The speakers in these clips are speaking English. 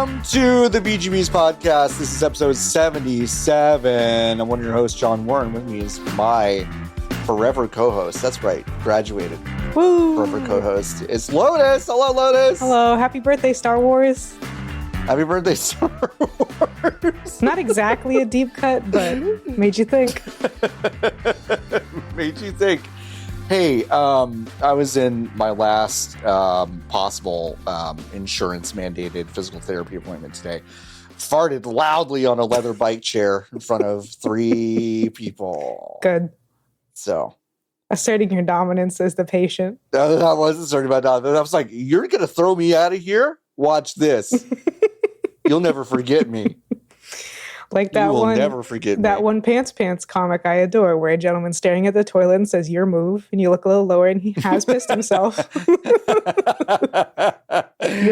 Welcome to the BGB's podcast. This is episode 77. I'm one of your hosts, John Warren. With me is my forever co-host. That's right, graduated. Woo! Forever co-host. It's Lotus. Hello, Lotus. Hello. Happy birthday, Star Wars. Happy birthday, Star Wars. Not exactly a deep cut, but made you think. Made you think. Hey, I was in my last possible insurance-mandated physical therapy appointment today. Farted loudly on a leather bike chair in front of 3 people. Good. So. Asserting your dominance as the patient. I wasn't asserting my dominance. I was like, you're going to throw me out of here? Watch this. You'll never forget me. Like that you will one, never forget that me. one Pants comic I adore, where a gentleman's staring at the toilet and says, "Your move," and you look a little lower, and he has pissed himself. Your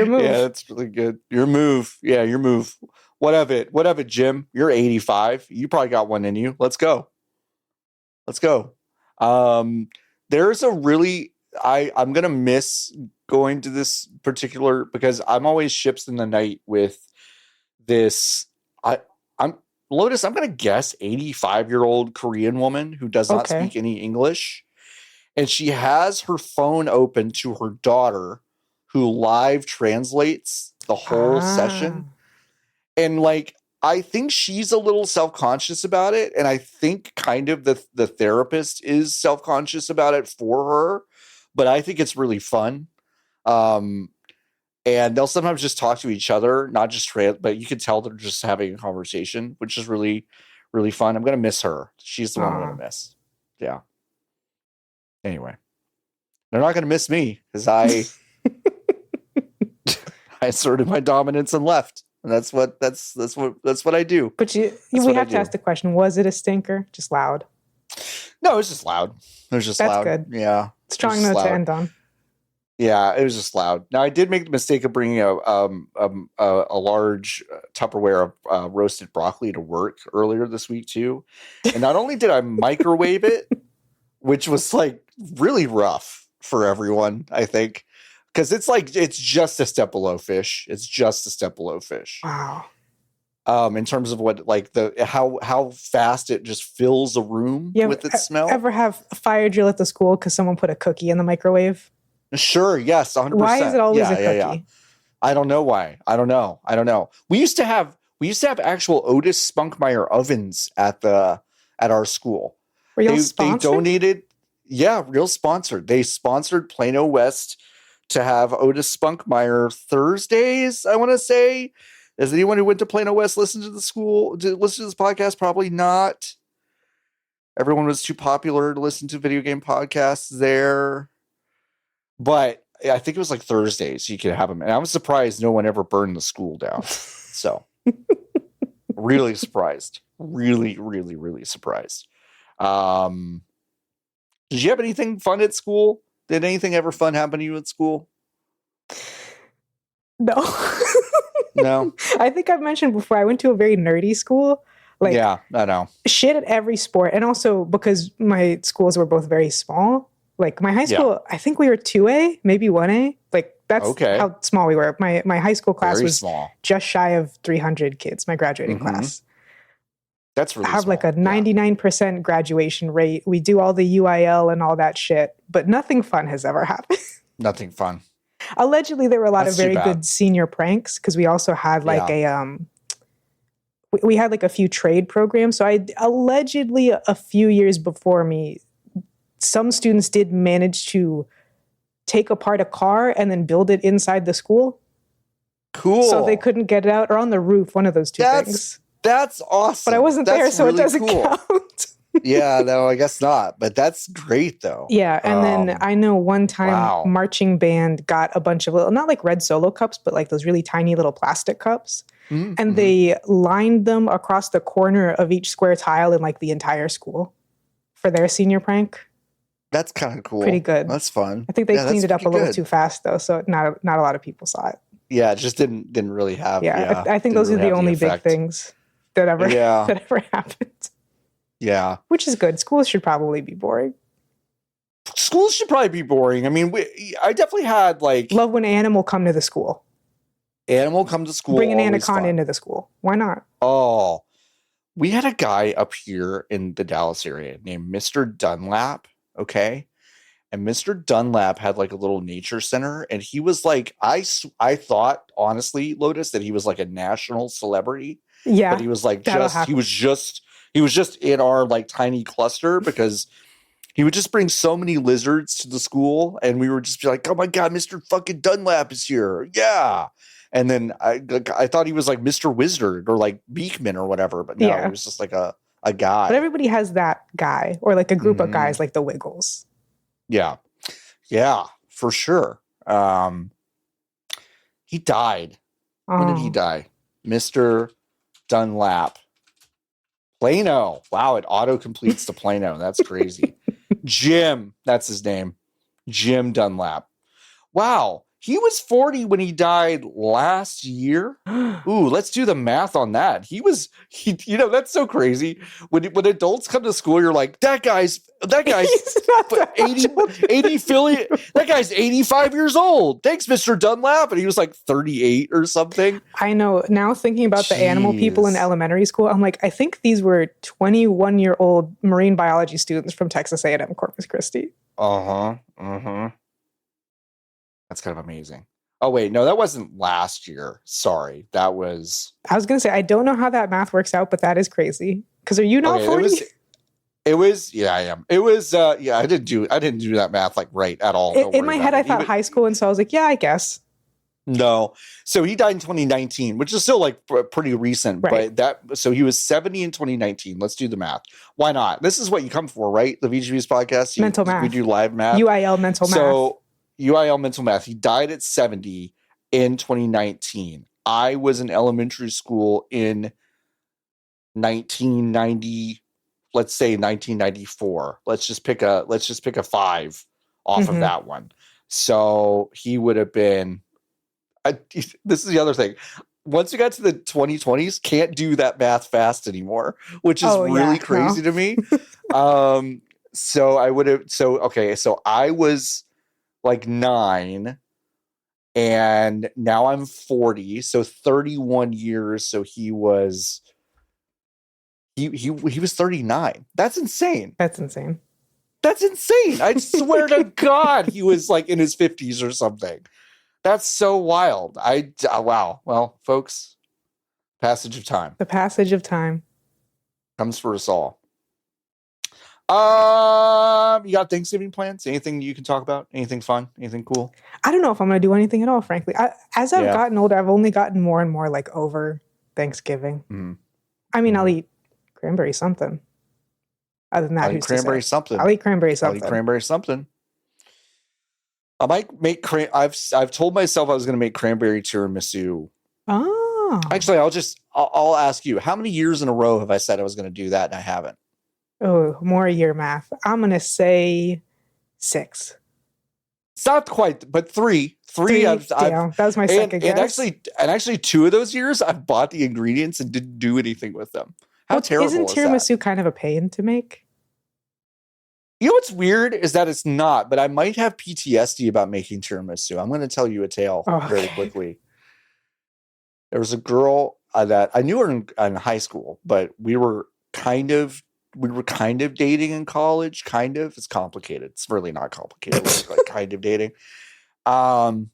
move. Yeah, that's really good. Your move. Yeah, your move. What of it? What of it, Jim? You're 85. You probably got one in you. Let's go. Let's go. There's a really I'm gonna miss going to this particular because I'm always ships in the night with this. I'm Lotus, I'm going to guess 85-year-old Korean woman who does not speak any English. And she has her phone open to her daughter who live translates the whole session. And like, I think she's a little self-conscious about it. And I think kind of the therapist is self-conscious about it for her. But I think it's really fun. And they'll sometimes just talk to each other, not just but you can tell they're just having a conversation, which is really, really fun. I'm going to miss her. She's the one I'm going to miss. Yeah. Anyway, they're not going to miss me because I asserted my dominance and left. And that's what I do. But we have to ask the question: was it a stinker? Just loud? No, it was just loud. It was just loud. That's good. Yeah. Strong note to end on. Yeah, it was just loud. Now, I did make the mistake of bringing a large Tupperware of roasted broccoli to work earlier this week, too. And not only did I microwave it, which was like really rough for everyone, I think, because it's just a step below fish. It's just a step below fish. Wow. In terms of what, like, how fast it just fills a room with its smell. Ever have a fire drill at the school because someone put a cookie in the microwave? Sure. Yes. 100%. Why is it always a cookie? Yeah. I don't know why. I don't know. We used to have actual Otis Spunkmeyer ovens at our school. Real sponsored? They donated. Yeah. Real sponsored. They sponsored Plano West to have Otis Spunkmeyer Thursdays. I want to say, has anyone who went to Plano West listened to this podcast? Probably not. Everyone was too popular to listen to video game podcasts there. But I think it was like Thursdays you could have them. And I was surprised no one ever burned the school down. So really surprised. Really, really, really surprised. Did you have anything fun at school? Did anything ever fun happen to you at school? No. No? I think I've mentioned before, I went to a very nerdy school. Like, yeah, I know. Shit at every sport. And also because my schools were both very small. Like my high school, I think we were 2A, maybe 1A. Like that's how small we were. My high school class very was small. Just shy of 300 kids, my graduating class. That's really I have small. like a 99% graduation rate. We do all the UIL and all that shit, but nothing fun has ever happened. Nothing fun. Allegedly, there were a lot of very good senior pranks because we also had like we had like a few trade programs. So allegedly a few years before me, some students did manage to take apart a car and then build it inside the school. Cool. So they couldn't get it out, or on the roof, one of those two things. That's awesome. But I wasn't there, so really it doesn't count. Yeah, no, I guess not. But that's great, though. Yeah, and then I know one time marching band got a bunch of little, not like red Solo cups, but like those really tiny little plastic cups. Mm-hmm. And they lined them across the corner of each square tile in like the entire school for their senior prank. That's kind of cool. Pretty good. That's fun. I think they cleaned it up a little too fast, though, so not a lot of people saw it. Yeah, it just didn't really have. Yeah, I think those are the only big things that ever happened. Yeah, which is good. Schools should probably be boring. Schools should probably be boring. I mean, I definitely had like love when an animal come to the school. Animal come to school. Bring an always anaconda fun. into the school. Why not? Oh, we had a guy up here in the Dallas area named Mr. Dunlap. Okay. And Mr. Dunlap had like a little nature center. And he was like, I thought, honestly, Lotus, that he was like a national celebrity. Yeah. But he was like, he was just in our like tiny cluster because he would just bring so many lizards to the school. And we would just be like, oh my God, Mr. fucking Dunlap is here. Yeah. And then I thought he was like Mr. Wizard or like Beekman or whatever, but no, he was just like a guy. But everybody has that guy or like a group of guys like the Wiggles. Yeah. Yeah, for sure. He died. When did he die? Mr. Dunlap. Plano. Wow, it auto-completes to Plano. That's crazy. Jim. That's his name. Jim Dunlap. Wow. He was 40 when he died last year. Ooh, let's do the math on that. That's so crazy. When adults come to school, you're like, that guy's 80 Philly. That guy's 85 years old. Thanks, Mr. Dunlap. And he was like 38 or something. I know. Now thinking about the animal people in elementary school, I'm like, I think these were 21-year-old marine biology students from Texas A&M Corpus Christi. Uh-huh. Uh-huh. That's kind of amazing. Oh, wait. No, that wasn't last year. Sorry. That was... I was going to say, I don't know how that math works out, but that is crazy. Because are you not 40? It was... Yeah, I am. It was... yeah, I didn't do that math like right at all. In my head, I thought high school, and so I was like, yeah, I guess. No. So he died in 2019, which is still like pretty recent. Right. But so he was 70 in 2019. Let's do the math. Why not? This is what you come for, right? The VGB's podcast. Mental math. We do live math. UIL mental math. So... UIL mental math. He died at 70 in 2019. I was in elementary school in 1990, let's say 1994. Let's just pick a 5 off of that one. So he would have been this is the other thing. Once you got to the 2020s, can't do that math fast anymore, which is really crazy to me. So I was like 9 and now I'm 40, so 31 years. So he was 39. That's insane. That's insane. I swear to God, he was like in his 50s or something. That's so wild. Wow. Well, folks, passage of time. The passage of time comes for us all. You got Thanksgiving plans? Anything you can talk about? Anything fun? Anything cool? I don't know if I'm going to do anything at all, frankly. As I've gotten older, I've only gotten more and more like over Thanksgiving. Mm-hmm. I mean, I'll eat cranberry something. Other than that, I'll eat cranberry something. I'll eat cranberry something. I might make I've told myself I was going to make cranberry tiramisu. Oh. Actually, I'll ask you, how many years in a row have I said I was going to do that and I haven't? Oh, more year math. I'm going to say 6. It's not quite, but 3. That was my second guess. And actually 2 of those years I've bought the ingredients and didn't do anything with them. How terrible is that? Isn't tiramisu kind of a pain to make? You know what's weird is that it's not, but I might have PTSD about making tiramisu. I'm going to tell you a tale very quickly. There was a girl that I knew her in high school, but we were kind of dating in college. Kind of. It's complicated. It's really not complicated. It's like kind of dating. And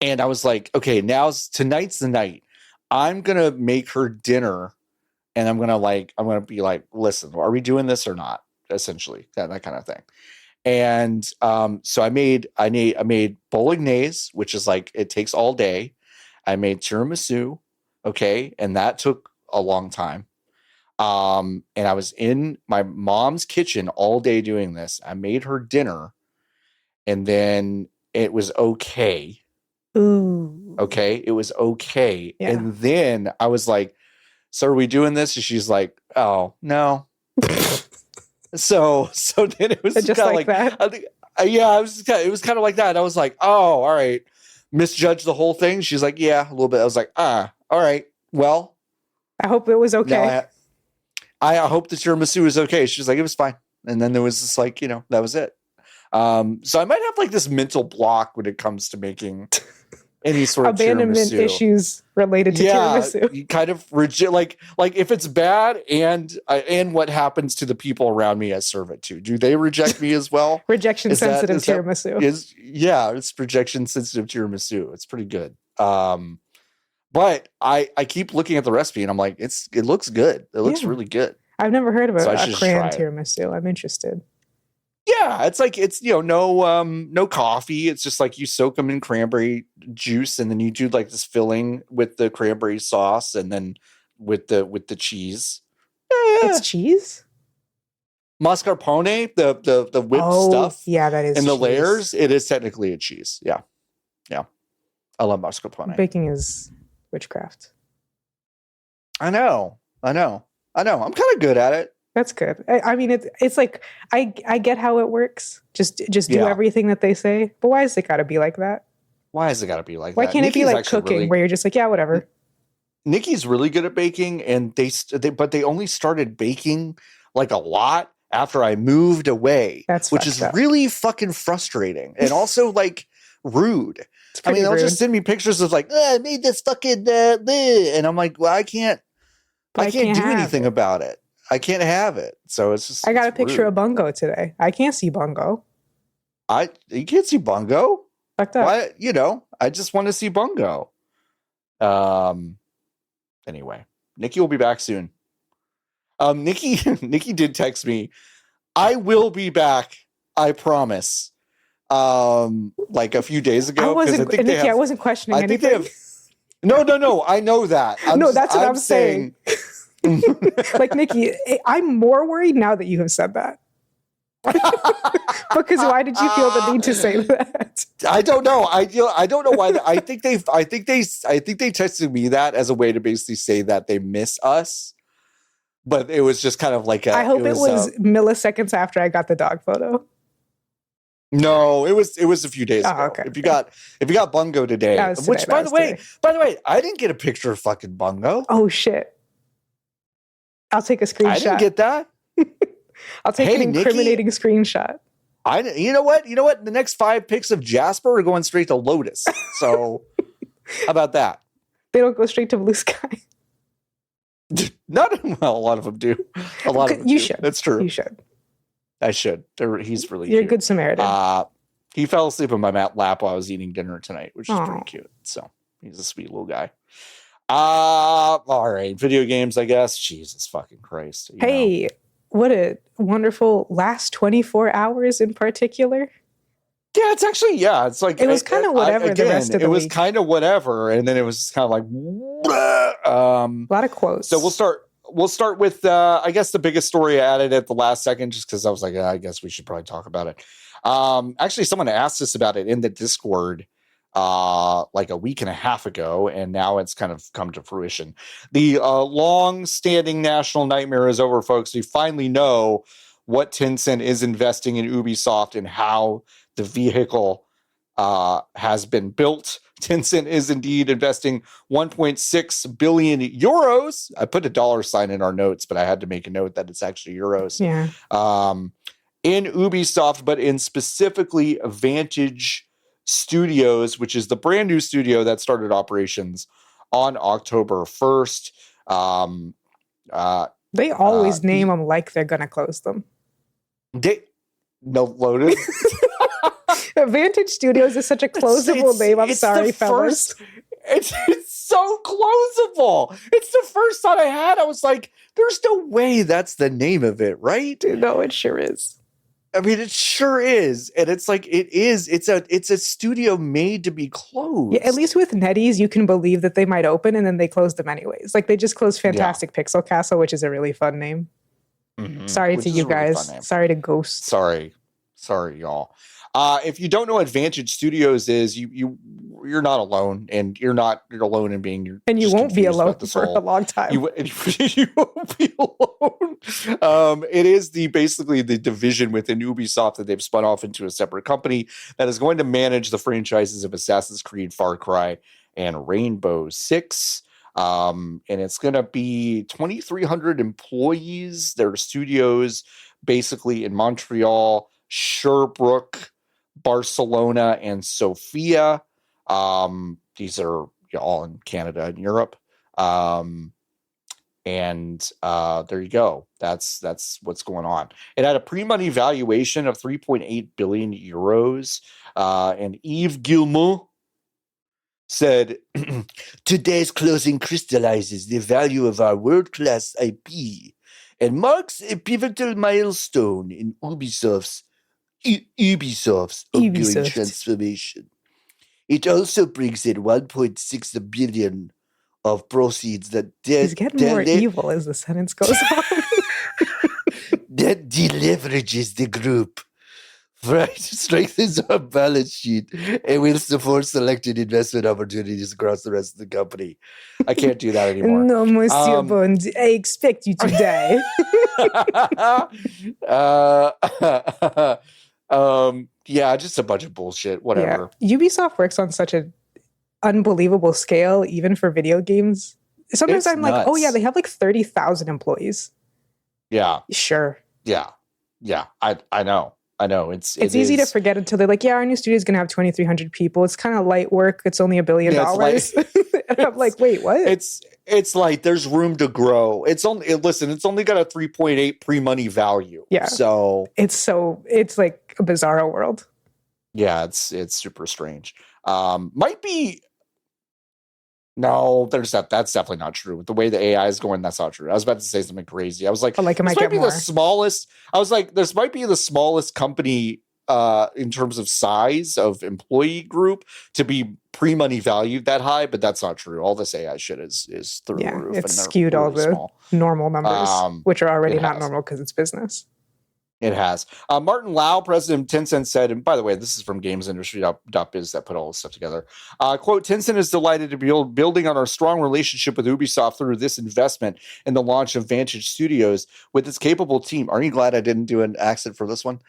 I was like, okay, tonight's the night. I'm gonna make her dinner, and I'm gonna be like, listen, are we doing this or not? Essentially, that kind of thing. And so I made bolognese, which is like it takes all day. I made tiramisu, okay, and that took a long time. And I was in my mom's kitchen all day doing this. I made her dinner, and then it was okay. Ooh. Okay, it was okay. Yeah. And then I was like, so are we doing this? And she's like, oh, no. So then it was just like that. I think, it was kind of like that. I was like, oh, all right. Misjudged the whole thing. She's like, yeah, a little bit. I was like, all right. Well, I hope it was okay. I hope the tiramisu was okay. She's like, it was fine. And then there was this like, that was it. So I might have like this mental block when it comes to making any sort of abandonment tiramisu. issues related to tiramisu. You kind of like if it's bad and what happens to the people around me I serve it to. Do they reject me as well? Rejection sensitive tiramisu. It's rejection sensitive tiramisu. It's pretty good. But I keep looking at the recipe and I'm like, it looks good. It looks really good. I've never heard of a cran try tiramisu. I'm interested. Yeah, it's no coffee. It's just like you soak them in cranberry juice and then you do like this filling with the cranberry sauce and then with the cheese. It's cheese? Mascarpone, the whipped stuff. Yeah, that is. And the cheese. layers, it is technically a cheese. Yeah. Yeah. I love mascarpone. Baking is witchcraft. I know. I'm kind of good at it. That's good. I mean, it's like I get how it works. Just do everything that they say. But why is it got to be like that? Why has it got to be like why that? Why can't it be like cooking, where you're just like, yeah, whatever. Nikki's really good at baking, and they only started baking like a lot after I moved away, which is really fucking frustrating and also like rude. I mean, they'll just send me pictures of like, I made this fucking and I'm like, well, I can't do anything about it. I can't have it. So it's just. I got a picture of Bungo today. I can't see Bungo. You can't see Bungo? Fucked up. Why? I just want to see Bungo. Anyway, Nikki will be back soon. Nikki did text me. I will be back. I promise. Like a few days ago. I wasn't questioning anything. No. I know that. That's what I'm saying. Like, Nikki, I'm more worried now that you have said that. Because why did you feel the need to say that? I don't know. I don't know why. I think they texted me that as a way to basically say that they miss us. But it was just kind of like I hope it was milliseconds after I got the dog photo. No, it was a few days ago. Okay. If you got Bungo today, which by the way, I didn't get a picture of fucking Bungo. Oh shit. I'll take a screenshot. I didn't get that. I'll take an incriminating screenshot. You know what? The next 5 pics of Jasper are going straight to Lotus. So how about that? They don't go straight to Blue Sky. A lot of them do. A lot of them you do. should. That's true. You should. I should. He's really You're cute. A good Samaritan. He fell asleep on my lap while I was eating dinner tonight, which is pretty cute. So he's a sweet little guy. All right. Video games, I guess. Jesus fucking Christ. Hey, what a wonderful last 24 hours in particular. Yeah, it's actually, it's like it was kind of whatever the rest of the week. It was kind of whatever, and then it was kind of like a lot of quotes. So we'll start with I guess the biggest story I added at the last second, just because I was like, I guess we should probably talk about it. Actually, someone asked us about it in the Discord like a week and a half ago, and now it's kind of come to fruition. The long-standing national nightmare is over, folks. We finally know what Tencent is investing in Ubisoft and how the vehicle has been built. Tencent is indeed investing 1.6 billion euros. I put a $sign in our notes, but I had to make a note that it's actually euros. Yeah. In Ubisoft, but in specifically Vantage Studios, which is the brand new studio that started operations on October 1st. They always name them like they're going to close them. Loaded. Vantage Studios is such a closable name. I'm sorry, fellas. It's so closable. It's the first thought I had. I was like, there's no way that's the name of it, right? No, it sure is. I mean, it sure is. And it's like, it is. It's a studio made to be closed. Yeah, at least with NetEase, you can believe that they might open and then they close them anyways. Like they just closed Fantastic Pixel Castle, which is a really fun name. Mm-hmm. Sorry to you guys. Sorry to Ghost. Sorry, y'all. If you don't know what Vantage Studios is, you're not alone, and you're alone in being. And you won't be alone for a long time. You won't be alone. It is basically the division within Ubisoft that they've spun off into a separate company that is going to manage the franchises of Assassin's Creed, Far Cry, and Rainbow Six. And it's going to be 2,300 employees. There are studios basically in Montreal, Sherbrooke, Barcelona, and Sofia. These are all in Canada and Europe. And there you go. That's what's going on. It had a pre-money valuation of 3.8 billion euros. And Yves Guillemot said, "Today's closing crystallizes the value of our world-class IP and marks a pivotal milestone in Ubisoft's ongoing transformation. It also brings in 1.6 billion of proceeds that he's getting more evil as the sentence goes on. That deleverages the group, right? Strengthens our balance sheet, and will support selected investment opportunities across the rest of the company." I can't do that anymore. No, Monsieur Bond, I expect you to die. Yeah, just a bunch of bullshit. Whatever. Yeah. Ubisoft works on such an unbelievable scale, even for video games. Sometimes I'm nuts. Like, oh yeah, they have like 30,000 employees. Yeah. Sure. Yeah. I know. It's easy to forget until they're like, yeah, our new studio is going to have 2,300 people. It's kind of light work. It's only $1 billion. And I'm like, wait, what? It's like there's room to grow. It's only got a 3.8 pre-money value. Yeah. So it's like a bizarro world. Yeah, it's super strange. Might be. No, that's definitely not true. With the way the AI is going, that's not true. I was about to say something crazy. I was like, it might be the smallest. I was like, this might be the smallest company in terms of size of employee group to be pre-money valued that high, but that's not true. All this AI shit is through the roof. It's skewed really all the small. Normal numbers, which are already not normal because it's business. It has. Martin Lau, president of Tencent, said, and by the way, this is from gamesindustry.biz that put all this stuff together. Quote, "Tencent is delighted to be building on our strong relationship with Ubisoft through this investment in the launch of Vantage Studios with its capable team." Aren't you glad I didn't do an accent for this one?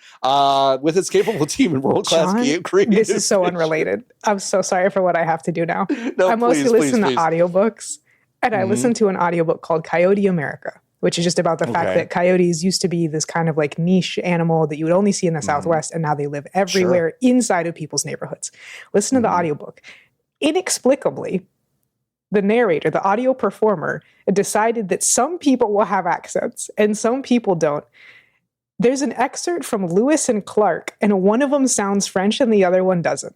With its capable team and world-class game creative. This is so unrelated. I'm so sorry for what I have to do now. No, I mostly listen to audiobooks, and I listen to an audiobook called Coyote America, which is just about the fact that coyotes used to be this kind of like niche animal that you would only see in the Southwest, and now they live everywhere inside of people's neighborhoods. Listen to the audiobook. Inexplicably, the narrator, the audio performer, decided that some people will have accents and some people don't. There's an excerpt from Lewis and Clark, and one of them sounds French and the other one doesn't.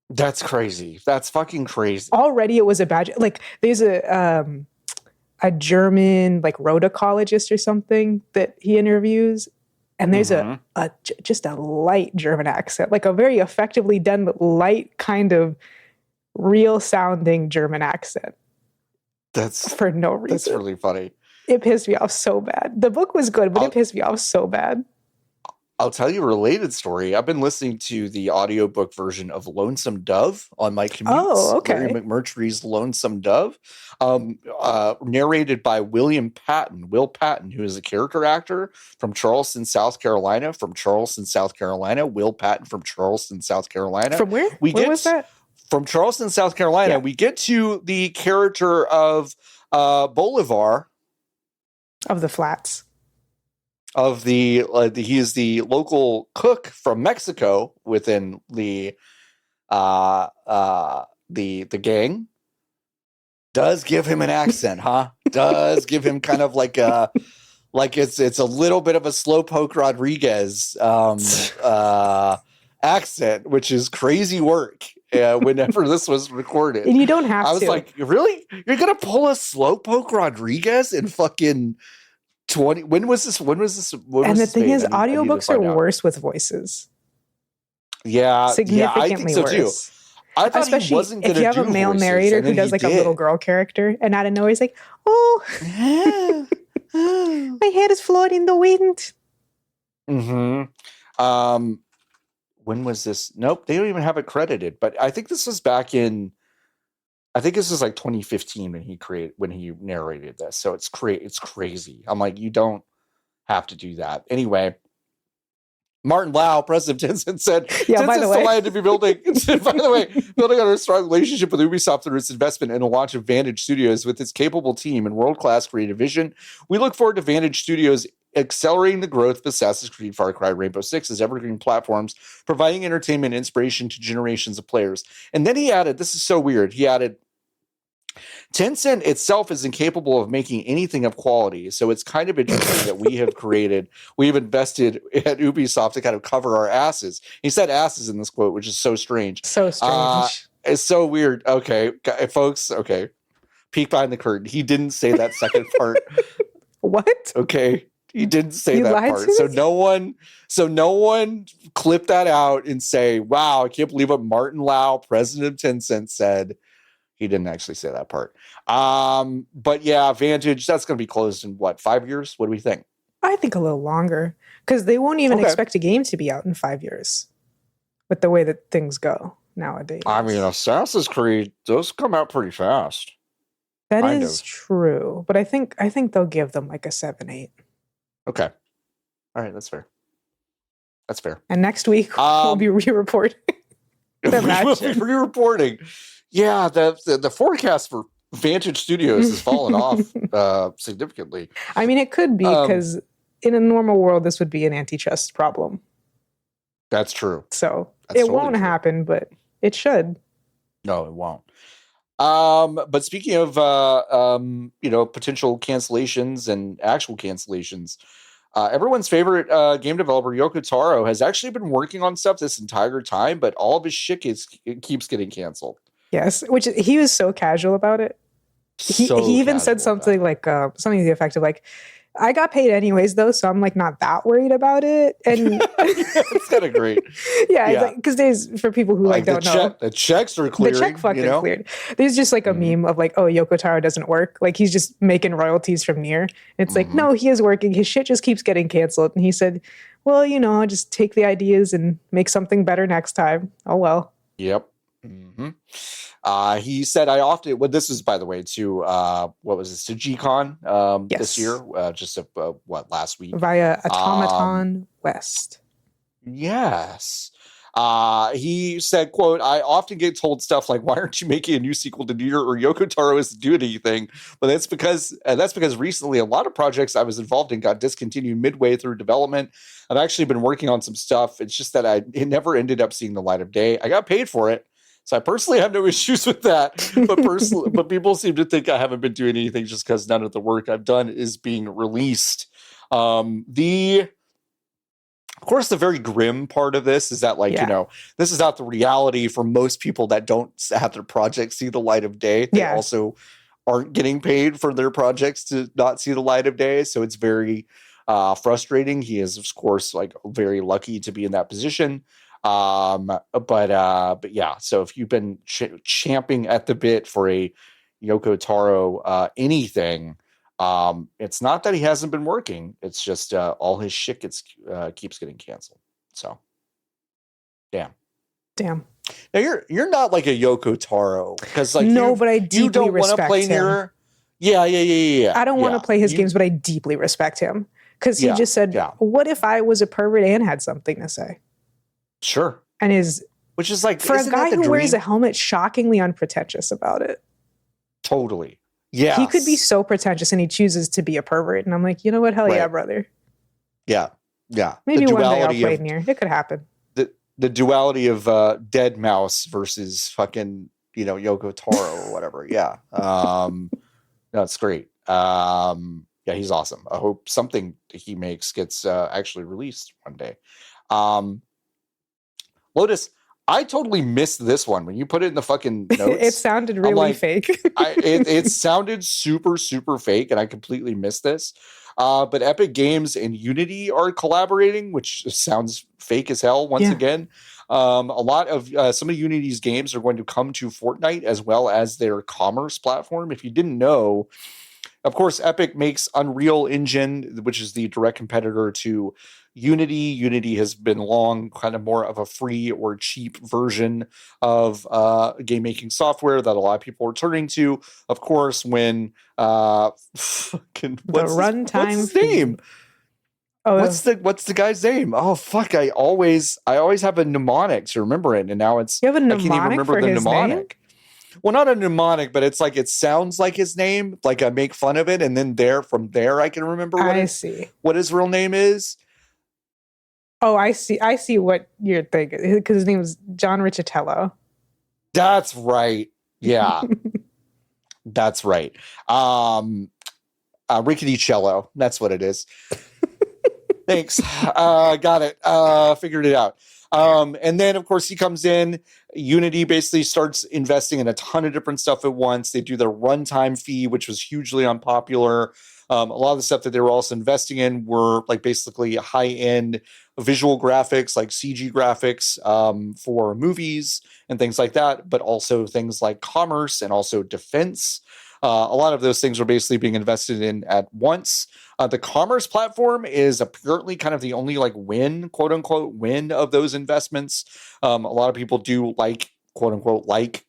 That's crazy. That's fucking crazy. Already it was a bad... Like, there's a German like rotocologist or something that he interviews, and there's just a light German accent, like a very effectively done but light kind of real sounding German accent. That's for no reason. That's really funny. It pissed me off so bad. The book was good, but it pissed me off so bad. I'll tell you a related story. I've been listening to the audiobook version of Lonesome Dove on my commutes. Oh, okay. Larry McMurtry's Lonesome Dove, narrated by Will Patton, who is a character actor from Charleston, South Carolina. Will Patton from Charleston, South Carolina. From where? Where was that? From Charleston, South Carolina. Yeah. We get to the character of Bolivar. Of the Flats. He is the local cook from Mexico within the gang. Does give him an accent, huh? Does give him kind of like it's a little bit of a Slowpoke Rodriguez accent, which is crazy work. Whenever this was recorded, and you don't have to. I was like, really? You're gonna pull a Slowpoke Rodriguez in fucking 20? When was this? And the thing is, audiobooks are worse with voices. Yeah, significantly I think so worse. Too. I thought especially he wasn't going to do voices. If you have a male narrator who does like a little girl character, and out of nowhere he's like, "Oh, my head is floating in the wind." Mm-hmm. When was this? Nope, they don't even have it credited. But I think this was back in. I think this was like 2015 when he narrated this. So it's crazy. I'm like, you don't have to do that anyway. Martin Lau, president of Tencent, said, Tencent's delighted to be building, by the way, building on a strong relationship with Ubisoft through its investment in the launch of Vantage Studios with its capable team and world-class creative vision. We look forward to Vantage Studios accelerating the growth of Assassin's Creed, Far Cry, Rainbow Six as evergreen platforms, providing entertainment and inspiration to generations of players. And then he added, this is so weird, he added, Tencent itself is incapable of making anything of quality, so it's kind of interesting that we've invested at Ubisoft to kind of cover our asses. He said asses in this quote, which is so strange. So strange. It's so weird. Okay, folks, okay. Peek behind the curtain. He didn't say that second part. What? Okay. He didn't say that part. So no one clip that out and say, wow, I can't believe what Martin Lau, president of Tencent, said. He didn't actually say that part. But yeah, Vantage, that's going to be closed in what, 5 years? What do we think? I think a little longer, because they won't even expect a game to be out in 5 years with the way that things go nowadays. I mean, Assassin's Creed, those come out pretty fast. That is true, but I think they'll give them like a 7, 8. Okay. All right, that's fair. That's fair. And next week we'll be re-reporting. We'll be re-reporting. Yeah, the forecast for Vantage Studios has fallen off significantly. I mean, it could be because in a normal world, this would be an antitrust problem. That's true. So it totally won't happen, but it should. No, it won't. But speaking of potential cancellations and actual cancellations, everyone's favorite game developer Yoko Taro has actually been working on stuff this entire time, but all of his shit keeps getting canceled. Yes, which he was so casual about it. He even said something like something to the effect of like, I got paid anyways though, so I'm like not that worried about it. And it's kind of great. Yeah, because there's, for people who like don't know, the checks are clearing. The check fucking cleared. There's just like a meme of like, oh, Yoko Taro doesn't work. Like he's just making royalties from Nier. And it's like, no, he is working. His shit just keeps getting canceled. And he said, well, just take the ideas and make something better next time. Oh well. Yep. Mm-hmm. He said, I often, this is by the way to what was it, to G-Con this year, just last week via Automaton West. Yes. He said, quote, I often get told stuff like, why aren't you making a new sequel to Nier, or Yoko Taro isn't doing anything? But that's because recently a lot of projects I was involved in got discontinued midway through development. I've actually been working on some stuff. It's just that it never ended up seeing the light of day. I got paid for it, so I personally have no issues with that. But people seem to think I haven't been doing anything just because none of the work I've done is being released. Of course, the very grim part of this is that, this is not the reality for most people that don't have their projects see the light of day. They also aren't getting paid for their projects to not see the light of day. So it's very frustrating. He is, of course, very lucky to be in that position. But yeah, so if you've been champing at the bit for a Yoko Taro anything, it's not that he hasn't been working. It's just all his shit keeps getting canceled. So, damn. Now you're not like a Yoko Taro because no, but I deeply you don't want to play him. Near. Yeah. I don't want to play his games, but I deeply respect him because he just said, "What if I was a pervert and had something to say?" Sure. And which is like for a guy who wears a helmet, shockingly unpretentious about it. Totally. Yeah. He could be so pretentious and he chooses to be a pervert. And I'm like, you know what? Hell yeah, brother. Yeah. Yeah. Maybe one day I'll play Nier. It could happen. The duality of Dead Mouse versus fucking, Yoko Taro or whatever. Yeah. That's great. Yeah, he's awesome. I hope something he makes gets actually released one day. Lotus, I totally missed this one when you put it in the fucking notes. It sounded really fake. It sounded super, super fake, and I completely missed this. But Epic Games and Unity are collaborating, which sounds fake as hell once again. A lot of some of Unity's games are going to come to Fortnite as well as their commerce platform. If you didn't know, of course, Epic makes Unreal Engine, which is the direct competitor to Unity. Unity has been long kind of more of a free or cheap version of game making software that a lot of people are turning to. Of course, when what's his name? Oh, what's the guy's name? Oh fuck! I always have a mnemonic to remember it, and now it's you have a mnemonic for his name? well, not a mnemonic, but it's like it sounds like his name. Like I make fun of it, and then from there I can remember what his real name is. Oh, I see what you're thinking, because his name was John Riccitello. That's right. Yeah. That's right. Rickety cello. That's what it is. Thanks. Got it. Figured it out. And then, of course, he comes in. Unity basically starts investing in a ton of different stuff at once. They do their runtime fee, which was hugely unpopular. A lot of the stuff that they were also investing in were like basically high-end visual graphics, like CG graphics for movies and things like that, but also things like commerce and also defense. A lot of those things were basically being invested in at once. The commerce platform is apparently kind of the only like win, quote unquote, win of those investments. A lot of people do like, quote unquote, like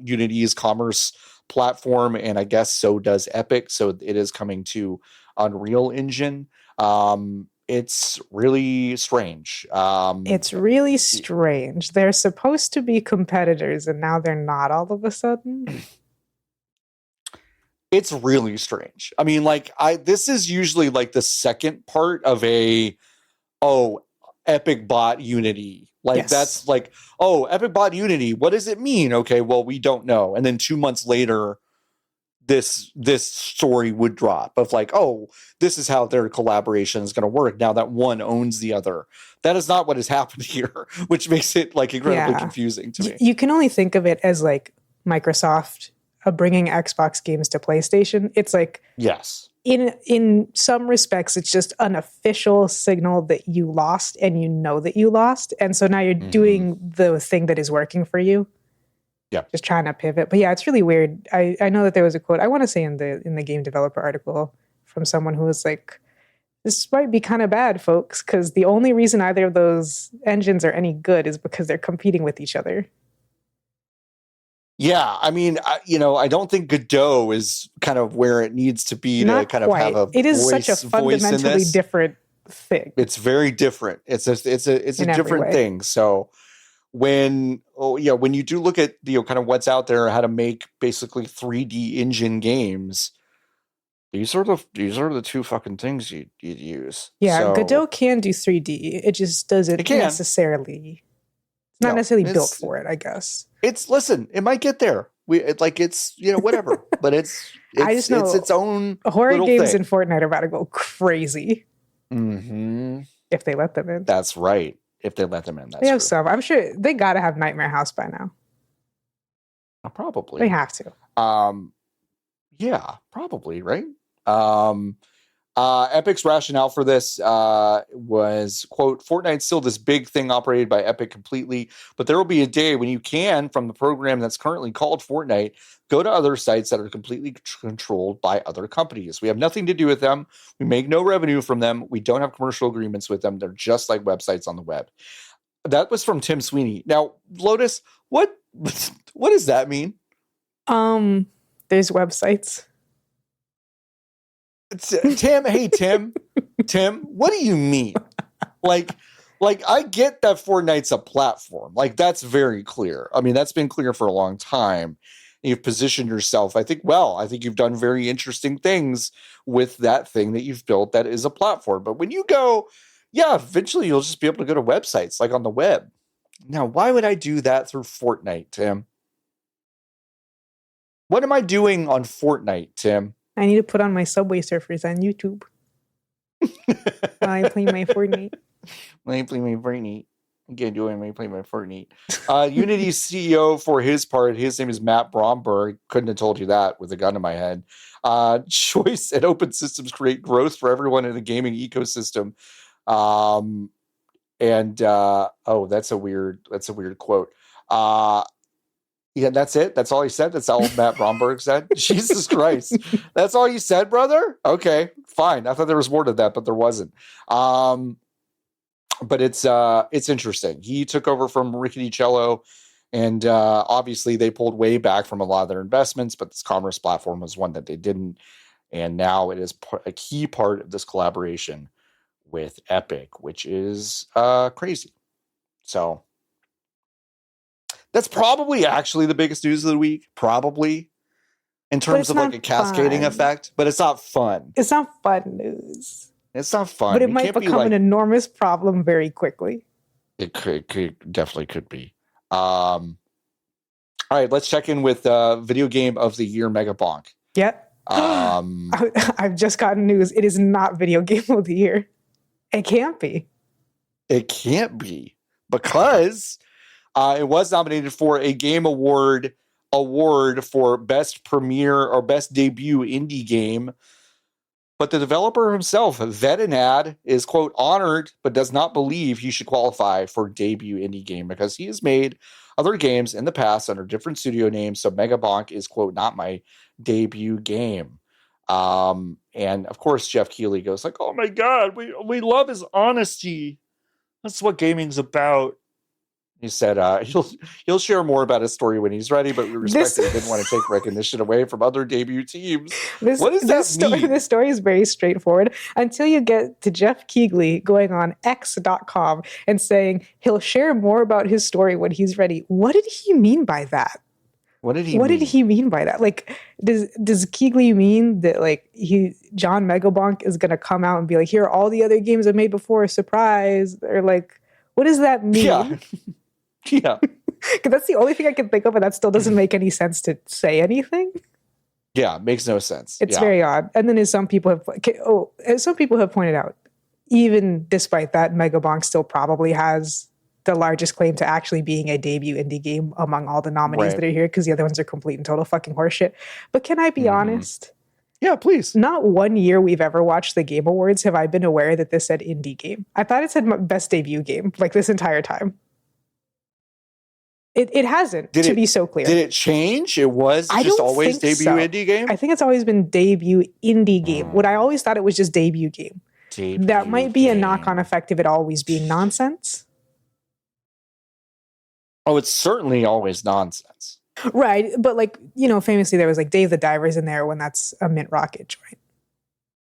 Unity's commerce platform, and I guess so does Epic. So it is coming to Unreal Engine. It's really strange. It's really strange. They're supposed to be competitors, and now they're not all of a sudden. It's really strange. I mean, like this is usually like the second part of Epic bought Unity. Like that's like, Epic bought Unity. What does it mean? Okay, well, we don't know. And then 2 months later, this story would drop of like, this is how their collaboration is going to work now that one owns the other. That is not what has happened here, which makes it like incredibly confusing to me. You can only think of it as like Microsoft bringing Xbox games to PlayStation. It's like, yes, in some respects, it's just an official signal that you lost, and you know that you lost, and so now you're doing the thing that is working for you. Yeah, just trying to pivot. But yeah, it's really weird. I know that there was a quote, I want to say in the game developer article, from someone who was like, "This might be kind of bad, folks, because the only reason either of those engines are any good is because they're competing with each other." Yeah, I mean, I don't think Godot is kind of where it needs to be to kind of have a It is such a fundamentally different thing. It's very different. It's a different thing. So when you do look at kind of what's out there, how to make basically 3D engine games, these are the two fucking things you'd use. Yeah, so, Godot can do 3D. It just doesn't necessarily. It's not necessarily built for it, I guess. It might get there. It's whatever, but it's I just know it's its own horror games thing. in Fortnite are about to go crazy. If they let them in. That's right. If they let them in, that's they have true. some. I'm sure they got to have Nightmare House by now. Probably they have to. Yeah, probably, right? Epic's rationale for this was, quote, Fortnite's still this big thing operated by Epic completely, but there will be a day when you can, from the program that's currently called Fortnite, go to other sites that are completely controlled by other companies. We have nothing to do with them. We make no revenue from them. We don't have commercial agreements with them. They're just like websites on the web. That was from Tim Sweeney. Now, Lotus, what does that mean? There's websites. Tim, hey, Tim, what do you mean? Like I get that Fortnite's a platform. Like, that's very clear. I mean, that's been clear for a long time. You've positioned yourself, I think you've done very interesting things with that thing that you've built that is a platform. But when you go, eventually you'll just be able to go to websites like on the web. Now, why would I do that through Fortnite, Tim? What am I doing on Fortnite, Tim? I need to put on my Subway Surfers on YouTube. While I play my Fortnite. I can't do it when I play my Fortnite. Unity's CEO, for his part, his name is Matt Bromberg. Couldn't have told you that with a gun to my head. Choice and open systems create growth for everyone in the gaming ecosystem. That's a weird quote. Yeah, that's it. That's all he said. That's all Matt Bromberg said. Jesus Christ. That's all you said, brother? Okay, fine. I thought there was more to that, but there wasn't. But it's interesting. He took over from Rickety Cello, and obviously they pulled way back from a lot of their investments, but this commerce platform was one that they didn't. And now it is a key part of this collaboration with Epic, which is crazy. So That's probably actually the biggest news of the week. Probably. In terms of like a cascading effect. But it's not fun. It's not fun news. It's not fun. But it might become an enormous problem very quickly. It definitely could be. All right, let's check in with Video Game of the Year Mega Bonk. Yep. I've just gotten news. It is not Video Game of the Year. It can't be. It can't be because it was nominated for a Game Award for Best Premiere or Best Debut Indie Game. But the developer himself, Vetinad, is, quote, honored, but does not believe he should qualify for debut indie game because he has made other games in the past under different studio names. So Mega Bonk is, quote, not my debut game. And of course, Jeff Keighley goes like, oh my God, we love his honesty. That's what gaming's about. He said he'll share more about his story when he's ready, but we respect that he didn't want to take recognition away from other debut teams. What does that mean? This story is very straightforward until you get to Jeff Keighley going on X.com and saying he'll share more about his story when he's ready. What did he mean by that? What did he mean by that? Like, does Keighley mean that like John Megabonk is going to come out and be like, here are all the other games I made before, surprise? Or like, what does that mean? Yeah. Yeah. Because that's the only thing I can think of, and that still doesn't make any sense to say anything. Yeah, it makes no sense. It's very odd. And then as some people have pointed out, even despite that, Megabonk still probably has the largest claim to actually being a debut indie game among all the nominees that are here, because the other ones are complete and total fucking horseshit. But can I be honest? Yeah, please. Not one year we've ever watched the Game Awards have I been aware that this said indie game. I thought it said best debut game, like this entire time. It hasn't, to be so clear. Did it change? It was just always debut indie game? I think it's always been debut indie game. What I always thought it was just debut game. That might be a knock-on effect of it always being nonsense. Oh, it's certainly always nonsense. Right, but like, famously there was like Dave the Diver's in there when that's a Mint Rocket joint.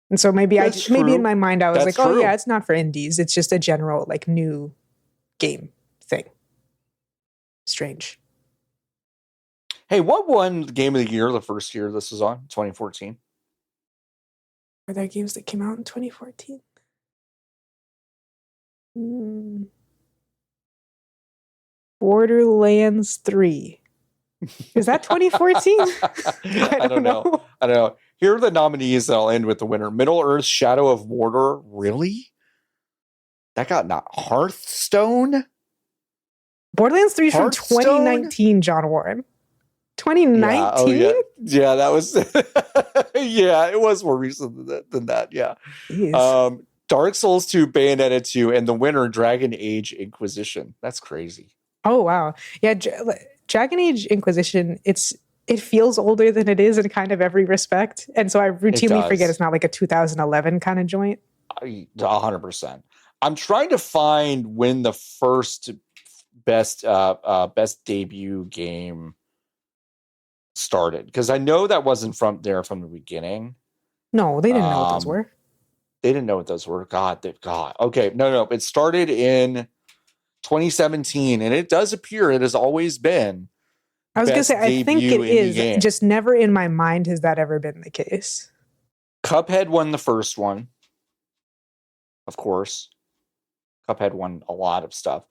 And so maybe in my mind I was like, oh yeah, it's not for indies. It's just a general like new game thing. Strange. Hey, what won Game of the Year the first year this was on? 2014. Are there games that came out in 2014? Borderlands 3. Is that 2014? I don't know. Here are the nominees that I'll end with the winner. Middle-earth: Shadow of Mordor. Really? That got not Hearthstone? Borderlands 3 is from 2019, John Warren. 2019? Yeah, that was... yeah, it was more recent than that, yeah. Dark Souls 2, Bayonetta 2, and the winner, Dragon Age Inquisition. That's crazy. Oh, wow. Yeah, Dragon Age Inquisition, it feels older than it is in kind of every respect. And so I routinely forget it's not like a 2011 kind of joint. 100%. I'm trying to find when the first best debut game started, because I know that wasn't from the beginning. No, they didn't know what those were. They didn't know what those were. God. Okay, no. It started in 2017, and it does appear it has always been. I was going to say, I think it is. Game. Just never in my mind has that ever been the case. Cuphead won the first one. Of course. Cuphead won a lot of stuff.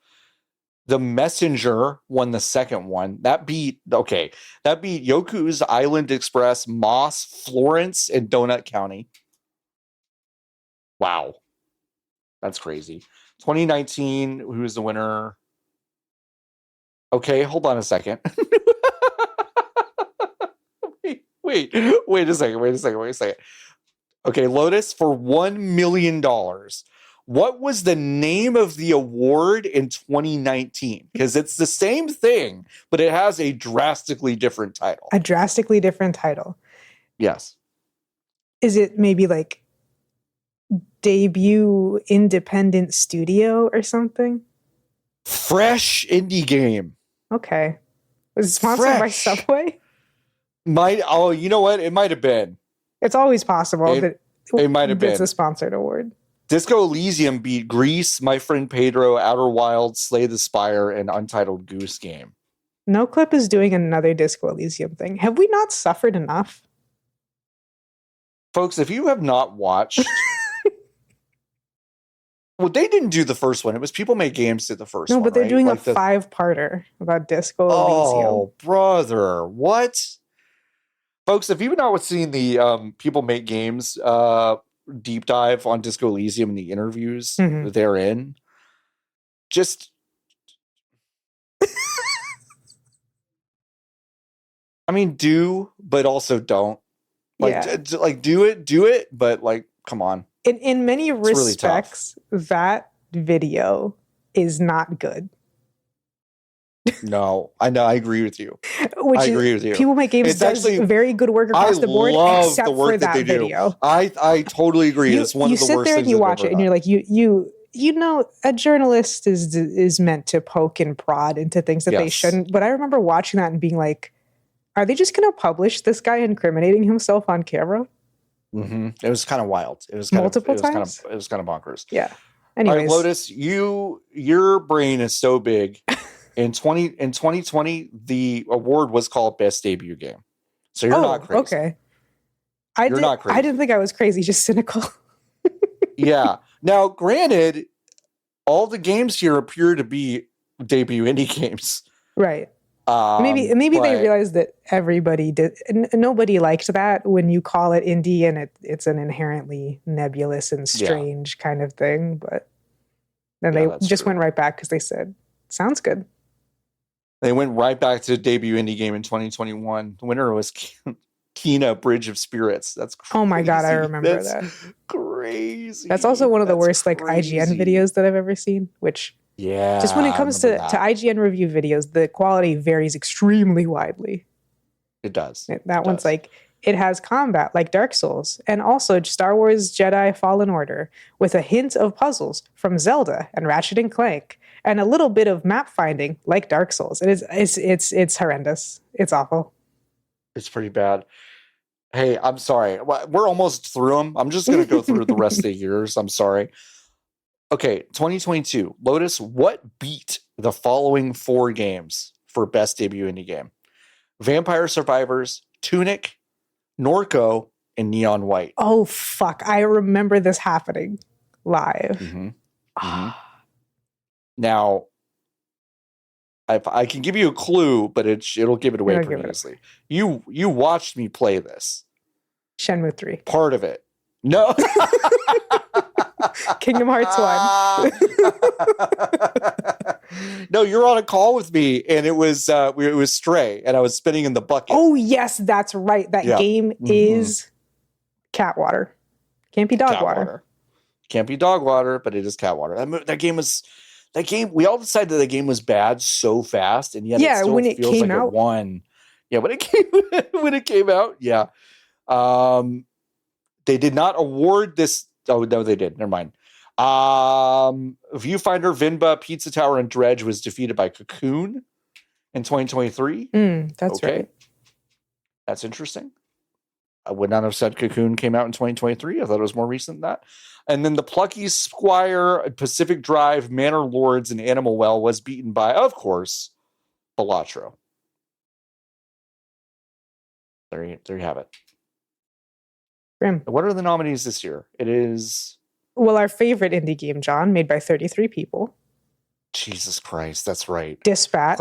The Messenger won the second one. That beat Yoku's Island Express, Moss, Florence, and Donut County. Wow. That's crazy. 2019, who is the winner? Okay, hold on a second. wait a second. Okay, Lotus for $1 million. What was the name of the award in 2019? Because it's the same thing, but it has a drastically different title. A drastically different title. Yes. Is it maybe like debut independent studio or something? Fresh indie game. Okay. Was it sponsored by Subway? You know what? It might have been. It's always possible that it might have been. It's a sponsored award. Disco Elysium beat Grease, My Friend Pedro, Outer Wilds, Slay the Spire, and Untitled Goose Game. No Clip is doing another Disco Elysium thing. Have we not suffered enough? Folks, if you have not watched... Well, they didn't do the first one. It was People Make Games did the first one. No, but they're right? doing like a 5-parter about Disco Elysium. Oh, brother. What? Folks, if you've not seen the People Make Games deep dive on Disco Elysium and the interviews therein, just... I mean, do, but also don't. Like, do it, but like, come on. In many respects, really that video is not good. No, I know. I agree with you. I agree with you. People Make Games does very good work across the board, except the work for that video. I totally agree. It's one of the worst things. You sit there and you watch it, and you're like, you know, a journalist is meant to poke and prod into things that they shouldn't. But I remember watching that and being like, are they just going to publish this guy incriminating himself on camera? Mm-hmm. It was kind of wild. It was multiple times. It was kind of bonkers. Yeah. Anyways, all right, Lotus, your brain is so big. In 2020, the award was called Best Debut Game. So you're not crazy. Okay. Not crazy. I didn't think I was crazy, just cynical. Yeah. Now, granted, all the games here appear to be debut indie games. Right. Maybe they realized that everybody did. Nobody liked that when you call it indie and it's an inherently nebulous and strange kind of thing. But then they just went right back because they said, sounds good. They went right back to the debut indie game in 2021. The winner was Kena Bridge of Spirits. That's crazy. Oh my God, I remember that. Crazy. That's also one of the worst IGN videos that I've ever seen, which... Yeah. Just when it comes to IGN review videos, the quality varies extremely widely. It does. That one's like, it has combat like Dark Souls, and also Star Wars Jedi Fallen Order, with a hint of puzzles from Zelda and Ratchet and Clank, and a little bit of map finding like Dark Souls. It's horrendous. It's awful. It's pretty bad. Hey, I'm sorry. We're almost through them. I'm just going to go through the rest of the years. I'm sorry. Okay, 2022. Lotus, what beat the following 4 games for best debut indie game? Vampire Survivors, Tunic, Norco, and Neon White. Oh, fuck. I remember this happening live. Mm-hmm. Mm-hmm. Now, I can give you a clue, but it'll give it away pretty easily. You watched me play this. Shenmue 3. Part of it. No. Kingdom Hearts 1. No, you're on a call with me, and it was Stray, and I was spinning in the bucket. Oh yes, that's right. That game is cat water. Can't be dog water. Can't be dog water, but it is cat water. That game. We all decided that game was bad so fast, and yet it still when it feels came like out. It won. Yeah, when it came out. Yeah. They did not award this. Oh, no, they did. Never mind. Viewfinder, Vinba, Pizza Tower, and Dredge was defeated by Cocoon in 2023. That's right. That's interesting. I would not have said Cocoon came out in 2023. I thought it was more recent than that. And then the Plucky Squire, Pacific Drive, Manor Lords, and Animal Well was beaten by, of course, Balatro. There you have it. Grim. What are the nominees this year? It is... Well, our favorite indie game, John, made by 33 people. Jesus Christ, that's right. Dispatch,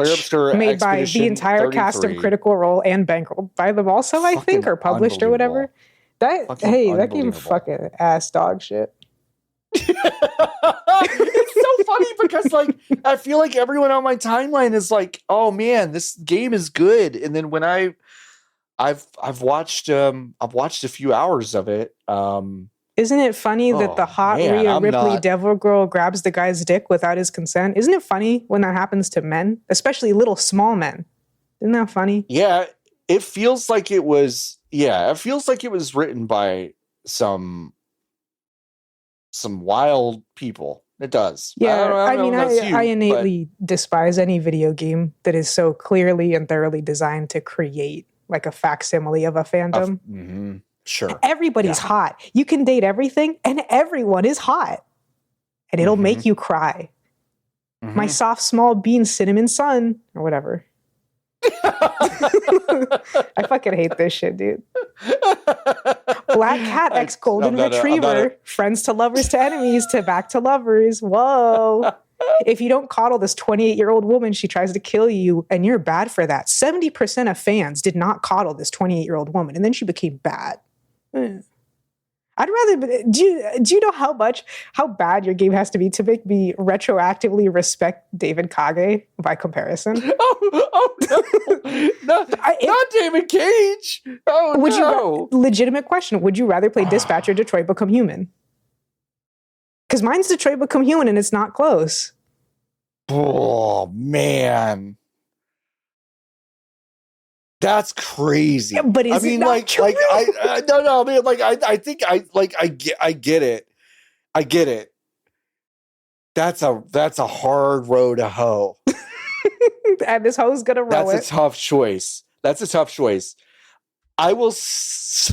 made by the entire 33. Cast of Critical Role and bankrolled by them also, I think, or published or whatever. That game fucking ass dog shit. It's so funny because I feel like everyone on my timeline is like, oh man, this game is good. And then when I've watched a few hours of it. Isn't it funny that the hot Rhea Ripley devil girl grabs the guy's dick without his consent? Isn't it funny when that happens to men, especially little small men? Isn't that funny? Yeah, it feels like it was. Yeah, it feels like it was written by some wild people. It does. Yeah, I innately despise any video game that is so clearly and thoroughly designed to create like a facsimile of a fandom. Sure. Everybody's hot. You can date everything and everyone is hot. And it'll make you cry. My soft, small bean cinnamon sun or whatever. I fucking hate this shit, dude. Black cat ex golden retriever, friends to lovers to enemies to back to lovers. Whoa. If you don't coddle this 28-year-old woman, she tries to kill you, and you're bad for that. 70% of fans did not coddle this 28-year-old woman, and then she became bad. I'd rather. Do you know how bad your game has to be to make me retroactively respect David Kage by comparison? Not David Cage. Legitimate question. Would you rather play Dispatch or Detroit Become Human? Because mine's Detroit Become Human, and it's not close. Oh man. That's crazy. Yeah, but I mean, I think I get it. I get it. That's a hard row to hoe. And this hoe's gonna roll it. That's a tough choice. I will,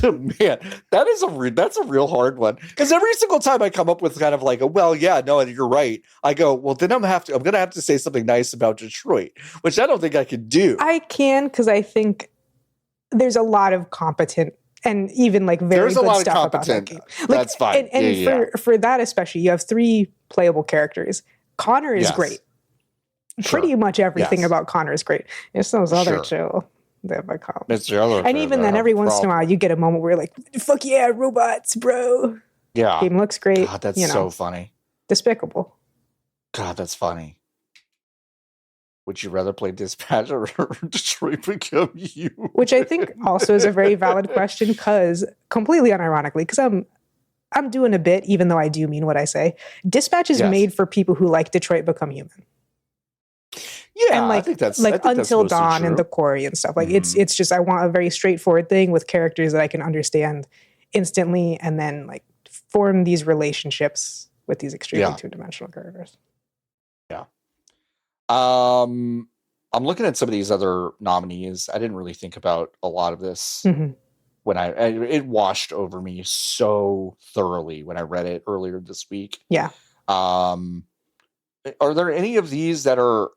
man. That's a real hard one, because every single time I come up with kind of like you're right. I go, well, then I'm gonna have to say something nice about Detroit, which I don't think I could do. I can, because I think there's a lot of competent and even like very good stuff about that game. That's fine. And for that especially, you have 3 playable characters. Connor is great. Sure. Pretty much everything about Connor is great. It's those other two. And even then, every once in a while, you get a moment where you're like, fuck yeah, robots, bro. Yeah. Game looks great. God, that's so funny. Despicable. God, that's funny. Would you rather play Dispatch or Detroit Become You? Which I think also is a very valid question, because completely unironically, because I'm doing a bit, even though I do mean what I say. Dispatch is made for people who like Detroit Become Human. Yeah, and I think that's Until Dawn true. And the Quarry and stuff. Like it's just, I want a very straightforward thing with characters that I can understand instantly, and then like form these relationships with these extremely two-dimensional characters. Yeah. I'm looking at some of these other nominees. I didn't really think about a lot of this when it washed over me so thoroughly when I read it earlier this week. Yeah. Are there any of these that are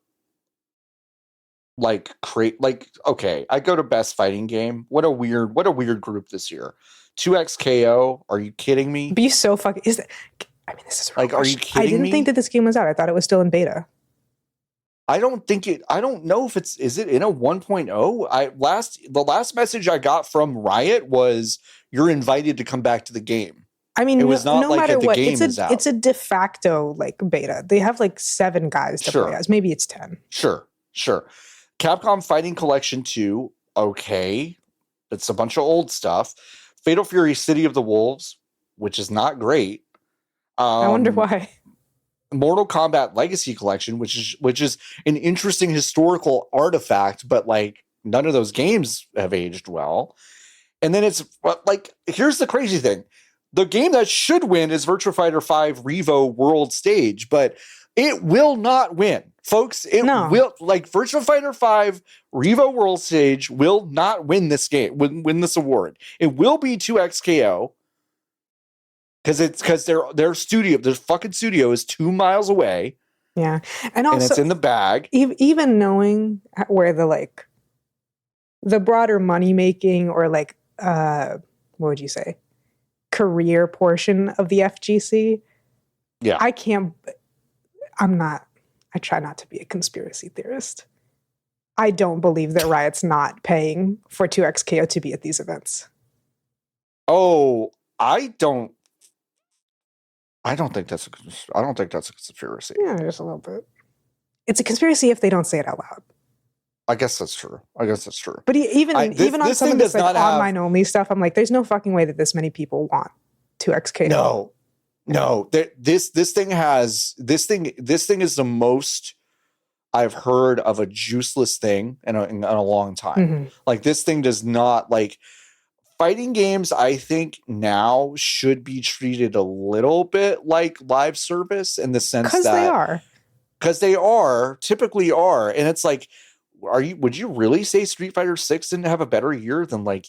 okay, I go to best fighting game. What a weird group this year. 2XKO, are you kidding me? Be so fucking this is like, are you kidding me? I didn't think that this game was out. I thought it was still in beta. I don't know if is it in a 1.0? The last message I got from Riot was you're invited to come back to the game. I mean, it was not no like matter the what, game is out. It's a de facto like beta. They have like 7 guys to play as. Maybe it's 10. Sure. Capcom Fighting Collection 2, okay. It's a bunch of old stuff. Fatal Fury City of the Wolves, which is not great. I wonder why. Mortal Kombat Legacy Collection, which is an interesting historical artifact, but like none of those games have aged well. And then it's like, here's the crazy thing. The game that should win is Virtua Fighter 5 Revo World Stage, but it will not win. Folks, will, like, Virtua Fighter 5 Revo World Stage will not win this game, win this award. It will be 2XKO, because their fucking studio is 2 miles away. Yeah. And also, it's in the bag. Even knowing where the broader money making or like what would you say? Career portion of the FGC. Yeah. I try not to be a conspiracy theorist. I don't believe that Riot's not paying for 2XKO to be at these events. Oh, I don't think that's a conspiracy. Yeah, just a little bit. It's a conspiracy if they don't say it out loud. I guess that's true. But even on some of this like online only stuff, I'm like, there's no fucking way that this many people want 2XKO. No. This thing is the most I've heard of a juiceless thing in a long time. Mm-hmm. Like, this thing does not, like, fighting games, I think now should be treated a little bit like live service in the sense that because they typically are. And it's like, would you really say Street Fighter 6 didn't have a better year than like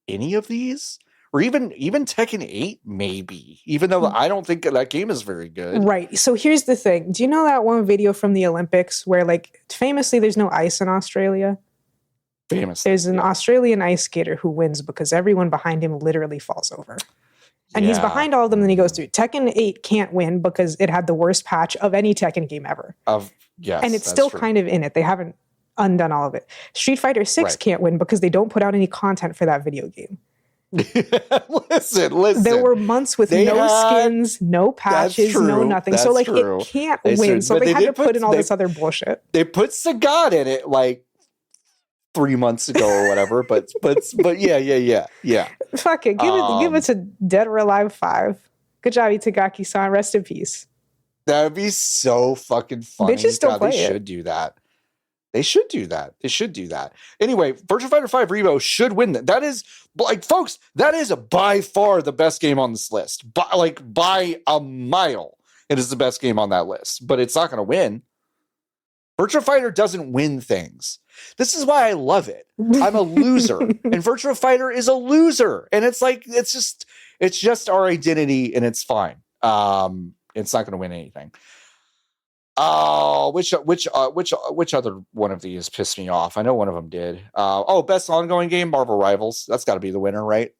any of these? Or even Tekken 8, maybe, even though I don't think that game is very good. Right. So here's the thing. Do you know that one video from the Olympics where, like, famously there's no ice in Australia? Famously. There's an Australian ice skater who wins because everyone behind him literally falls over. And he's behind all of them, and he goes through. Tekken 8 can't win because it had the worst patch of any Tekken game ever. Yes, and it's still kind of in it. They haven't undone all of it. Street Fighter 6 can't win because they don't put out any content for that video game. listen. There were months with skins, no patches, no nothing. So like it can't win. So they had to put in all this other bullshit. They put Sagat in it like 3 months ago or whatever. but yeah. Fuck it. Give it to Dead or Alive 5. Good job, Itagaki-san. Rest in peace. That would be so fucking funny. They should still play it. They should do that. They should do that. Anyway, Virtua Fighter 5 Revo should win that. That is, like, folks, that is by far the best game on this list. By a mile, it is the best game on that list. But it's not going to win. Virtua Fighter doesn't win things. This is why I love it. I'm a loser. And Virtua Fighter is a loser. And it's like, it's just our identity, and it's fine. It's not going to win anything. Oh, which other one of these pissed me off? I know one of them did. Best ongoing game, Marvel Rivals. That's got to be the winner, right?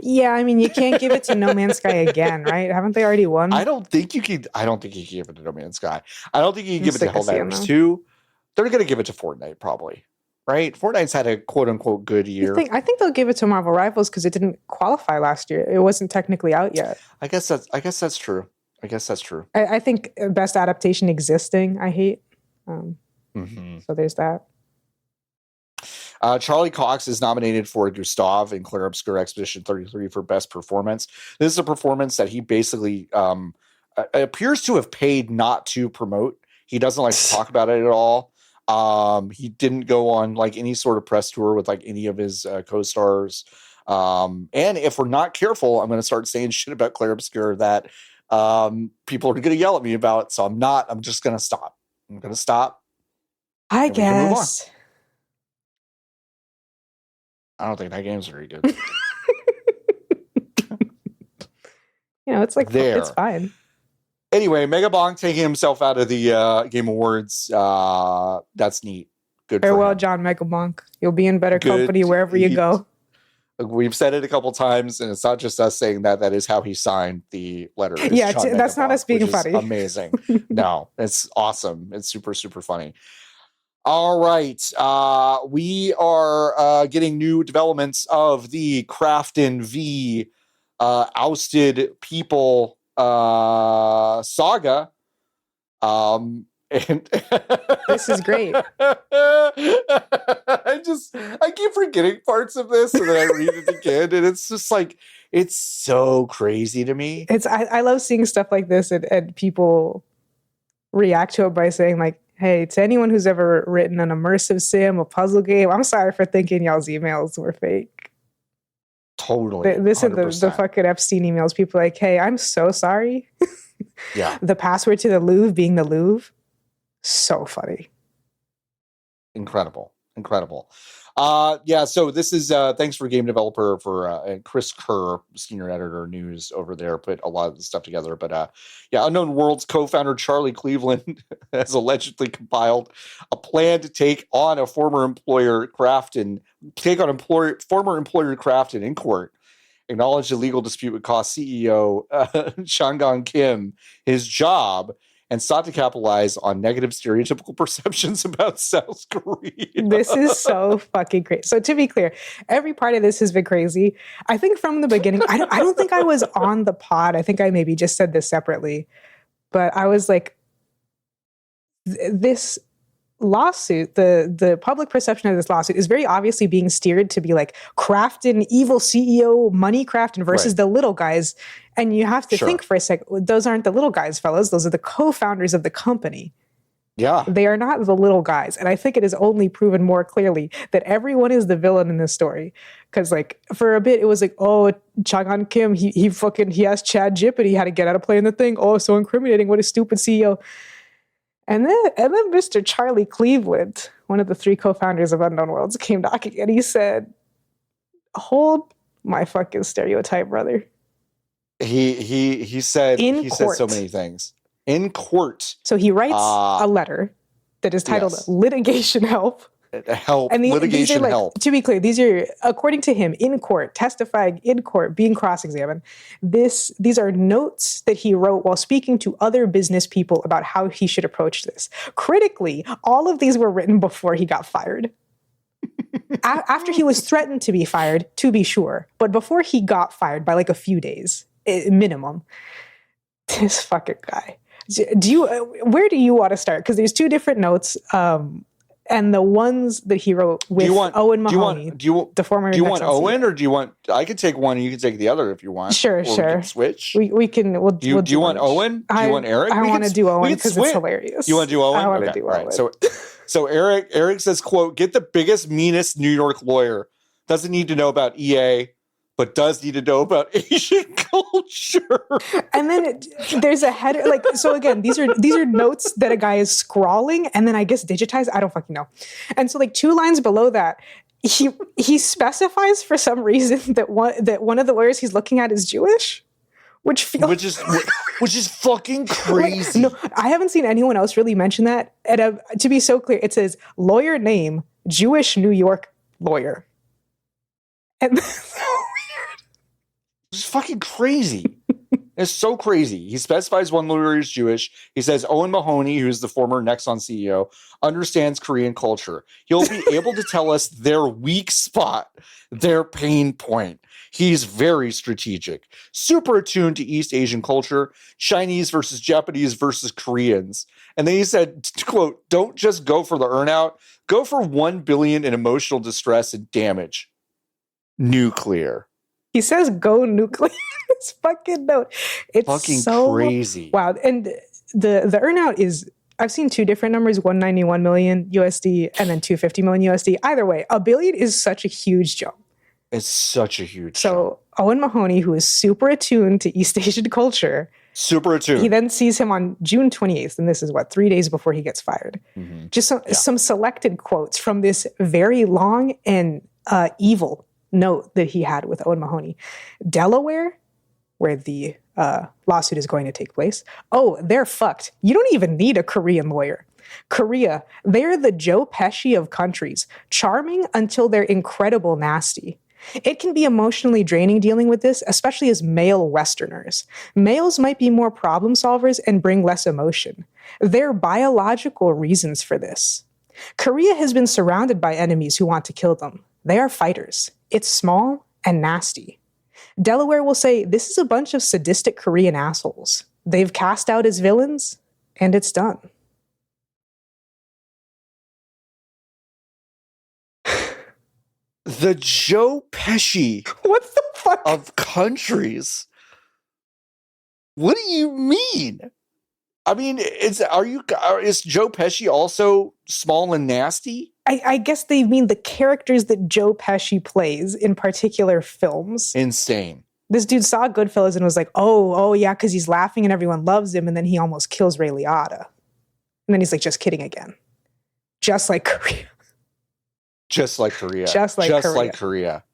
Yeah, I mean, you can't give it to No Man's Sky again, right? Haven't they already won? I don't think you can give it to No Man's Sky. I don't think you can give it to Helldivers 2. They're going to give it to Fortnite, probably. Right? Fortnite's had a quote-unquote good year. I think they'll give it to Marvel Rivals because it didn't qualify last year. It wasn't technically out yet. I guess that's true. I think best adaptation existing, I hate. So there's that. Charlie Cox is nominated for Gustav in Clair Obscur Expedition 33 for best performance. This is a performance that he basically appears to have paid not to promote. He doesn't like to talk about it at all. He didn't go on like any sort of press tour with like any of his co-stars. And if we're not careful, I'm going to start saying shit about Clair Obscur that people are going to yell at me about. So I'm just going to stop. I'm going to stop. I guess. I don't think that game's very good. It's like, it's fine. Anyway, Mega Bonk taking himself out of the Game Awards. That's neat. Good for Farewell, him. John Mega Bonk. You'll be in better company wherever you go. We've said it a couple times, and it's not just us saying that. That is how he signed the letter. Yeah, that's not us being funny. Amazing. No, it's awesome. It's super, super funny. All right. We are getting new developments of the Crafton v. Ousted People saga. And this is great. I keep forgetting parts of this, and then I read it again, and it's just like, it's so crazy to me. I love seeing stuff like this, and people react to it by saying like, hey, to anyone who's ever written an immersive sim, a puzzle game, I'm sorry for thinking y'all's emails were fake. Totally. This is the fucking Epstein emails. People are like, hey, I'm so sorry. Yeah. The password to the Louvre being the Louvre. So funny. Incredible. So this is thanks for game developer for Chris Kerr, senior editor news over there, put a lot of the stuff together. But Unknown Worlds co-founder Charlie Cleveland has allegedly compiled a plan to take on former employer Crafton in court. Acknowledged a legal dispute would cost CEO Shangang Kim his job, and sought to capitalize on negative stereotypical perceptions about South Korea. This is so fucking great. So to be clear, every part of this has been crazy. I think from the beginning, I don't think I was on the pod. I think I maybe just said this separately, but I was like, this lawsuit, the public perception of this lawsuit is very obviously being steered to be like Crafton, evil CEO, money Crafton versus the little guys. And you have to think for a sec, those aren't the little guys, fellas. Those are the co-founders of the company. Yeah. They are not the little guys. And I think it is only proven more clearly that everyone is the villain in this story. Because like for a bit, it was like, oh, Chang'an Kim, he asked Chad Jippity how to get out of playing the thing. Oh, so incriminating. What a stupid CEO. And then Mr. Charlie Cleveland, one of the 3 co-founders of Unknown Worlds, came knocking and he said, hold my fucking stereotype, brother. He said so many things. In court. So he writes a letter that is titled Litigation Help. help, and litigation these are help. To be clear, these are, according to him, in court, testifying in court, being cross-examined. These are notes that he wrote while speaking to other business people about how he should approach this. Critically, all of these were written before he got fired. After he was threatened to be fired, to be sure, but before he got fired by like a few days minimum. This fucking guy. Where do you want to start? Because there's two different notes, and the ones that he wrote with Owen Mahoney. Do you want Owen, or do you want? I could take one, and you can take the other if you want. Sure. We can switch. We can. Do you want Owen? Do you want Eric? I want to do Owen because it's hilarious. You want to do Owen? I want to do Owen. Right. So Eric says, "Quote: Get the biggest, meanest New York lawyer. Doesn't need to know about EA." But does need to know about Asian culture. And then there's a header, so again, these are notes that a guy is scrawling and then I guess digitized. I don't fucking know. And so 2 lines below that, he specifies for some reason that one of the lawyers he's looking at is Jewish, which is fucking crazy. No, I haven't seen anyone else really mention that. And to be so clear, it says lawyer name, Jewish New York lawyer. And it's fucking crazy. It's so crazy. He specifies one lawyer is Jewish. He says Owen Mahoney, who's the former Nexon CEO, understands Korean culture. He'll be able to tell us their weak spot, their pain point. He's very strategic, super attuned to East Asian culture, Chinese versus Japanese versus Koreans. And then he said, quote, don't just go for the earnout, go for $1 billion in emotional distress and damage. Nuclear. He says go nuclear. This fucking note. It's fucking so crazy. Wow. And the earnout is, I've seen 2 different numbers, 191 million USD and then 250 million USD. Either way, $1 billion is such a huge jump. It's such a huge jump. So Owen Mahoney, who is super attuned to East Asian culture. Super attuned. He then sees him on June 28th. And this is 3 days before he gets fired. Mm-hmm. Just some selected quotes from this very long and evil note that he had with Owen Mahoney. Delaware, where the lawsuit is going to take place. Oh, they're fucked. You don't even need a Korean lawyer. Korea, they're the Joe Pesci of countries, charming until they're incredible nasty. It can be emotionally draining dealing with this, especially as male Westerners. Males might be more problem solvers and bring less emotion. There are biological reasons for this. Korea has been surrounded by enemies who want to kill them. They are fighters. It's small and nasty. Delaware will say, this is a bunch of sadistic Korean assholes. They've cast out as villains, and it's done. The Joe Pesci what the fuck? Of countries. What do you mean? I mean, is Joe Pesci also small and nasty? I guess they mean the characters that Joe Pesci plays in particular films. Insane. This dude saw Goodfellas and was like, oh yeah, because he's laughing and everyone loves him, and then he almost kills Ray Liotta. And then he's like, just kidding again. Just like Korea. Just like Korea. Just like Korea.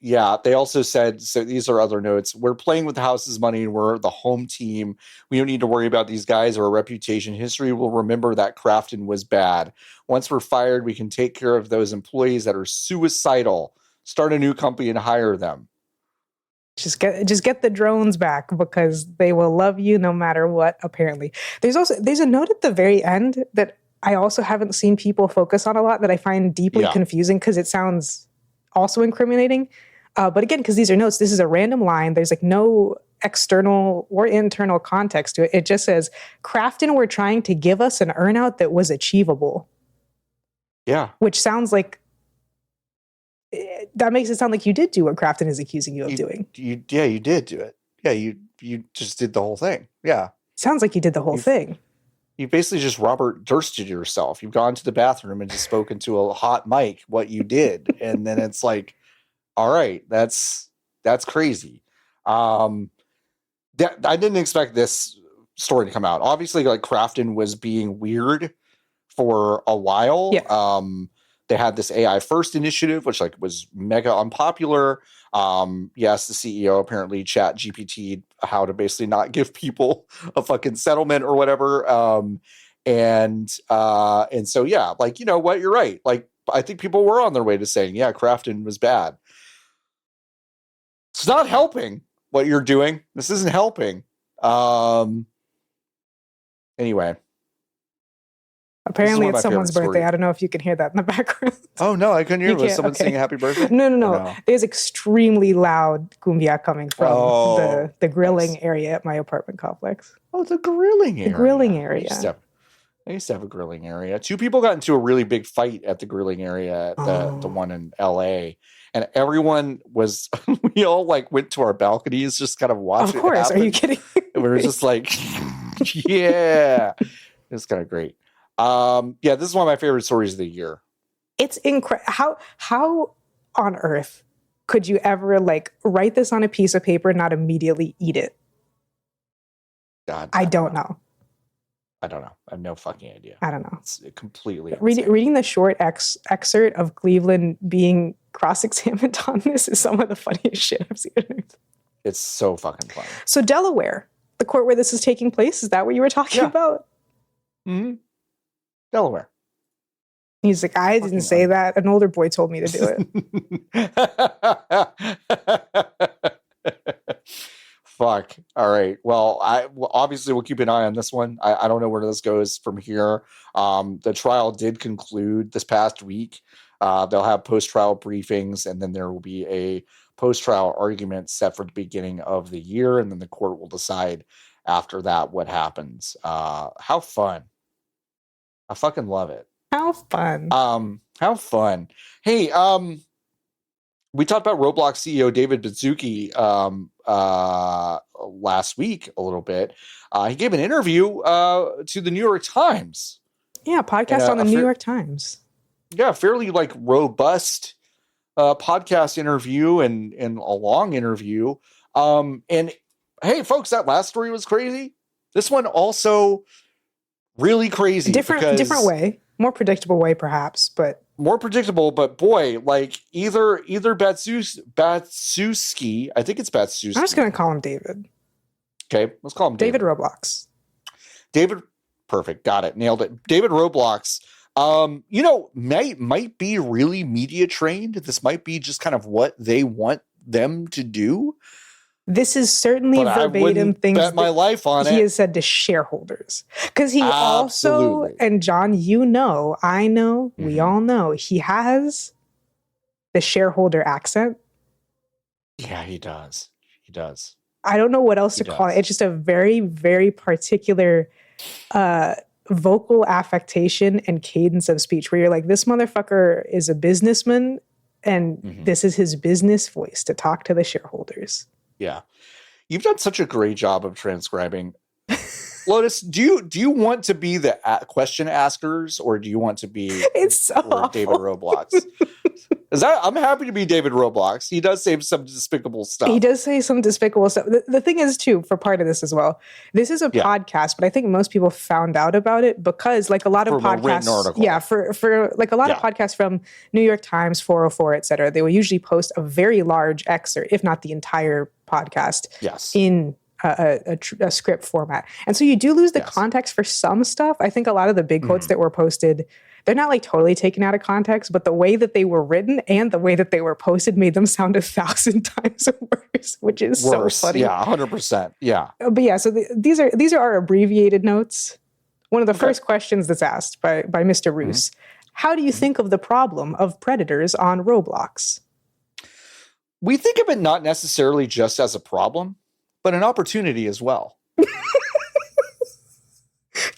Yeah, they also said, so these are other notes, we're playing with the house's money and we're the home team. We don't need to worry about these guys or a reputation. History will remember that Crafton was bad. Once we're fired, we can take care of those employees that are suicidal, start a new company and hire them. Just get the drones back because they will love you no matter what, apparently. There's a note at the very end that I also haven't seen people focus on a lot that I find deeply confusing because it sounds also incriminating. But again, because these are notes, this is a random line. There's no external or internal context to it. It just says, Crafton were trying to give us an earnout that was achievable. Yeah. Which sounds like, that makes it sound like you did do what Crafton is accusing you of doing. You did do it. Yeah, you just did the whole thing. Yeah. Sounds like you did the whole thing. You basically just Robert Dursted yourself. You've gone to the bathroom and just spoken to a hot mic what you did. And then it's like, all right, that's crazy. I didn't expect this story to come out. Obviously, Crafton was being weird for a while. Yeah. They had this AI first initiative, which was mega unpopular. Yes, the CEO apparently chat GPT'd how to basically not give people a fucking settlement or whatever. And so, yeah, like, you know what, you're right. Like, I think people were on their way to saying, yeah, crafting was bad. It's not helping what you're doing. This isn't helping. Anyway. Apparently it's someone's birthday. I don't know if you can hear that in the background. Oh, no, I couldn't hear. Was someone singing happy birthday? No. There's extremely loud cumbia coming from the grilling area at my apartment complex. Oh, the grilling area. The grilling area. I used to have a grilling area. 2 people got into a really big fight at the grilling area at the one in LA. And everyone was, we all like went to our balconies, just kind of watching. Of course. Are you kidding? And we were just like, yeah. It's kind of great. Yeah, this is one of my favorite stories of the year. It's incredible. How on earth could you ever like write this on a piece of paper and not immediately eat it? God, I don't know. I don't know. I have no fucking idea. I don't know. It's completely reading the short excerpt of Cleveland being cross-examined on this is some of the funniest shit I've seen. It's so fucking funny. So Delaware, the court where this is taking place, is that what you were talking about? Mm-hmm. Delaware. He's like, I didn't say that. An older boy told me to do it. Fuck. All right. Well, obviously we'll keep an eye on this one. I don't know where this goes from here. The trial did conclude this past week. They'll have post-trial briefings, and then there will be a post-trial argument set for the beginning of the year, and then the court will decide after that what happens. How fun. I fucking love it. How fun. How fun. Hey, we talked about Roblox CEO David Baszucki last week a little bit. He gave an interview to the New York Times. Yeah, podcast on the New York Times. Yeah, fairly like robust podcast interview and a long interview. And hey, folks, that last story was crazy. This one also really crazy. Different way. More predictable way, perhaps, but more predictable. But boy, like either Batsuski, I think it's Batsuski. I'm just going to call him David. Okay, let's call him David Roblox. David, perfect, got it, nailed it. David Roblox. You know, might be really media trained. This might be just kind of what they want them to do. This is certainly verbatim things bet my life on he has said to shareholders. Because he also, and John, you know, I know, we all know, he has the shareholder accent. Yeah, he does. He does. I don't know what else to call it. It's just a very, very particular vocal affectation and cadence of speech where you're like, this motherfucker is a businessman and this is his business voice to talk to the shareholders. Yeah. You've done such a great job of transcribing. Lotus, do you want to be the question askers or do you want to be David Roblox? I'm happy to be David Roblox. He does say some despicable stuff. The thing is, too, for part of this as well, this is a podcast, but I think most people found out about it because, like a lot of podcasts, for like a lot of podcasts from New York Times, 404, et cetera, they will usually post a very large excerpt, if not the entire podcast, in a script format. And so you do lose the context for some stuff. I think a lot of the big quotes that were posted, they're not like totally taken out of context, but the way that they were written and the way that they were posted made them sound 1,000 times worse, which is so funny. Yeah, 100%. Yeah. But yeah, so these are our abbreviated notes. One of the first questions that's asked by Mr. Roos, how do you think of the problem of predators on Roblox? We think of it not necessarily just as a problem, but an opportunity as well.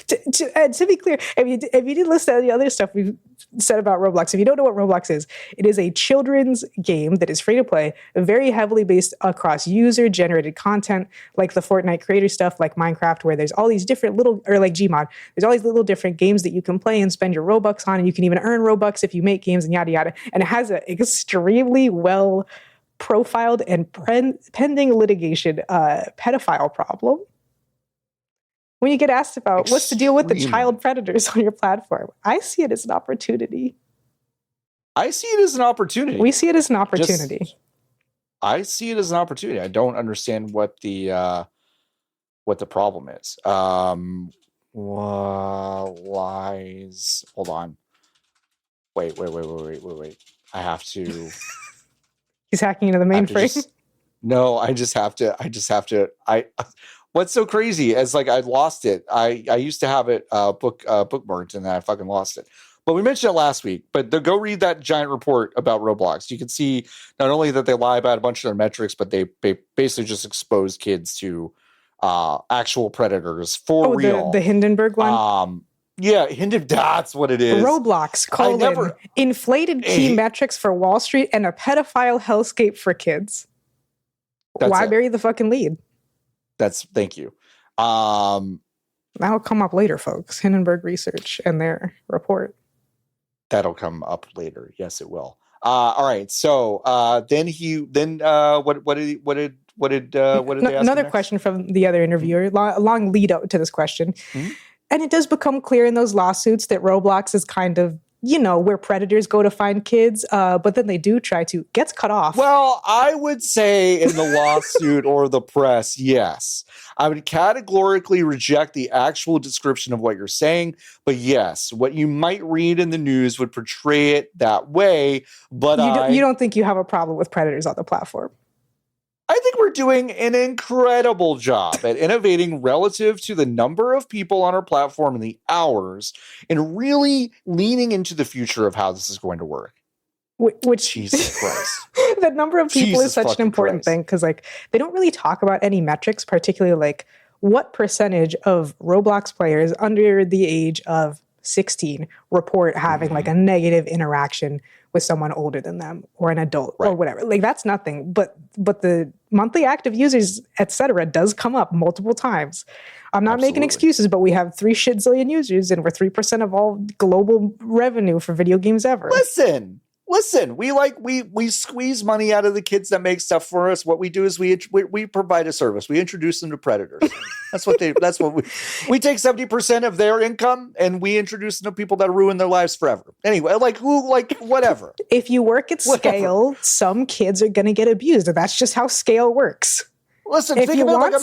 To be clear, if you did listen to the other stuff we've said about Roblox, if you don't know what Roblox is, it is a children's game that is free to play, very heavily based across user-generated content, like the Fortnite creator stuff, like Minecraft, where there's all these different little, or like Gmod, there's all these little different games that you can play and spend your Robux on, and you can even earn Robux if you make games and yada yada. And it has an extremely well profiled and pending litigation pedophile problem. When you get asked about what's the deal with the child predators on your platform, I see it as an opportunity. We see it as an opportunity. I see it as an opportunity. I don't understand what the problem is. lies. Hold on. Wait. I have to. He's hacking into the mainframe. No, I just have to. What's so crazy is like I lost it. I used to have it bookmarked and then I fucking lost it. But we mentioned it last week. But go read that giant report about Roblox. You can see not only that they lie about a bunch of their metrics, but they basically just expose kids to actual predators for real. The Hindenburg one. Yeah, that's what it is. Roblox, inflated key metrics for Wall Street and a pedophile hellscape for kids. Why bury the fucking lead? Thank you. That'll come up later, folks. Hindenburg Research and their report. That'll come up later. Yes, it will. All right. So what did they ask? Another question from the other interviewer, long lead up to this question. Mm-hmm. And it does become clear in those lawsuits that Roblox is kind of, where predators go to find kids, but then they do try to. Gets cut off. Well, I would say in the lawsuit or the press, yes. I would categorically reject the actual description of what you're saying, but yes, what you might read in the news would portray it that way, but you don't think you have a problem with predators on the platform? I think we're doing an incredible job at innovating relative to the number of people on our platform and the hours and really leaning into the future of how this is going to work. Which Jesus Christ. The number of people is such an important thing because they don't really talk about any metrics, particularly what percentage of Roblox players under the age of 16 report having a negative interaction with someone older than them or an adult or whatever. That's nothing, but the monthly active users, etc., does come up multiple times. I'm not making excuses, but we have 3 shit-zillion users and we're 3% of all global revenue for video games ever. Listen, we squeeze money out of the kids that make stuff for us. What we do is we provide a service. We introduce them to predators. We take 70% of their income and we introduce them to people that ruin their lives forever. Anyway, whatever. If you work at scale, some kids are going to get abused. And that's just how scale works. Listen, think of it like a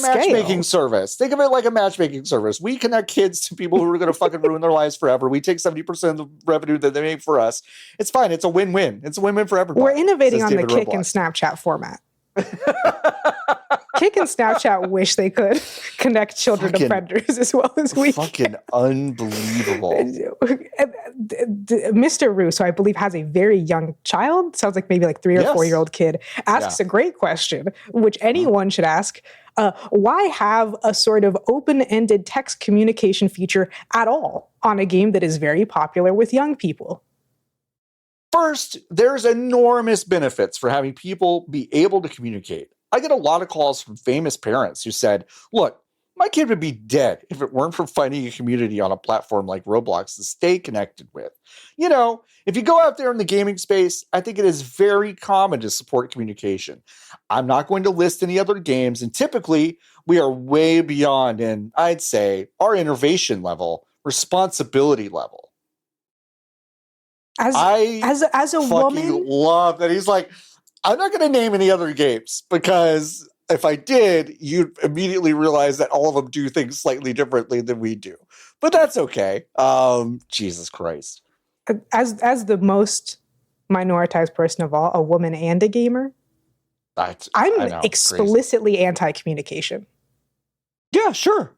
matchmaking service. We connect kids to people who are going to fucking ruin their lives forever. We take 70% of the revenue that they make for us. It's fine. It's a win-win. It's a win-win for everybody. We're innovating on the Kick and Snapchat format. Kick and Snapchat wish they could connect children to predators as well as we fucking unbelievable. Mr. Roos, who I believe has a very young child, sounds like maybe 3 or 4 year old kid, asks a great question, which anyone should ask. Why have a sort of open-ended text communication feature at all on a game that is very popular with young people? First, there's enormous benefits for having people be able to communicate. I get a lot of calls from famous parents who said, look, my kid would be dead if it weren't for finding a community on a platform like Roblox to stay connected with. If you go out there in the gaming space, I think it is very common to support communication. I'm not going to list any other games, and typically we are way beyond, and I'd say, our innovation level, responsibility level. As a woman, love that he's like, I'm not going to name any other games because if I did, you'd immediately realize that all of them do things slightly differently than we do. But that's okay. Jesus Christ. As the most minoritized person of all, a woman and a gamer, I'm explicitly anti-communication. Yeah, sure.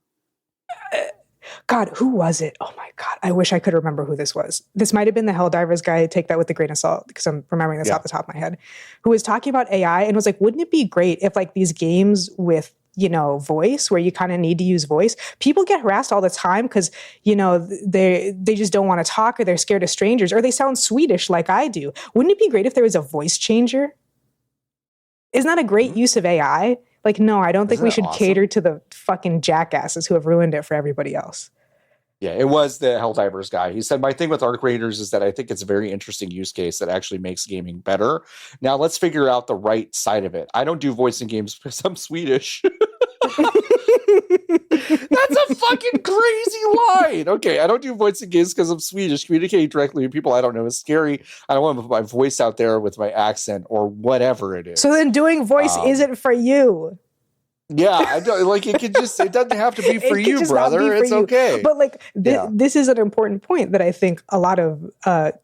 God, who was it? Oh my God. I wish I could remember who this was. This might have been the Helldivers guy. Take that with a grain of salt because I'm remembering this off the top of my head. Who was talking about AI and was like, wouldn't it be great if these games with, voice where you kind of need to use voice, people get harassed all the time because, they just don't want to talk or they're scared of strangers or they sound Swedish like I do. Wouldn't it be great if there was a voice changer? Isn't that a great use of AI? No, I don't think we should cater to the fucking jackasses who have ruined it for everybody else. Yeah, it was the Helldivers guy. He said, my thing with art creators is that I think it's a very interesting use case that actually makes gaming better. Now let's figure out the right side of it. I don't do voice in games because I'm Swedish. That's a fucking crazy line. Okay, I don't do voice in games because I'm Swedish. Communicating directly with people I don't know is scary. I don't want to put my voice out there with my accent or whatever it is. So then doing voice isn't for you. Yeah, I don't like it. It doesn't have to be for you, brother. It's okay. But like this is an important point that I think a lot of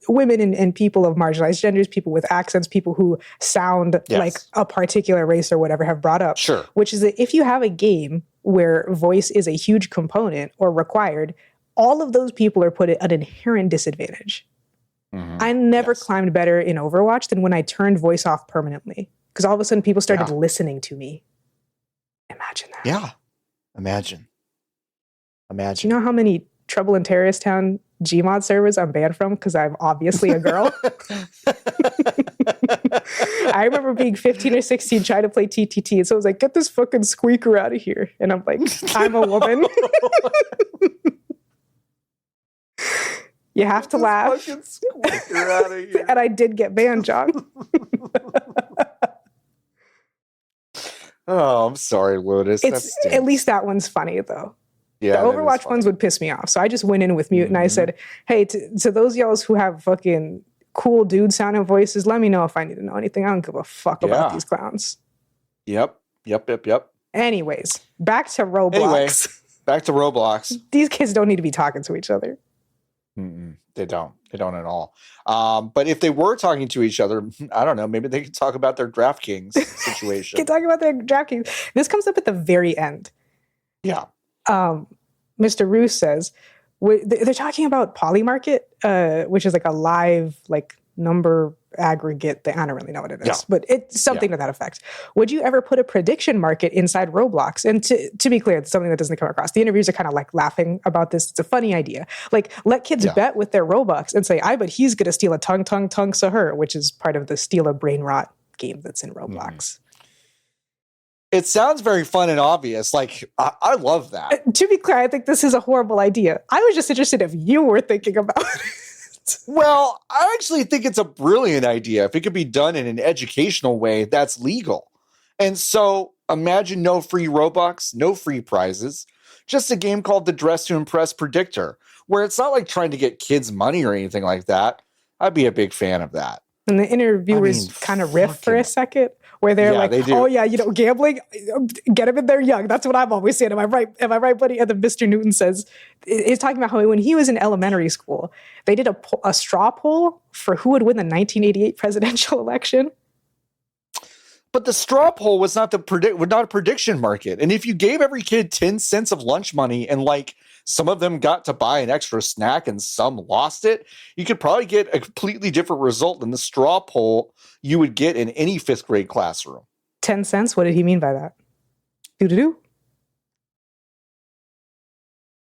women and people of marginalized genders, people with accents, people who sound like a particular race or whatever have brought up. Sure. Which is that if you have a game where voice is a huge component or required, all of those people are put at an inherent disadvantage. Mm-hmm. I never climbed better in Overwatch than when I turned voice off permanently. Because all of a sudden people started listening to me. Imagine that. Yeah. Imagine. Do you know how many Trouble in Terrorist Town Gmod servers I'm banned from because I'm obviously a girl? I remember being 15 or 16 trying to play TTT. And so I was like, get this fucking squeaker out of here. And I'm like, I'm a woman. You have to laugh. Fucking squeaker out of here. And I did get banned, John. Oh, I'm sorry, Lotus. At least that one's funny, though. Yeah, the Overwatch ones would piss me off. So I just went in with mute and I said, hey, to those y'alls who have fucking cool dude sounding voices, let me know if I need to know anything. I don't give a fuck about these clowns. Yep. Anyways, back to Roblox. These kids don't need to be talking to each other. They don't at all. But if they were talking to each other, I don't know, maybe they could talk about their DraftKings situation. Can talk about their DraftKings. This comes up at the very end. Yeah. Mr. Roos says, they're talking about Polymarket, which is like a live number aggregate thing. I don't really know what it is, but it's something to that effect. Would you ever put a prediction market inside Roblox? And to be clear, it's something that doesn't come across. The interviews are kind of laughing about this. It's a funny idea. Let kids bet with their Robux and say, I bet he's going to steal a tongue Sahur, which is part of the steal a brain rot game that's in Roblox. It sounds very fun and obvious. I love that. To be clear, I think this is a horrible idea. I was just interested if you were thinking about it. Well, I actually think it's a brilliant idea if it could be done in an educational way that's legal. And so imagine no free Robux, no free prizes, just a game called the Dress to Impress Predictor, where it's not like trying to get kids money or anything like that. I'd be a big fan of that. And the interviewers kind of riff for a second, where they're oh yeah, gambling, get them in there young. That's what I'm always saying. Am I right, buddy? And then Mr. Newton says, he's talking about how when he was in elementary school, they did a straw poll for who would win the 1988 presidential election. But the straw poll was not a prediction market. And if you gave every kid 10 cents of lunch money and some of them got to buy an extra snack and some lost it, you could probably get a completely different result than the straw poll you would get in any fifth grade classroom. 10 cents? What did he mean by that? Do-do-do?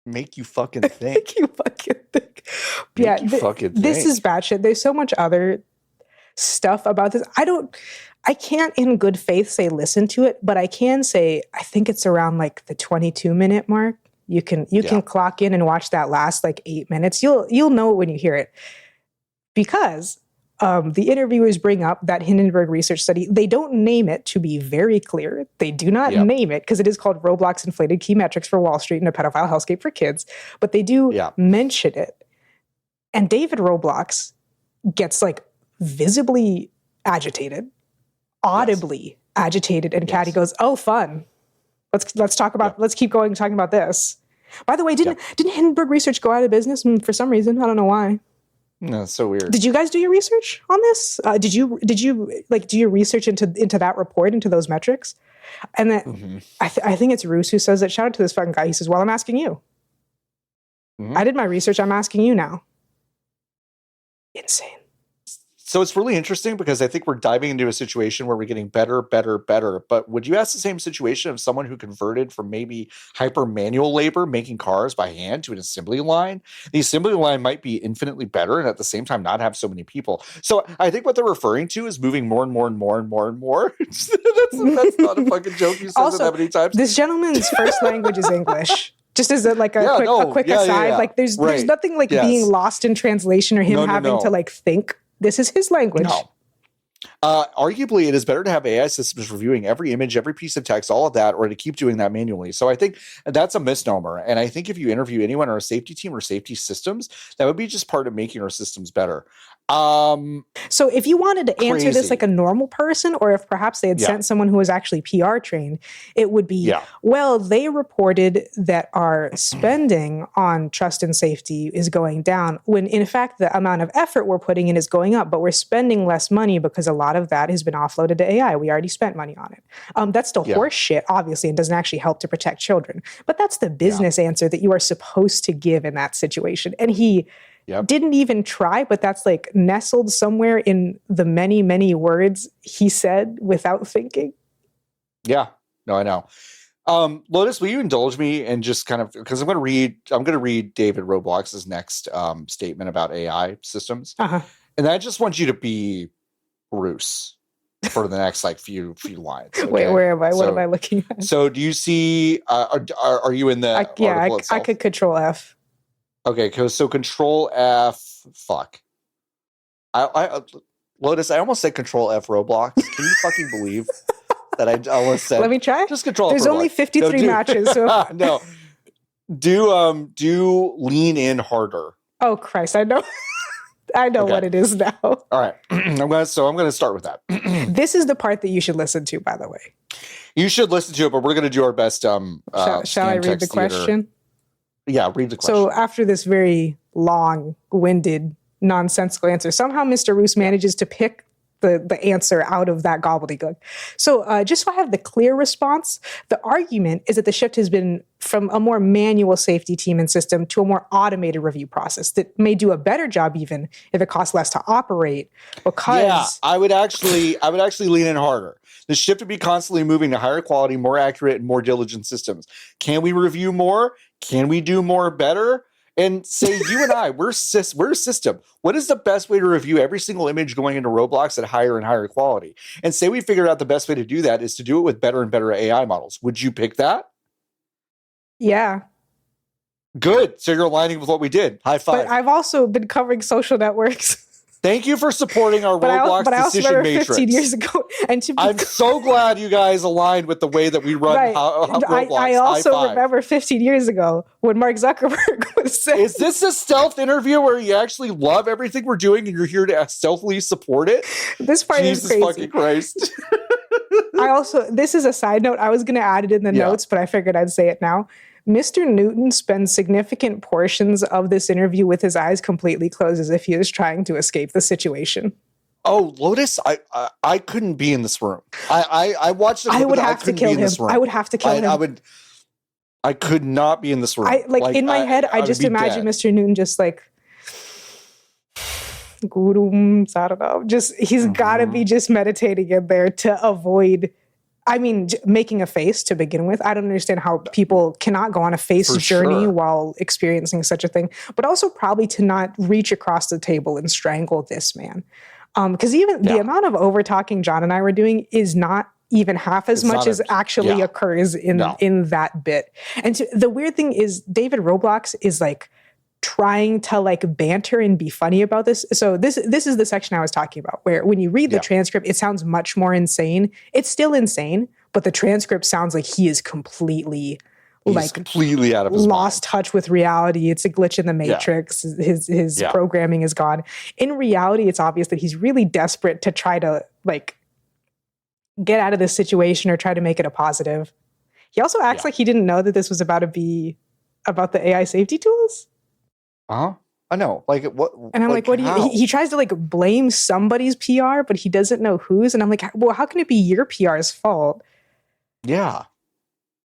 Make you fucking think. This is bad shit. There's so much other stuff about this. I can't in good faith say listen to it, but I can say I think it's around the 22-minute mark. You can clock in and watch that last 8 minutes. You'll know it when you hear it. Because the interviewers bring up that Hindenburg research study. They don't name it, to be very clear. They do not name it because it is called Roblox Inflated Key Metrics for Wall Street and a Pedophile Hellscape for Kids. But they do mention it. And David Roblox gets visibly agitated, audibly agitated. And Caddy goes, oh, fun. Let's talk about, let's keep going talking about this. By the way, didn't Hindenburg Research go out of business for some reason? I don't know why. No, it's so weird. Did you guys do your research on this? Did you do your research into that report, into those metrics? And then I think it's Roos who says that. Shout out to this fucking guy. He says, well, I'm asking you. I did my research. I'm asking you now. Insane. So it's really interesting because I think we're diving into a situation where we're getting better. But would you ask the same situation of someone who converted from maybe hyper manual labor, making cars by hand, to an assembly line? The assembly line might be infinitely better and at the same time not have so many people. So I think what they're referring to is moving more and more. that's not a fucking joke. You said it that many times. This gentleman's first language is English. Just as a quick aside, there's nothing being lost in translation or him having to think. This is his language. No. Arguably, it is better to have AI systems reviewing every image, every piece of text, all of that, or to keep doing that manually. So I think that's a misnomer. And I think if you interview anyone on our safety team or safety systems, that would be just part of making our systems better. So if you wanted to answer this like a normal person, or if perhaps they had sent someone who was actually PR trained, it would be, well, they reported that our spending on trust and safety is going down, when in fact the amount of effort we're putting in is going up, but we're spending less money because a lot of that has been offloaded to AI. We already spent money on it. That's still horse shit, obviously, and doesn't actually help to protect children. But that's the business answer that you are supposed to give in that situation. And he didn't even try, but that's like nestled somewhere in the many, many words he said without thinking. Yeah, no, I know. Lotus, will you indulge me and just kind of, because I'm going to read David Roblox's next statement about AI systems. And I just want you to be Bruce for the next like few lines. Okay? Wait, where am I? What am I looking at? So do you see, are you in the article itself? I could control F. Okay, so control F, fuck. I Lotus, I almost said control F Roblox. Can you fucking believe that I almost said? Let me try. Just control There's F only 53 matches. So. No. Do lean in harder. Oh Christ, I know. I know what it is now. All right. I'm going to start with that. This is the part that you should listen to, by the way. You should listen to it, but we're going to do our best. Shall I read the question? Yeah, read the question. So after this very long-winded, nonsensical answer, somehow Mr. Roos manages to pick the answer out of that gobbledygook. So just so I have the clear response, the argument is that the shift has been from a more manual safety team and system to a more automated review process that may do a better job even if it costs less to operate. Because I would actually lean in harder. The shift would be constantly moving to higher quality, more accurate, and more diligent systems. Can we review more? Can we do more better? And say you and I, we're a system. What is the best way to review every single image going into Roblox at higher and higher quality? And say we figured out the best way to do that is to do it with better and better AI models. Would you pick that? Yeah. Good. So you're aligning with what we did. High five. But I've also been covering social networks. Thank you for supporting our Roblox decision matrix. 15 years ago. And I'm so glad you guys aligned with the way that we run Roblox. I also remember 15 years ago when Mark Zuckerberg was saying... Is this a stealth interview where you actually love everything we're doing and you're here to stealthily support it? This part is crazy. Jesus fucking Christ. This is a side note. I was going to add it in the notes, but I figured I'd say it now. Mr. Newton spends significant portions of this interview with his eyes completely closed as if he is trying to escape the situation. Oh, Lotus, I couldn't be in this room. I watched it. I would have to kill him. I would have to kill him. I could not be in this room. In my head, I just imagine Mr. Newton just like, I don't know. He's got to be just meditating in there to avoid... making a face to begin with. I don't understand how people cannot go on a face journey while experiencing such a thing, but also probably to not reach across the table and strangle this man. Because even the amount of over-talking John and I were doing is not even half as much as actually occurs in that bit. And the weird thing is David Roblox is like trying to like banter and be funny about this. So this is the section I was talking about, where when you read the transcript, it sounds much more insane. It's still insane, but the transcript sounds like he is completely completely out of his lost mind. Touch with reality. It's a glitch in the matrix. His programming is gone. In reality, it's obvious that he's really desperate to try to like get out of this situation or try to make it a positive. He also acts like he didn't know that this was about to be about the AI safety tools. I know. Like what? And I'm like what do you? He tries to like blame somebody's PR, but he doesn't know whose. And I'm like, well, how can it be your PR's fault? Yeah,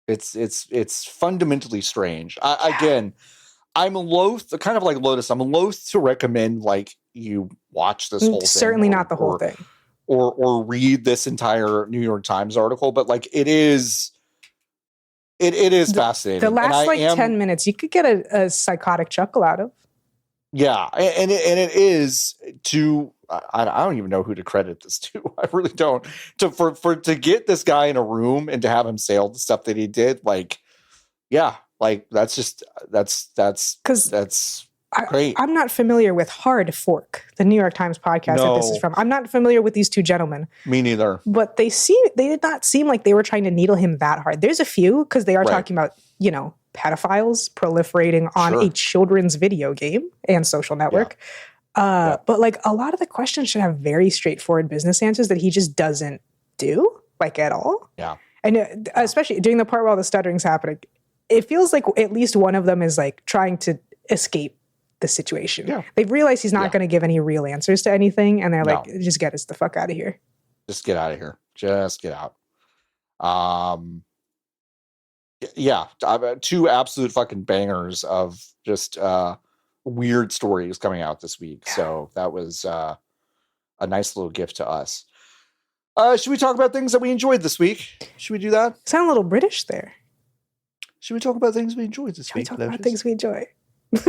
it's fundamentally strange. Again, I'm loath, kind of like Lotus. I'm loath to recommend like you watch this whole thing. Certainly not the whole thing, or read this entire New York Times article. But like it is. It is fascinating. The last 10 minutes, you could get a psychotic chuckle out of. Yeah, and it is to I don't even know who to credit this to. I really don't. To get this guy in a room and to have him say all the stuff that he did, like, yeah, like that's I'm not familiar with Hard Fork, the New York Times podcast that this is from. I'm not familiar with these two gentlemen. Me neither. But they did not seem like they were trying to needle him that hard. There's a few, because they are talking about, pedophiles proliferating on a children's video game and social network. But like a lot of the questions should have very straightforward business answers that he just doesn't do, like at all. Yeah. And especially during the part while the stuttering's happening, it feels like at least one of them is like trying to escape the situation. Yeah. They've realized he's not going to give any real answers to anything, and they're like, just get us the fuck out of here. Just get out of here. Just get out. Two absolute fucking bangers of just weird stories coming out this week. So that was a nice little gift to us. Should we talk about things that we enjoyed this week? Should we do that? Sound a little British there. Should we talk about things we enjoyed this week? Should we talk about things we enjoy?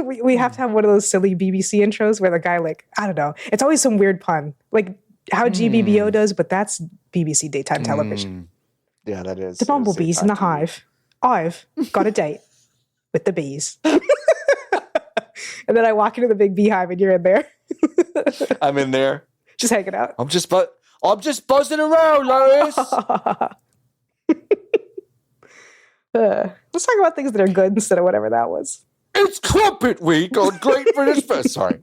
we have to have one of those silly BBC intros where the guy, like, I don't know, it's always some weird pun, like how GBBO does, but that's BBC daytime television. Yeah, that is. The bumblebees in the hive. I've got a date with the bees. And then I walk into the big beehive and you're in there. I'm in there. Just hanging out. I'm just buzzing around, Lois. Let's talk about things that are good instead of whatever that was. It's Crumpet Week on Great British Fest. Sorry.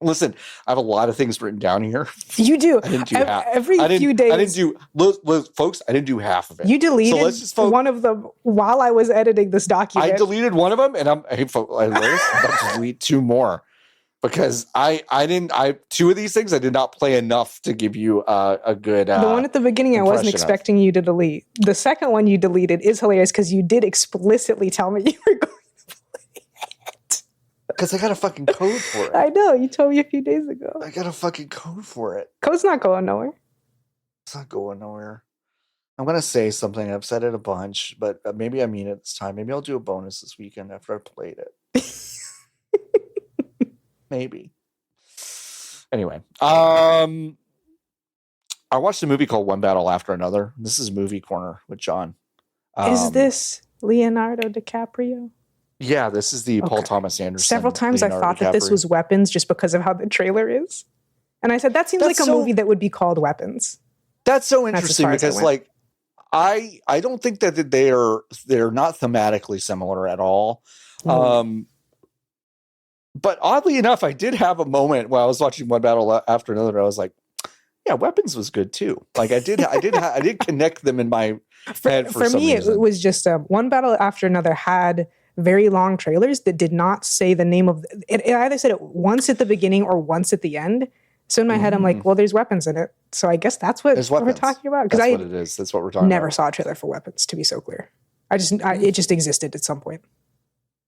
Listen, I have a lot of things written down here. You do. I didn't do every few days. I didn't do, folks, I didn't do half of it. You deleted one of them while I was editing this document. I deleted one of them, and I'm about to delete two more. Because two of these things I did not play enough to give you a good the one at the beginning I wasn't expecting you to delete. The second one you deleted is hilarious because you did explicitly tell me you were going to play it. Because I got a fucking code for it. I know, you told me a few days ago. I got a fucking code for it. Code's not going nowhere. It's not going nowhere. I'm going to say something. I've said it a bunch, but maybe I mean it this time. Maybe I'll do a bonus this weekend after I've played it. Maybe. Anyway, I watched a movie called One Battle After Another. This is Movie Corner with John. Is this Leonardo DiCaprio? Yeah, this is the Paul Thomas Anderson. Several times Leonardo I thought that this was Weapons just because of how the trailer is. And I said, that seems like a movie that would be called Weapons. That's so interesting because like I don't think that they're not thematically similar at all. But oddly enough, I did have a moment while I was watching One Battle After Another. I was like, "Yeah, Weapons was good too." Like I did connect them in my head for some reason. It was just One Battle After Another had very long trailers that did not say the name of it. It either said it once at the beginning or once at the end. So in my head, I'm like, "Well, there's weapons in it." So I guess that's what we're talking about. Because what it is. That's what we're talking about. Never saw a trailer for Weapons, to be so clear. It just existed at some point.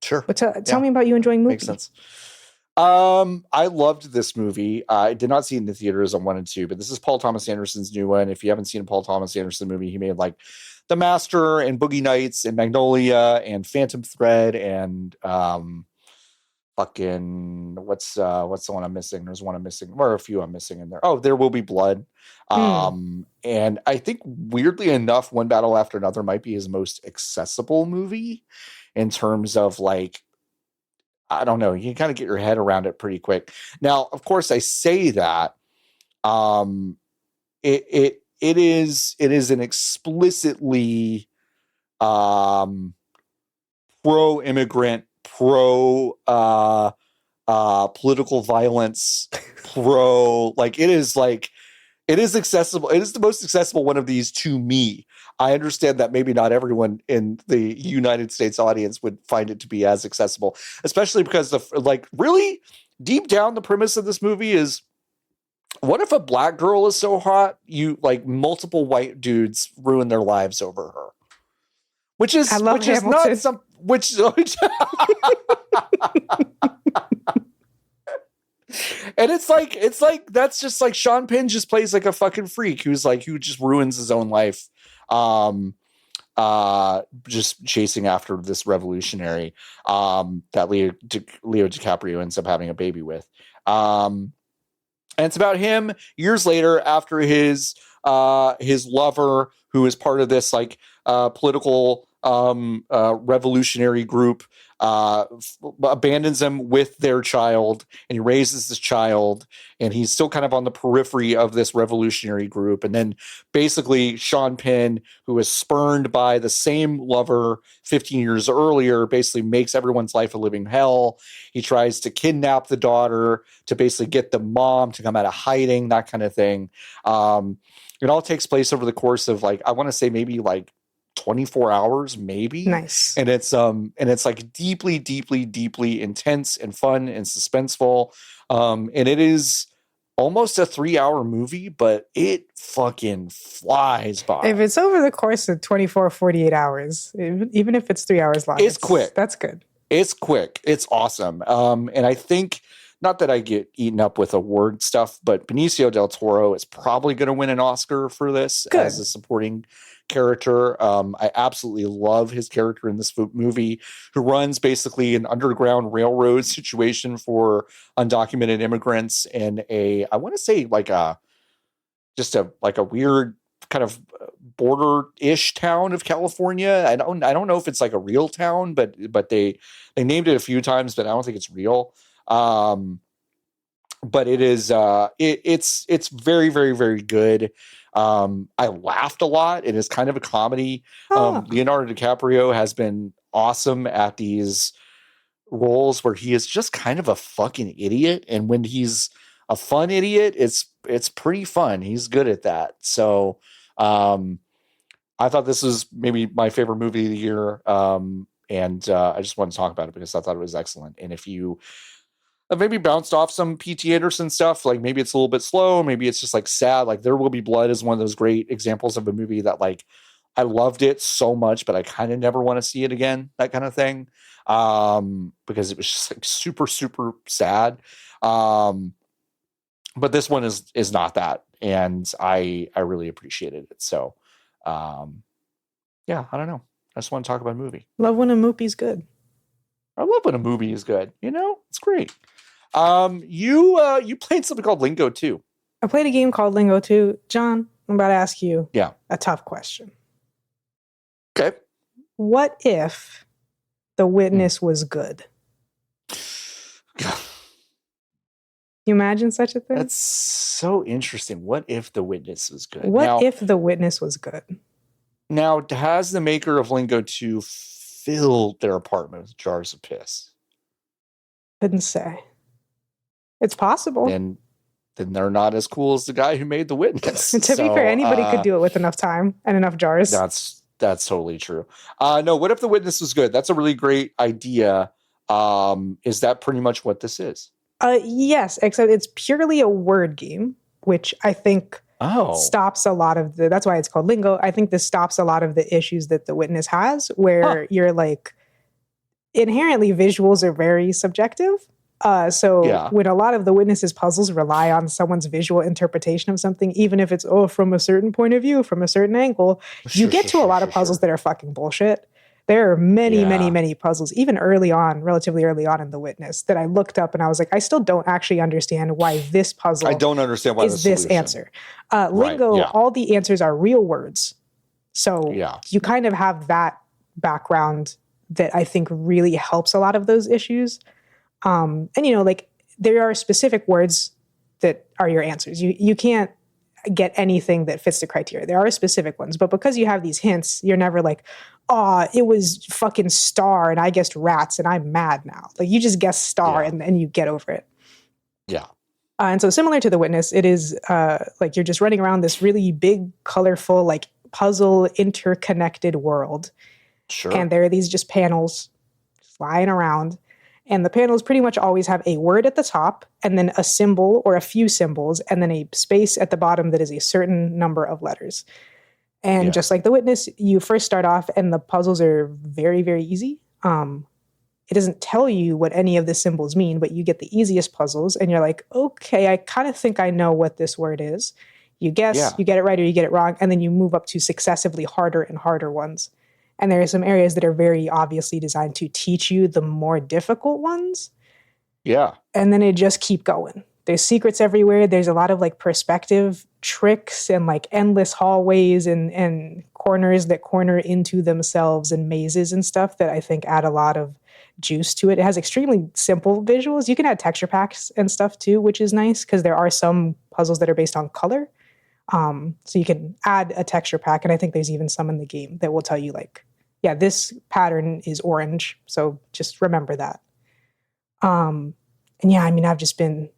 Sure. But tell me about you enjoying movies. Makes sense. I loved this movie. I did not see it in the theaters. I wanted to, but this is Paul Thomas Anderson's new one. If you haven't seen a Paul Thomas Anderson movie, he made like The Master and Boogie Nights and Magnolia and Phantom Thread and fucking what's the one I'm missing? There's one I'm missing, or a few I'm missing in there. Oh, There Will Be Blood. And I think weirdly enough, One Battle After Another might be his most accessible movie in terms of like, I don't know, you can kind of get your head around it pretty quick. Now, of course, I say that it is an explicitly pro-immigrant, political violence, it is accessible. It is the most accessible one of these to me. I understand that maybe not everyone in the United States audience would find it to be as accessible, especially because really deep down, the premise of this movie is, what if a black girl is so hot, multiple white dudes ruin their lives over her? Which is not some, and it's like that's just like Sean Penn just plays like a fucking freak who just ruins his own life, just chasing after this revolutionary that Leo DiCaprio ends up having a baby with, and it's about him years later after his lover, who is part of this political revolutionary group abandons them with their child, and he raises this child, and he's still kind of on the periphery of this revolutionary group. And then basically Sean Penn, who was spurned by the same lover 15 years earlier, basically makes everyone's life a living hell. He tries to kidnap the daughter to basically get the mom to come out of hiding, that kind of thing. It all takes place over the course of, like, I want to say maybe like 24 hours, maybe. Nice. And it's like deeply, deeply, deeply intense and fun and suspenseful. And it is almost a 3-hour movie, but it fucking flies by. If it's over the course of 24, 48 hours, even if it's 3 hours long, it's quick. That's good. It's quick. It's awesome. And I think, not that I get eaten up with award stuff, but Benicio del Toro is probably going to win an Oscar for this as a supporting character. I absolutely love his character in this movie, who runs basically an underground railroad situation for undocumented immigrants in I want to say like a weird kind of border-ish town of California. I don't know if it's like a real town, but they named it a few times, but I don't think it's real. But it is it's very, very, very good. I laughed a lot. It is kind of a comedy. Leonardo DiCaprio has been awesome at these roles where he is just kind of a fucking idiot, and when he's a fun idiot, it's pretty fun. He's good at that. So I thought this was maybe my favorite movie of the year, and I just wanted to talk about it because I thought it was excellent. And if you maybe bounced off some P.T. Anderson stuff, like maybe it's a little bit slow, maybe it's just like sad, like There Will Be Blood is one of those great examples of a movie that, like, I loved it so much, but I kind of never want to see it again, that kind of thing, because it was just like super, super sad. But this one is not that, and I really appreciated it. So yeah, I don't know, I just want to talk about a movie. Love when a movie's good. I love when a movie is good. It's great. You played something called Lingo too. I played a game called Lingo too. John, I'm about to ask you a tough question. Okay. What if The Witness was good? Can you imagine such a thing? That's so interesting. What if The Witness was good? What if The Witness was good? Now, has the maker of Lingo 2 filled their apartment with jars of piss? Couldn't say. It's possible. Then they're not as cool as the guy who made The Witness. To be fair, anybody could do it with enough time and enough jars. That's totally true. No, what if The Witness was good? That's a really great idea. Is that pretty much what this is? Yes, except it's purely a word game, which I think stops a lot of that's why it's called Lingo. I think this stops a lot of the issues that The Witness has, where you're like, inherently visuals are very subjective. When a lot of The Witness's puzzles rely on someone's visual interpretation of something, even if it's, from a certain point of view, from a certain angle, you get to a lot of puzzles that are fucking bullshit. There are many, many, many puzzles, even relatively early on in The Witness, that I looked up and I was like, I still don't actually understand why this puzzle I don't understand why is this answer. Lingo, all the answers are real words. So you kind of have that background that I think really helps a lot of those issues. And there are specific words that are your answers. You can't get anything that fits the criteria. There are specific ones, but because you have these hints, you're never like, it was fucking star and I guessed rats and I'm mad now. Like, you just guess star and you get over it. Yeah. And so similar to The Witness, it is like you're just running around this really big, colorful, like puzzle interconnected world. Sure. And there are these just panels flying around. And the panels pretty much always have a word at the top and then a symbol or a few symbols and then a space at the bottom that is a certain number of letters. And just like The Witness, you first start off and the puzzles are very, very easy. It doesn't tell you what any of the symbols mean, but you get the easiest puzzles and you're like, okay, I kind of think I know what this word is. You guess, you get it right or you get it wrong, and then you move up to successively harder and harder ones. And there are some areas that are very obviously designed to teach you the more difficult ones. Yeah. And then it just keep going. There's secrets everywhere. There's a lot of like perspective tricks and like endless hallways and corners that corner into themselves and mazes and stuff that I think add a lot of juice to it. It has extremely simple visuals. You can add texture packs and stuff too, which is nice because there are some puzzles that are based on color. So you can add a texture pack, and I think there's even some in the game that will tell you like, yeah, this pattern is orange. So just remember that. And yeah, I mean, I've just been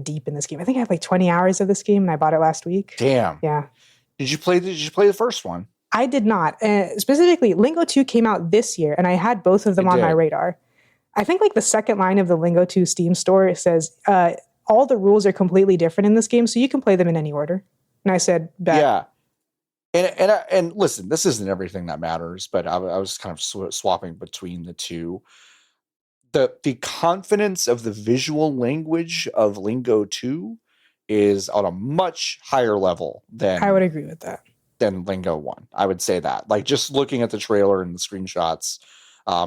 deep in this game. I think I have like 20 hours of this game, and I bought it last week. Damn. Yeah. Did you play the first one? I did not. Specifically, Lingo 2 came out this year, and I had both of them on my radar. I think like the second line of the Lingo 2 Steam store says, all the rules are completely different in this game, so you can play them in any order. And I said, bet. Yeah. And listen, this isn't everything that matters, but I was kind of swapping between the two. The confidence of the visual language of Lingo 2 is on a much higher level than... I would agree with that. Than Lingo 1. I would say that. Like, just looking at the trailer and the screenshots,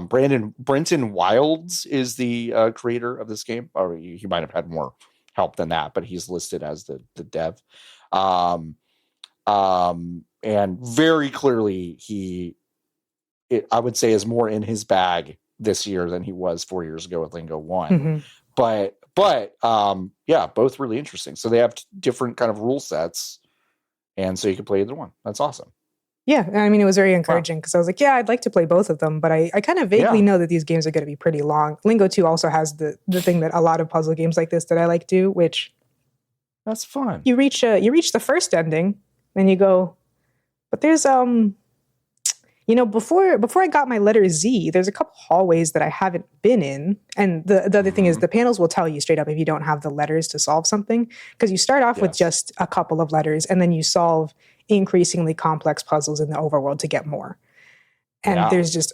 Brenton Wilds is the creator of this game. Or he might have had more help than that, but he's listed as the dev. And very clearly I would say is more in his bag this year than he was 4 years ago with Lingo 1. Mm-hmm. But yeah, both really interesting. So they have different kind of rule sets, and so you can play either one. That's awesome. Yeah, I mean, it was very encouraging because I was like, yeah, I'd like to play both of them, but I kind of vaguely know that these games are going to be pretty long. Lingo 2 also has the thing that a lot of puzzle games like this that I like do, which... That's fun. You reach the first ending, then you go, but there's before I got my letter Z, there's a couple hallways that I haven't been in, and the other thing is the panels will tell you straight up if you don't have the letters to solve something, because you start off with just a couple of letters, and then you solve increasingly complex puzzles in the overworld to get more. And there's just,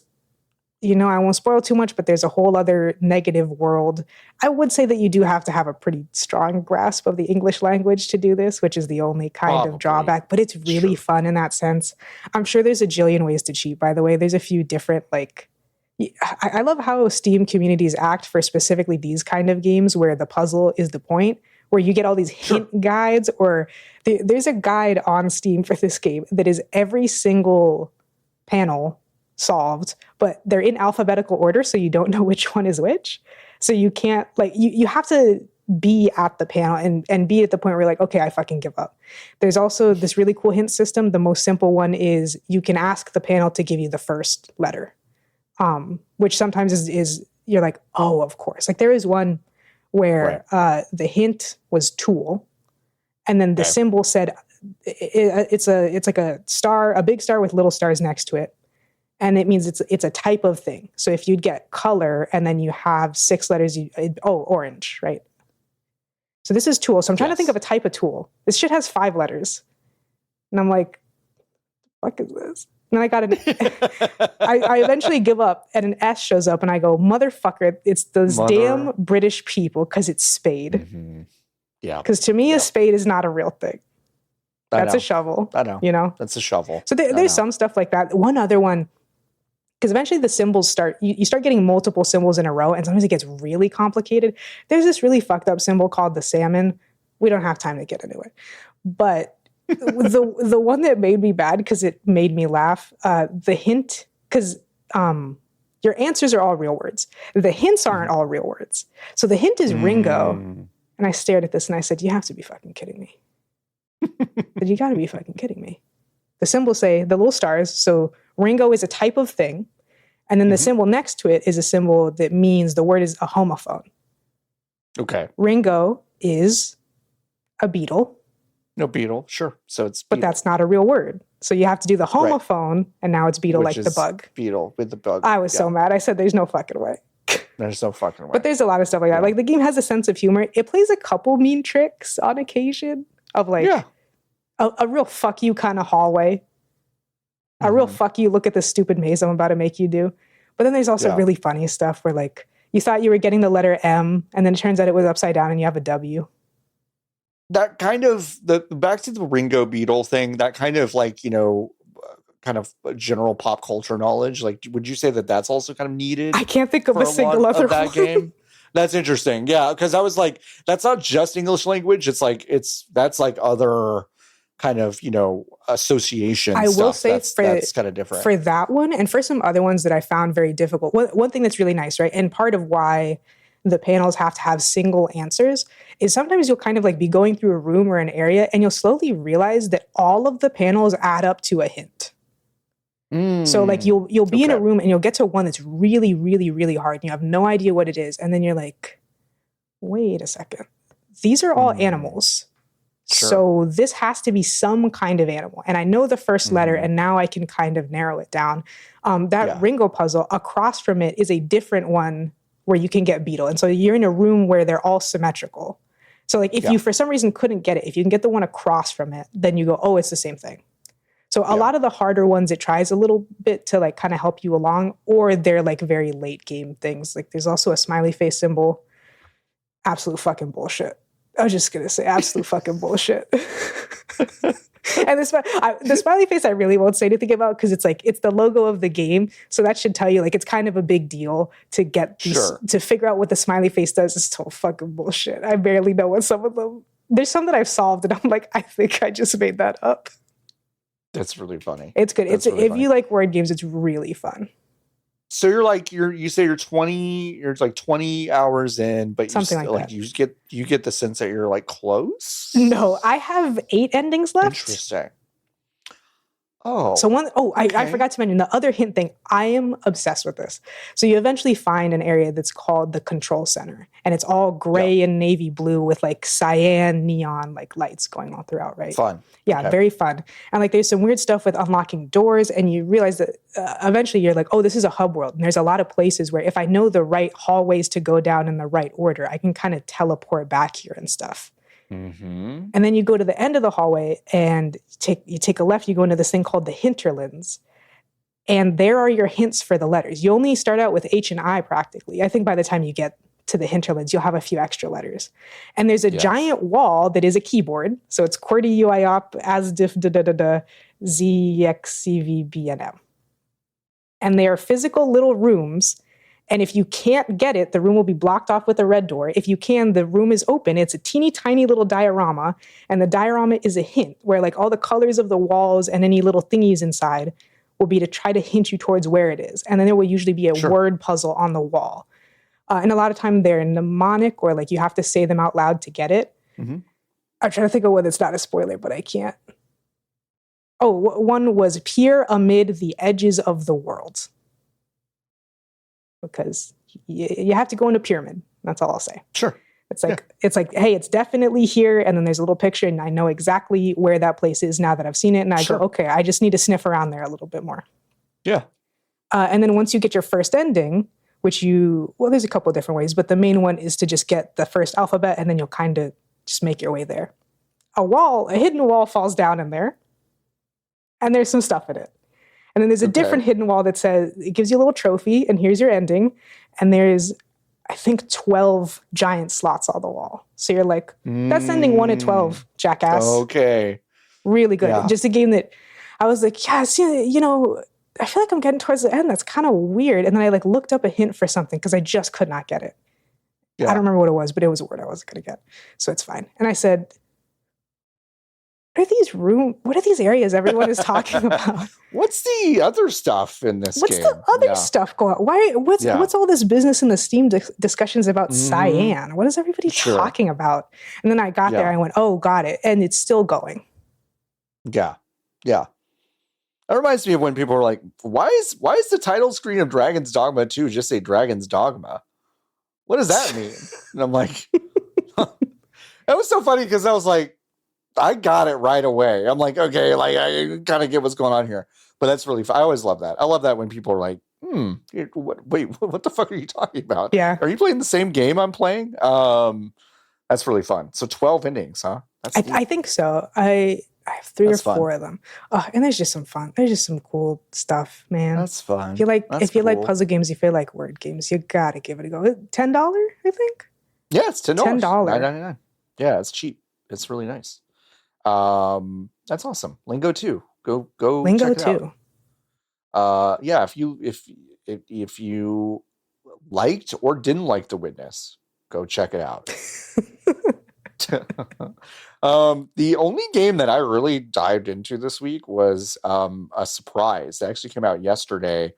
I won't spoil too much, but there's a whole other negative world. I would say that you do have to have a pretty strong grasp of the English language to do this, which is the only kind of drawback, but it's really fun in that sense. I'm sure there's a jillion ways to cheat, by the way. There's a few different, I love how Steam communities act for specifically these kind of games where the puzzle is the point, where you get all these hint guides, or there's a guide on Steam for this game that is every single panel solved, but they're in alphabetical order, so you don't know which one is which. So you can't, you have to be at the panel and be at the point where you're like, okay, I fucking give up. There's also this really cool hint system. The most simple one is you can ask the panel to give you the first letter, which sometimes is you're like, oh, of course. Like there is one where the hint was tool, and then the symbol said it's like a star, a big star with little stars next to it. And it means it's a type of thing. So if you'd get color and then you have 6 letters, orange, right? So this is tool. So I'm trying to think of a type of tool. This shit has 5 letters. And I'm like, what the fuck is this? And then I got I eventually give up, and an S shows up, and I go, motherfucker, it's those damn British people, because it's spade. Mm-hmm. Yeah. Because to me, a spade is not a real thing. That's a shovel. I know. That's a shovel. So there's some stuff like that. One other one, because eventually the symbols you start getting multiple symbols in a row, and sometimes it gets really complicated. There's this really fucked up symbol called the salmon. We don't have time to get into it. But the one that made me bad, because it made me laugh, the hint, because your answers are all real words. The hints aren't all real words. So the hint is Ringo. And I stared at this and I said, you have to be fucking kidding me. But you gotta be fucking kidding me. The symbols say the little stars, so Ringo is a type of thing, and then the symbol next to it is a symbol that means the word is a homophone. Okay. Ringo is a beetle. No, beetle, sure. So it's beetle. But that's not a real word. So you have to do the homophone, and now it's beetle, which like the bug. Beetle with the bug. I was so mad. I said there's no fucking way. There's no fucking way. But there's a lot of stuff like that. Like the game has a sense of humor. It plays a couple mean tricks on occasion of a real fuck you kind of hallway. A real fuck you, look at this stupid maze I'm about to make you do. But then there's also really funny stuff where like you thought you were getting the letter M, and then it turns out it was upside down and you have a W. That kind of, back to the Ringo Beetle thing, that kind of like, kind of general pop culture knowledge. Like, would you say that that's also kind of needed? I can't think of a single other that game. That's interesting. Yeah. Cause I was like, that's not just English language. It's like, that's like other kind of, association I stuff. Will say that's kind of different. For that one, and for some other ones that I found very difficult, one thing that's really nice, right? And part of why the panels have to have single answers is sometimes you'll kind of like be going through a room or an area and you'll slowly realize that all of the panels add up to a hint. So like you'll be in a room and you'll get to one that's really, really, really hard and you have no idea what it is. And then you're like, wait a second. These are all animals. Sure. So this has to be some kind of animal. And I know the first letter, and now I can kind of narrow it down. Ringo puzzle, across from it is a different one where you can get beetle. And so you're in a room where they're all symmetrical. So like if you for some reason couldn't get it, if you can get the one across from it, then you go, oh, it's the same thing. So a lot of the harder ones, it tries a little bit to like kind of help you along, or they're like very late game things. Like there's also a smiley face symbol. Absolute fucking bullshit. I was just going to say absolute fucking bullshit. And the smiley face I really won't say anything about because it's like, it's the logo of the game. So that should tell you like, it's kind of a big deal to get these, to figure out what the smiley face does is total fucking bullshit. I barely know what some of them, there's some that I've solved and I'm like, I think I just made that up. That's really funny. It's good. If you like word games, it's really fun. So you say you're 20 hours in, but something like that. You get the sense that you're like close? No, I have 8 endings left. Interesting. Oh. So I forgot to mention the other hint thing. I am obsessed with this. So you eventually find an area that's called the control center, and it's all gray and navy blue with like cyan neon like lights going all throughout, right? Fun. Yeah, very fun. And like there's some weird stuff with unlocking doors, and you realize that eventually you're like, oh, this is a hub world. And there's a lot of places where if I know the right hallways to go down in the right order, I can kind of teleport back here and stuff. Mm-hmm. And then you go to the end of the hallway and you take a left, you go into this thing called the hinterlands. And there are your hints for the letters. You only start out with H and I practically. I think by the time you get to the hinterlands, you'll have a few extra letters. And there's a giant wall that is a keyboard. So it's QWERTY UIOP as diff Z X C V B N M. And they are physical little rooms. And if you can't get it, the room will be blocked off with a red door. If you can, the room is open. It's a teeny tiny little diorama. And the diorama is a hint where like all the colors of the walls and any little thingies inside will be to try to hint you towards where it is. And then there will usually be a word puzzle on the wall. And a lot of time they're mnemonic or like you have to say them out loud to get it. Mm-hmm. I'm trying to think of one that's not a spoiler, but I can't. Oh, one was peer amid the edges of the world. Because you have to go in a pyramid. That's all I'll say. Sure. It's like, hey, it's definitely here. And then there's a little picture and I know exactly where that place is now that I've seen it. And I go, okay, I just need to sniff around there a little bit more. Yeah. And then once you get your first ending, there's a couple of different ways, but the main one is to just get the first alphabet and then you'll kind of just make your way there. A hidden wall falls down in there and there's some stuff in it. And then there's a different hidden wall that says, it gives you a little trophy, and here's your ending. And there's, I think, 12 giant slots on the wall. So you're like, that's ending 1 at 12, jackass. Okay. Really good. Yeah. Just a game that I was like, I feel like I'm getting towards the end. That's kind of weird. And then I like looked up a hint for something because I just could not get it. Yeah. I don't remember what it was, but it was a word I wasn't going to get. So it's fine. And I said, what are these areas everyone is talking about? What's the other stuff in this game? What's the other stuff going on? What's all this business in the Steam discussions about cyan? What is everybody talking about? And then I got there and I went, oh, got it. And it's still going. Yeah. Yeah. That reminds me of when people were like, why is the title screen of Dragon's Dogma 2 just say Dragon's Dogma? What does that mean? And I'm like, it was so funny because I was like, I got it right away. I'm like, okay, like I kind of get what's going on here. But that's really fun. I always love that. I love that when people are like, what the fuck are you talking about? Yeah. Are you playing the same game I'm playing? That's really fun. So 12 endings, huh? I think so. I have 3 or 4 of them. And there's just some fun. There's just some cool stuff, man. That's fun. If you like puzzle games, if you like word games, you gotta give it a go. $10, I think? Yeah, it's $10. $10. Yeah, it's cheap. It's really nice. That's awesome. Lingo 2. Go Lingo check it out. Yeah, if you liked or didn't like The Witness, go check it out. The only game that I really dived into this week was a surprise. It actually came out yesterday.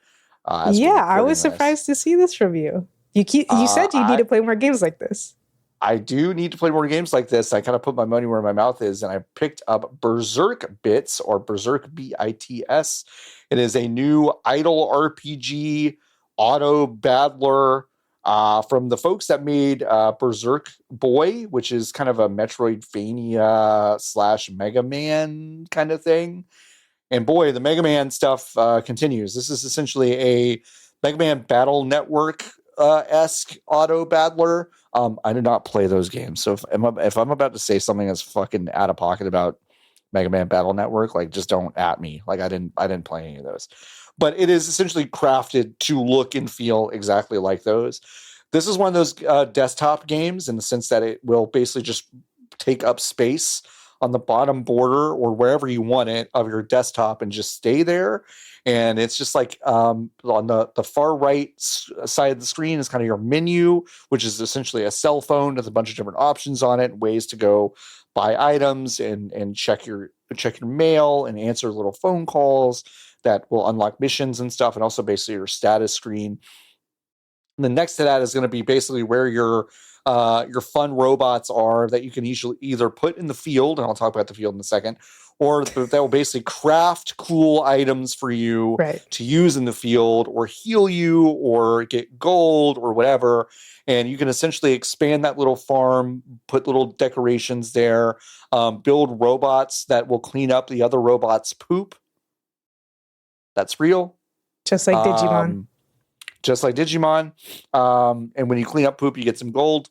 I was surprised to see this from you. You said you need to play more games like this. I do need to play more games like this. I kind of put my money where my mouth is, and I picked up Berserk B.I.T.S or Berserk B.I.T.S. It is a new idle RPG auto battler from the folks that made Berserk Boy, which is kind of a Metroidvania / Mega Man kind of thing. And boy, the Mega Man stuff continues. This is essentially a Mega Man Battle Network esque auto battler. I did not play those games, so if I'm about to say something that's fucking out of pocket about Mega Man Battle Network, like just don't at me. Like I didn't play any of those, but it is essentially crafted to look and feel exactly like those. This is one of those desktop games in the sense that it will basically just take up space on the bottom border or wherever you want it of your desktop and just stay there. And it's just like on the far right side of the screen is kind of your menu, which is essentially a cell phone with a bunch of different options on it, ways to go buy items and check your mail and answer little phone calls that will unlock missions and stuff, and also basically your status screen. And the next to that is going to be basically where your fun robots are that you can either put in the field, and I'll talk about the field in a second, or that will basically craft cool items for you to use in the field or heal you or get gold or whatever. And you can essentially expand that little farm, put little decorations there, build robots that will clean up the other robots' poop. That's real. Just like Digimon. And when you clean up poop, you get some gold.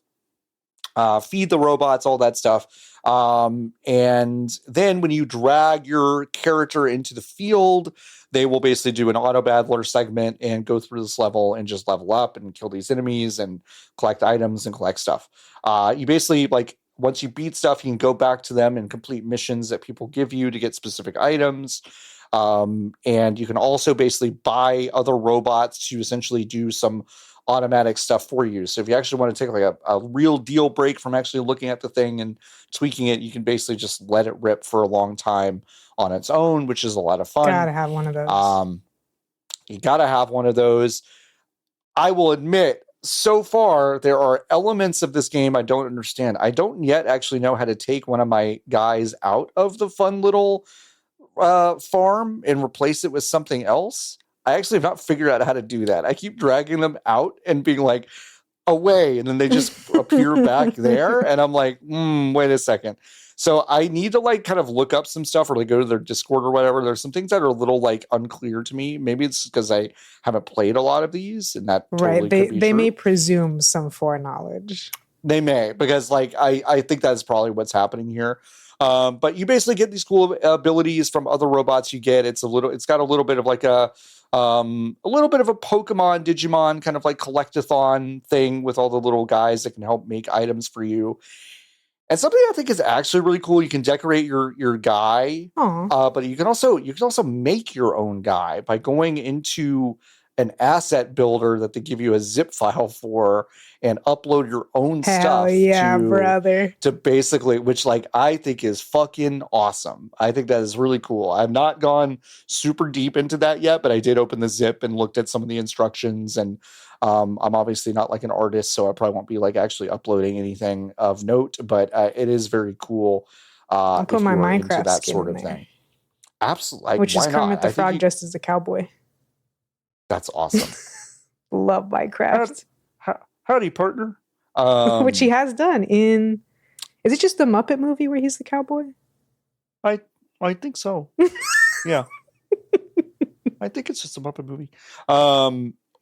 Feed the robots, all that stuff. And then when you drag your character into the field, they will basically do an auto battler segment and go through this level and just level up and kill these enemies and collect items and collect stuff. You basically, like, once you beat stuff, you can go back to them and complete missions that people give you to get specific items. And you can also basically buy other robots to essentially do some automatic stuff for you. So if you actually want to take like a real deal break from actually looking at the thing and tweaking it, you can basically just let it rip for a long time on its own, which is a lot of fun. Gotta have one of those. You gotta have one of those. I will admit, so far, there are elements of this game I don't understand. I don't yet actually know how to take one of my guys out of the fun little farm and replace it with something else. I actually have not figured out how to do that. I keep dragging them out and being like, away, and then they just appear back there, and I'm like, wait a second. So I need to like kind of look up some stuff or like go to their Discord or whatever. There's some things that are a little like unclear to me. Maybe it's because I haven't played a lot of these, and that totally could be they true. May presume some foreknowledge. They may, because like I think that's probably what's happening here. But you basically get these cool abilities from other robots you get. It's got a little bit of like a little bit of a Pokemon, Digimon kind of like collectathon thing with all the little guys that can help make items for you. And something I think is actually really cool. You can decorate your guy, but you can also make your own guy by going into an asset builder that they give you a zip file for and upload your own stuff to basically, which like I think is fucking awesome. I think that is really cool. I've not gone super deep into that yet, but I did open the zip and looked at some of the instructions, and I'm obviously not like an artist, so I probably won't be like actually uploading anything of note, but it is very cool. I'll put my Minecraft that skin sort of in there. thing. Absolutely. Which is Kermit the Frog dressed as a cowboy. That's awesome. Love Minecraft. Howdy, partner. Which he has done in... Is it just the Muppet movie where he's the cowboy? I think so. Yeah. I think it's just a Muppet movie.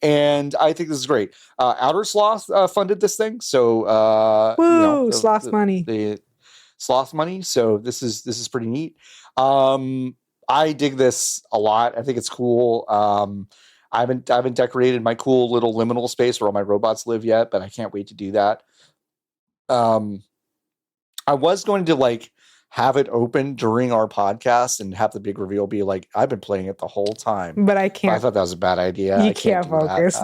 And I think this is great. Outer Sloth funded this thing. So... Woo! Sloth money. The sloth money. So this is pretty neat. I dig this a lot. I think it's cool. I haven't decorated my cool little liminal space where all my robots live yet, but I can't wait to do that. I was going to like have it open during our podcast and have the big reveal be like, I've been playing it the whole time. But I can't. I thought that was a bad idea. You can't focus.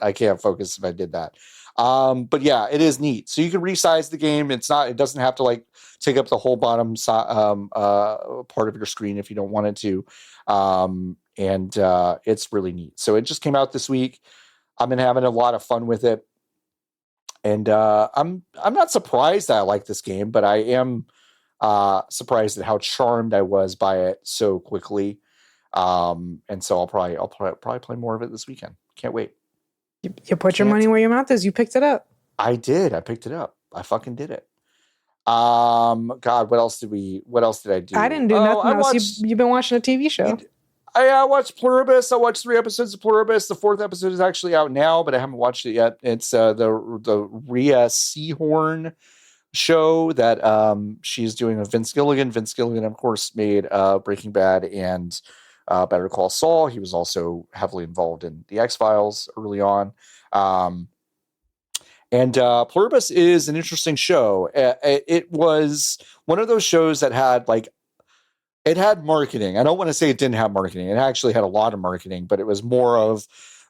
I can't focus if I did that. But yeah, it is neat. So you can resize the game. It doesn't have to like take up the whole bottom part of your screen if you don't want it to. And it's really neat. So it just came out this week. I've been having a lot of fun with it. And I'm not surprised that I like this game, but I am surprised at how charmed I was by it so quickly. And so I'll probably play more of it this weekend. Can't wait. You put your money where your mouth is. You picked it up. I did. I picked it up. I fucking did it. God, what else did I do? I didn't do nothing else. You've been watching a TV show. I watched Pluribus. I watched 3 episodes of Pluribus. The 4th episode is actually out now, but I haven't watched it yet. It's the Rhea Seehorn show that she's doing with Vince Gilligan. Vince Gilligan, of course, made Breaking Bad and Better Call Saul. He was also heavily involved in the X-Files early on. And Pluribus is an interesting show. It was one of those shows that had it had marketing. I don't want to say it didn't have marketing. It actually had a lot of marketing, but it was more of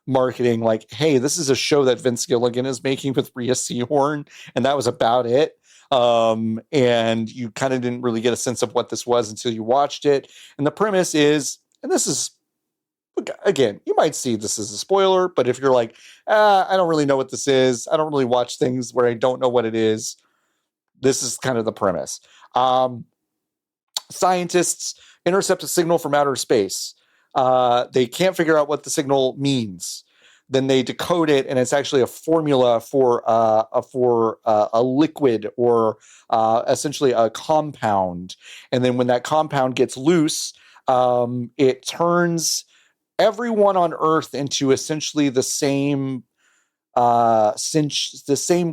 marketing like, hey, this is a show that Vince Gilligan is making with Rhea Seehorn, and that was about it. And you kind of didn't really get a sense of what this was until you watched it. And the premise is, and this is, again, you might see this as a spoiler, but if you're like, I don't really know what this is, I don't really watch things where I don't know what it is, this is kind of the premise. Scientists intercept a signal from outer space. They can't figure out what the signal means. Then they decode it, and it's actually a formula for a liquid or essentially a compound. And then when that compound gets loose, it turns everyone on Earth into essentially the same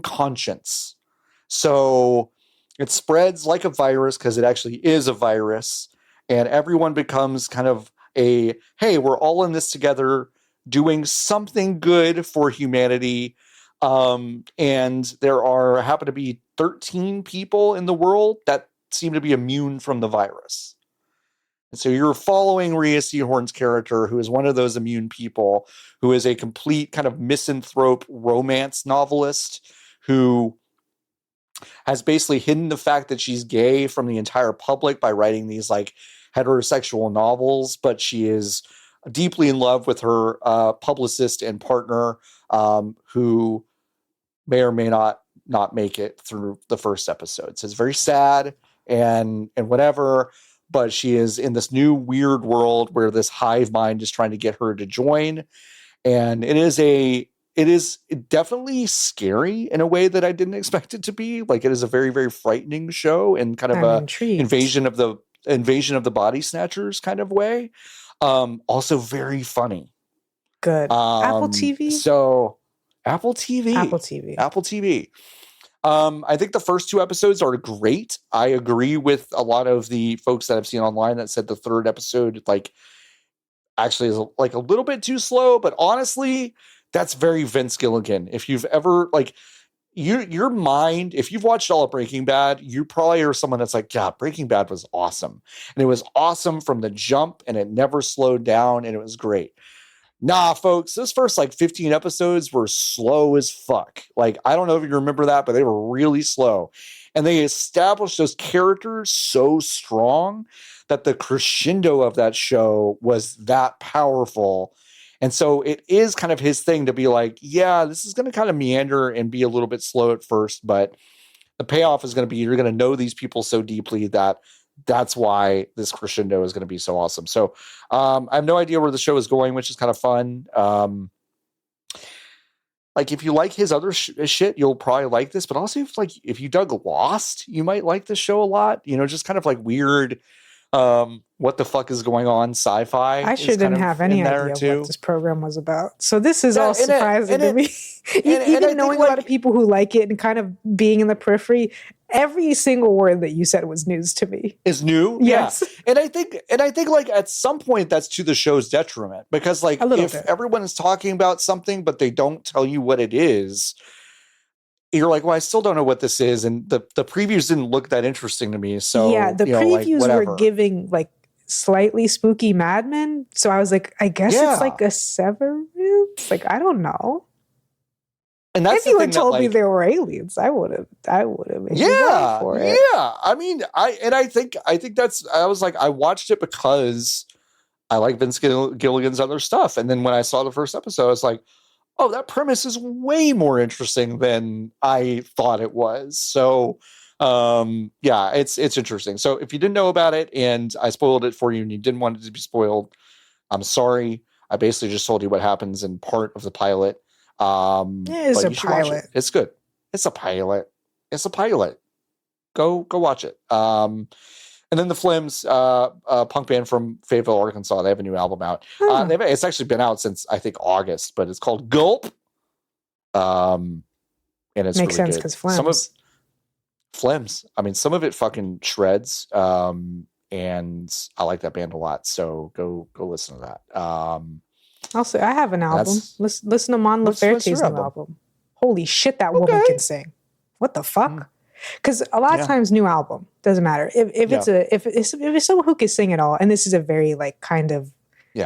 conscience. So it spreads like a virus because it actually is a virus, and everyone becomes kind of hey, we're all in this together, doing something good for humanity. And there happen to be 13 people in the world that seem to be immune from the virus. And so you're following Rhea Seehorn's character, who is one of those immune people, who is a complete kind of misanthrope romance novelist who has basically hidden the fact that she's gay from the entire public by writing these like heterosexual novels, but she is deeply in love with her publicist and partner, who may or may not make it through the first episode. So it's very sad and whatever, but she is in this new weird world where this hive mind is trying to get her to join. And it is definitely scary in a way that I didn't expect it to be. Like, it is a very, very frightening show and kind of invasion of the body snatchers kind of way. Also very funny. Good. Apple TV. So Apple TV. I think the first 2 episodes are great. I agree with a lot of the folks that I've seen online that said the 3rd episode actually is like a little bit too slow, but honestly, that's very Vince Gilligan. If you've ever your mind, if you've watched all of Breaking Bad, you probably are someone that's like, yeah, Breaking Bad was awesome. And it was awesome from the jump, and it never slowed down, and it was great. Nah, folks, those first 15 episodes were slow as fuck. Like, I don't know if you remember that, but they were really slow. And they established those characters so strong that the crescendo of that show was that powerful. And so it is kind of his thing to be like, yeah, this is going to kind of meander and be a little bit slow at first, but the payoff is going to be, you're going to know these people so deeply that that's why this crescendo is going to be so awesome. So I have no idea where the show is going, which is kind of fun. If you like his other shit, you'll probably like this, but also if you dug Lost, you might like this show a lot, just kind of weird, what the fuck is going on sci-fi. I sure didn't have any idea what this program was about. So this is all surprising to me. Even knowing a lot of people who like it and kind of being in the periphery, every single word that you said was news to me. Is new? Yes. Yeah. And I think at some point that's to the show's detriment, because if everyone is talking about something but they don't tell you what it is, you're like, well, I still don't know what this is. And the previews didn't look that interesting to me. So yeah, the previews were giving slightly spooky Mad Men. So I was like, I guess it's like a Severance. I don't know. And that's if you had told me there were aliens, I would have made you vote for it. Yeah. I mean, I think I was like, I watched it because I like Vince Gilligan's other stuff. And then when I saw the first episode, I was like, oh, that premise is way more interesting than I thought it was. So, yeah, it's interesting. So if you didn't know about it and I spoiled it for you and you didn't want it to be spoiled, I'm sorry. I basically just told you what happens in part of the pilot. It is a pilot. It's good. It's a pilot. Go watch it. And then the Phlegms, punk band from Fayetteville, Arkansas, they have a new album out. It's actually been out since I think August, but it's called Gulp. And it's makes really sense because Phlegms. Phlegms. I mean, some of it fucking shreds. And I like that band a lot. So go listen to that. Also, I have an album. Listen to Mon Laferte's new album. Holy shit, that woman can sing. What the fuck? Because a lot of times, new album doesn't matter if it's someone who can sing at all. And this is a very like kind of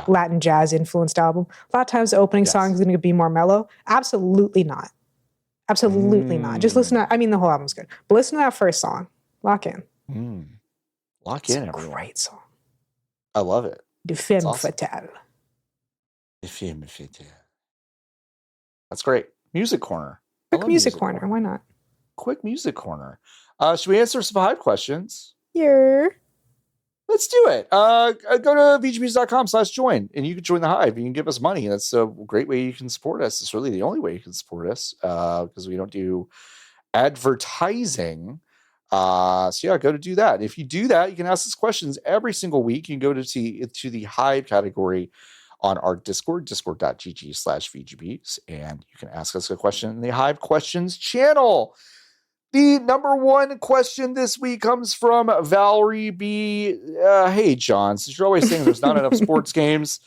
Latin jazz influenced album. A lot of times, the opening song is going to be more mellow. Absolutely not. Absolutely not. Just listen to. I mean, the whole album's good, but listen to that first song. Lock in. Lock in, everyone. Great song. I love it. De Femme Fatale. De Femme Fatale. That's great. Music corner. Quick music corner. Why not? Quick music corner. Should we answer some Hive questions? Yeah. Let's do it. Go to vgbs.com/join and you can join the Hive. You can give us money. That's a great way you can support us. It's really the only way you can support us because we don't do advertising. So yeah, go to do that. If you do that, you can ask us questions every single week. You can go to the Hive category on our Discord, discord.gg/VGBs, and you can ask us a question in the Hive Questions channel. The number one question this week comes from Valerie B. Hey, John, since you're always saying there's not enough sports games,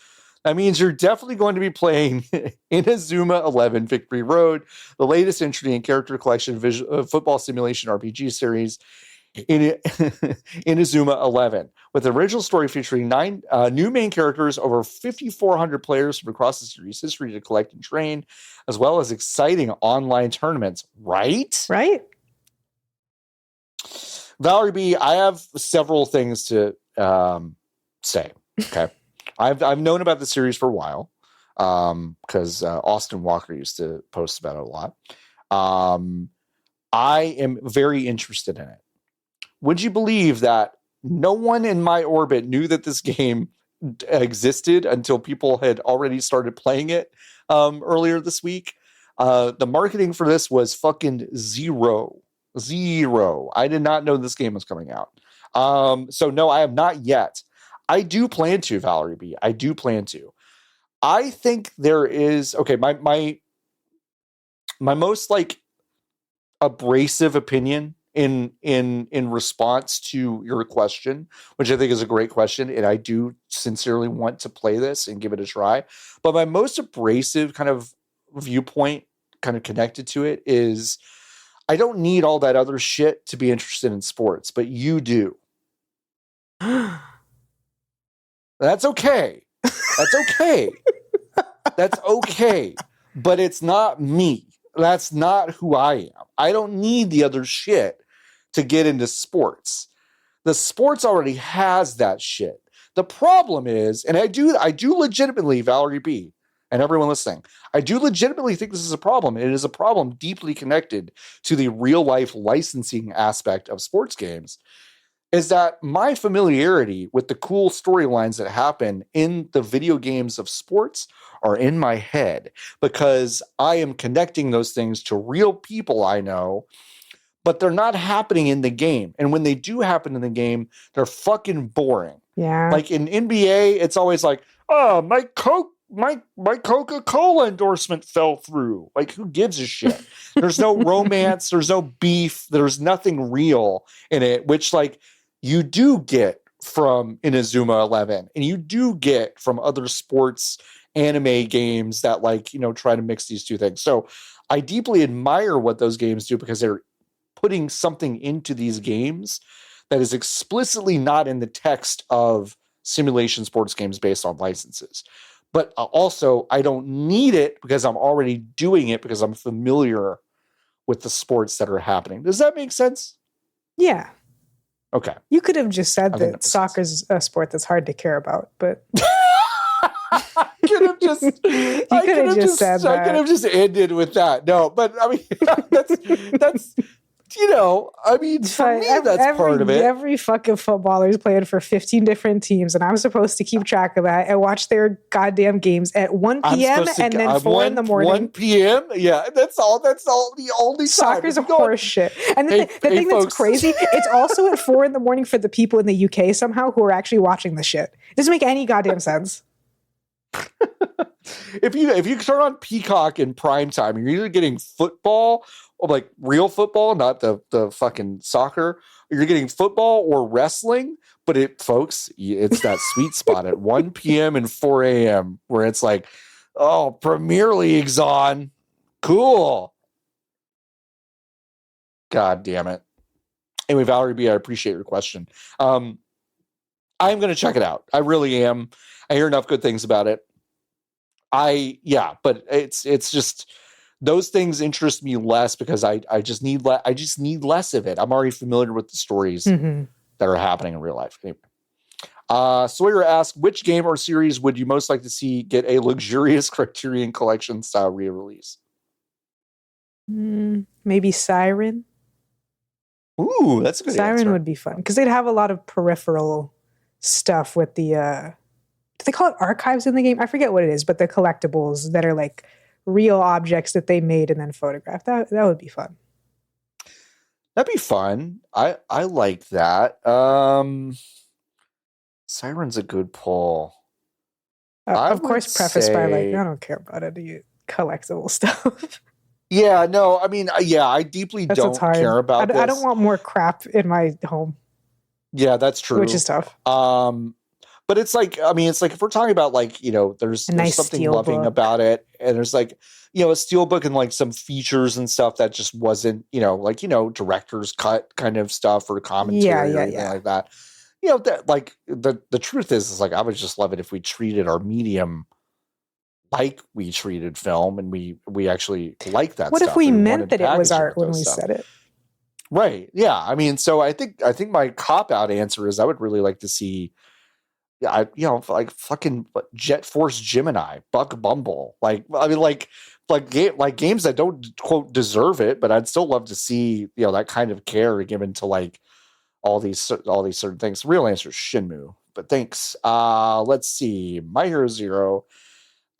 that means you're definitely going to be playing Inazuma 11 Victory Road, the latest entry in character collection football simulation RPG series, Inazuma 11, with the original story featuring 9 new main characters, over 5,400 players from across the series' history to collect and train, as well as exciting online tournaments. Right? Valerie B., I have several things to say. Okay. I've known about the series for a while because Austin Walker used to post about it a lot. I am very interested in it. Would you believe that no one in my orbit knew that this game existed until people had already started playing it earlier this week? The marketing for this was fucking zero. I did not know this game was coming out. So no, I have not yet. I do plan to, Valerie B. I do plan to. I think there is my most like abrasive opinion in response to your question, which I think is a great question, and I do sincerely want to play this and give it a try. But my most abrasive kind of viewpoint, kind of connected to it, is I don't need all that other shit to be interested in sports, but you do. That's okay. That's okay. But it's not me. That's not who I am. I don't need the other shit to get into sports. The sports already has that shit. The problem is, and I do legitimately, Valerie B., and everyone listening, I do legitimately think this is a problem. It is a problem deeply connected to the real life licensing aspect of sports games, is that my familiarity with the cool storylines that happen in the video games of sports are in my head because I am connecting those things to real people I know, but they're not happening in the game. And when they do happen in the game, they're fucking boring. Yeah. Like in NBA, it's always like, oh, my Coca-Cola endorsement fell through. Like, who gives a shit? There's no romance. There's no beef. There's nothing real in it, which like you do get from Inazuma 11 and you do get from other sports anime games that like, you know, try to mix these two things. So I deeply admire what those games do because they're putting something into these games that is explicitly not in the text of simulation sports games based on licenses. but also I don't need it because I'm already doing it because I'm familiar with the sports that are happening. Does that make sense? Yeah. Okay. You could have just said that soccer's a sport that's hard to care about, but I could have just ended with that. No, but I mean that's I mean, for me, that's part of it. Every fucking footballer is playing for 15 different teams, and I'm supposed to keep track of that and watch their goddamn games at 1 p.m. and then 4 in the morning. 1 p.m.? Yeah, that's all the only time. Soccer's a horse shit. And the thing that's crazy, it's also at 4 in the morning for the people in the UK somehow who are actually watching the shit. It doesn't make any goddamn sense. If you turn on Peacock in prime time, you're either getting football, or like real football, not the fucking soccer. You're getting football or wrestling, but it's that sweet spot at 1 p.m. and 4 a.m. where it's like, oh, Premier League's on. Cool. God damn it. Anyway, Valerie B., I appreciate your question. I'm going to check it out. I really am. I hear enough good things about it. But it's just those things interest me less because I just need less of it. I'm already familiar with the stories that are happening in real life. Anyway. Sawyer asked, which game or series would you most like to see get a luxurious Criterion Collection style re-release? Maybe Siren. Ooh, that's a good Siren answer. would be fun because they'd have a lot of peripheral stuff with the do they call it archives in the game? I forget what it is, but the collectibles that are like real objects that they made and then photographed. That would be fun. That'd be fun. I like that. Siren's a good pull. Of course, prefaced by like, I don't care about any collectible stuff. Yeah, no, I mean, I deeply don't care about this. I don't want more crap in my home. Yeah, that's true. Which is tough. But it's like, I mean, it's like if we're talking about like, there's something loving about it, and there's like, a steel book and like some features and stuff that just wasn't, director's cut kind of stuff or commentary or anything like that. That like the truth is like I would just love it if we treated our medium like we treated film, and we actually like that. What stuff. If we meant that it was art when we said it? Right. Yeah. I mean, so I think my cop-out answer is I would really like to see, like fucking Jet Force Gemini, Buck Bumble. Like, I mean, like games that don't quote deserve it, but I'd still love to see, that kind of care given to like all these certain things. The real answer is Shenmue, but thanks. Let's see. My Hero Zero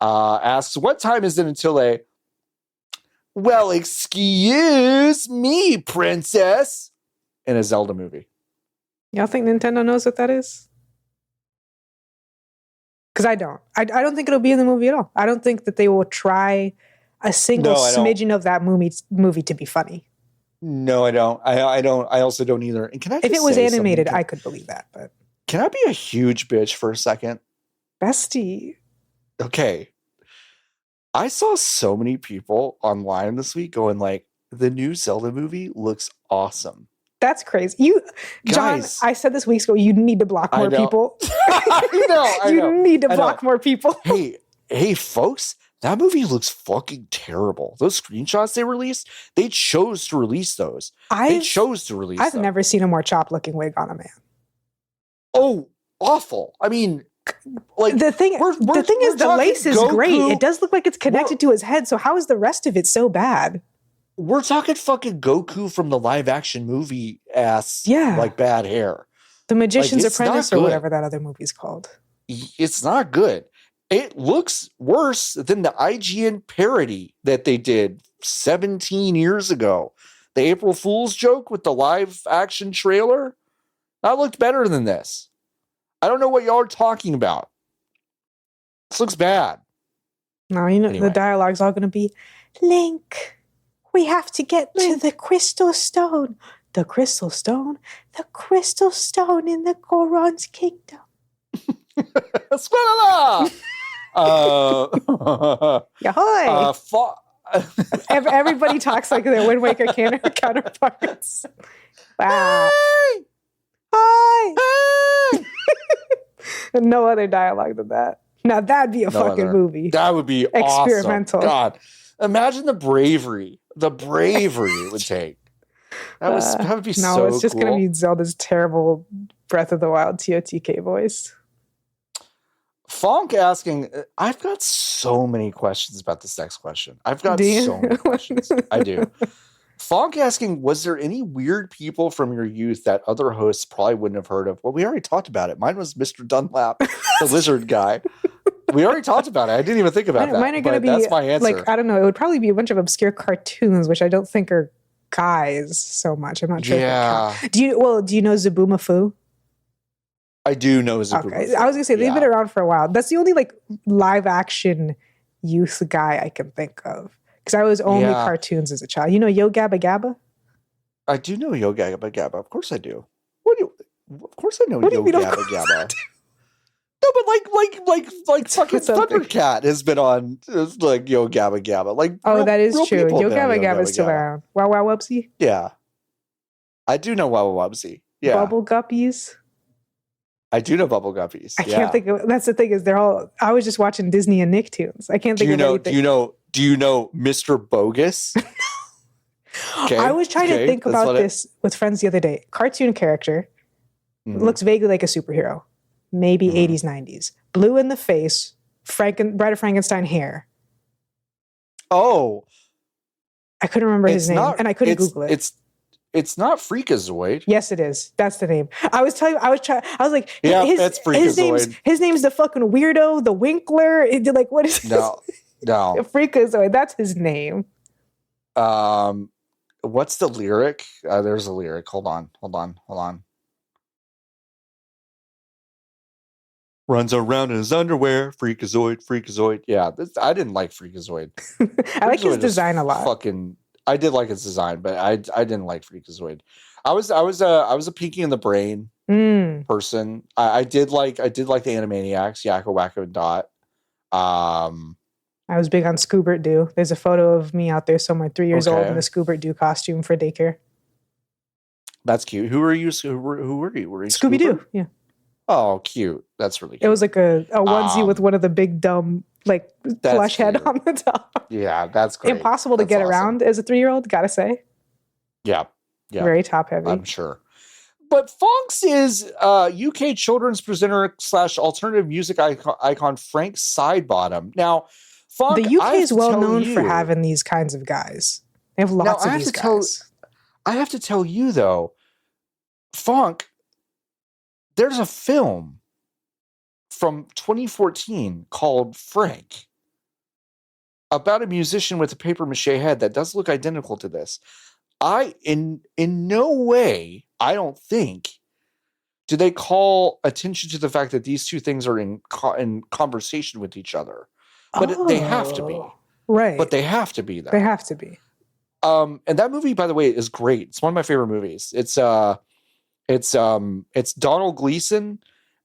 asks, what time is it until well, excuse me, princess, in a Zelda movie? Y'all think Nintendo knows what that is? Because I don't. I don't think it'll be in the movie at all. I don't think that they will try a single smidgen of that movie to be funny. No, I don't. I don't. I also don't either. And can I? If it was animated, I could believe that. But can I be a huge bitch for a second, bestie? Okay. I saw so many people online this week going like, the new Zelda movie looks awesome. That's crazy. John, I said this weeks ago, you need to block more people. I know. You need to block more people. Hey, folks, that movie looks fucking terrible. Those screenshots they released, they chose to release those. I've never seen a more chopped-looking wig on a man. Oh, awful. I mean, like the thing is the lace is Goku. Great. It does look like it's connected to his head. So how is the rest of it so bad? We're talking fucking Goku from the live action movie like bad hair. The Magician's Apprentice or whatever that other movie's called. It's not good. It looks worse than the IGN parody that they did 17 years ago. The April Fool's joke with the live action trailer. That looked better than this. I don't know what y'all are talking about. This looks bad. No, anyway. The dialogue's all going to be, Link, we have to get to the crystal stone. The crystal stone? The crystal stone in the Goron's kingdom. Yahoy! Everybody talks like their Wind Waker counterparts. Wow. Hi! Hi! No other dialogue than that. Now that'd be a fucking movie. That would be experimental. Awesome. God, imagine the bravery it would take. That would be so cool. No, it's just going to be Zelda's terrible Breath of the Wild TOTK voice. Fonk asking, I've got so many questions about this next question. I've got so many questions. I do. Fonk asking, was there any weird people from your youth that other hosts probably wouldn't have heard of? Well, we already talked about it. Mine was Mr. Dunlap, the lizard guy. We already talked about it. I didn't even think about that. Mine are going to be, that's my answer. like, I don't know. It would probably be a bunch of obscure cartoons, which I don't think are guys so much. I'm not sure. Yeah. Do you know Zabuma Fu? I do know Zabuma Okay. Fu. I was going to say, they've been around for a while. That's the only, like, live action youth guy I can think of. Because I was only cartoons as a child. You know Yo Gabba Gabba? I do know Yo Gabba Gabba. Of course I do. Of course I know Yo Gabba Gabba. No, but like fucking Thundercat has been on like Yo Gabba Gabba. Like, that is true. Yo Gabba Gabba is still around. Wow Wow Wubsy? Yeah. I do know Wow Wow Wubsy. Yeah. Bubble Guppies? I do know Bubble Guppies. I can't think of, that's the thing, is I was just watching Disney and Nicktoons. I can't think of anything. Do you know Mr. Bogus? Okay, I was trying to think about this with friends the other day. Cartoon character, looks vaguely like a superhero. Maybe 80s, 90s. Blue in the face, Bride of Frankenstein hair. Oh. I couldn't remember his name, and I couldn't Google it. It's not Freakazoid. Yes, it is. That's the name. I was like, yeah, that's Freakazoid. His name's the fucking weirdo, the Winkler. Like, what is No. Freakazoid. That's his name. What's the lyric? There's a lyric. Hold on. Runs around in his underwear. Freakazoid. Yeah, I didn't like Freakazoid. I like his design a lot. I did like his design, but I didn't like Freakazoid. I was a Pinky in the Brain person. I did like the Animaniacs, Yakko, Wacko, and Dot. I was big on Scoobert Doo. There's a photo of me out there somewhere 3 years old in a Scoobert Doo costume for daycare. That's cute. Who were you? Who were you? Were you Scooby Doo? Yeah. Oh, cute. That's really cute. It was like a onesie with one of the big dumb like plush head on the top. Yeah, that's great. Impossible to get around as a 3-year-old, gotta say. Yeah. Very top heavy. I'm sure. But Fonks is UK children's presenter / alternative music icon Frank Sidebottom. Now, Fonk, the UK is well known for having these kinds of guys. They have lots of these guys. I have to tell you, though, Fonk, there's a film from 2014 called Frank about a musician with a papier-mâché head that does look identical to this. In no way, I don't think, do they call attention to the fact that these two things are in conversation with each other. But they have to be. Right. But they have to be, though. They have to be. And that movie, by the way, is great. It's one of my favorite movies. It's Donald Gleason,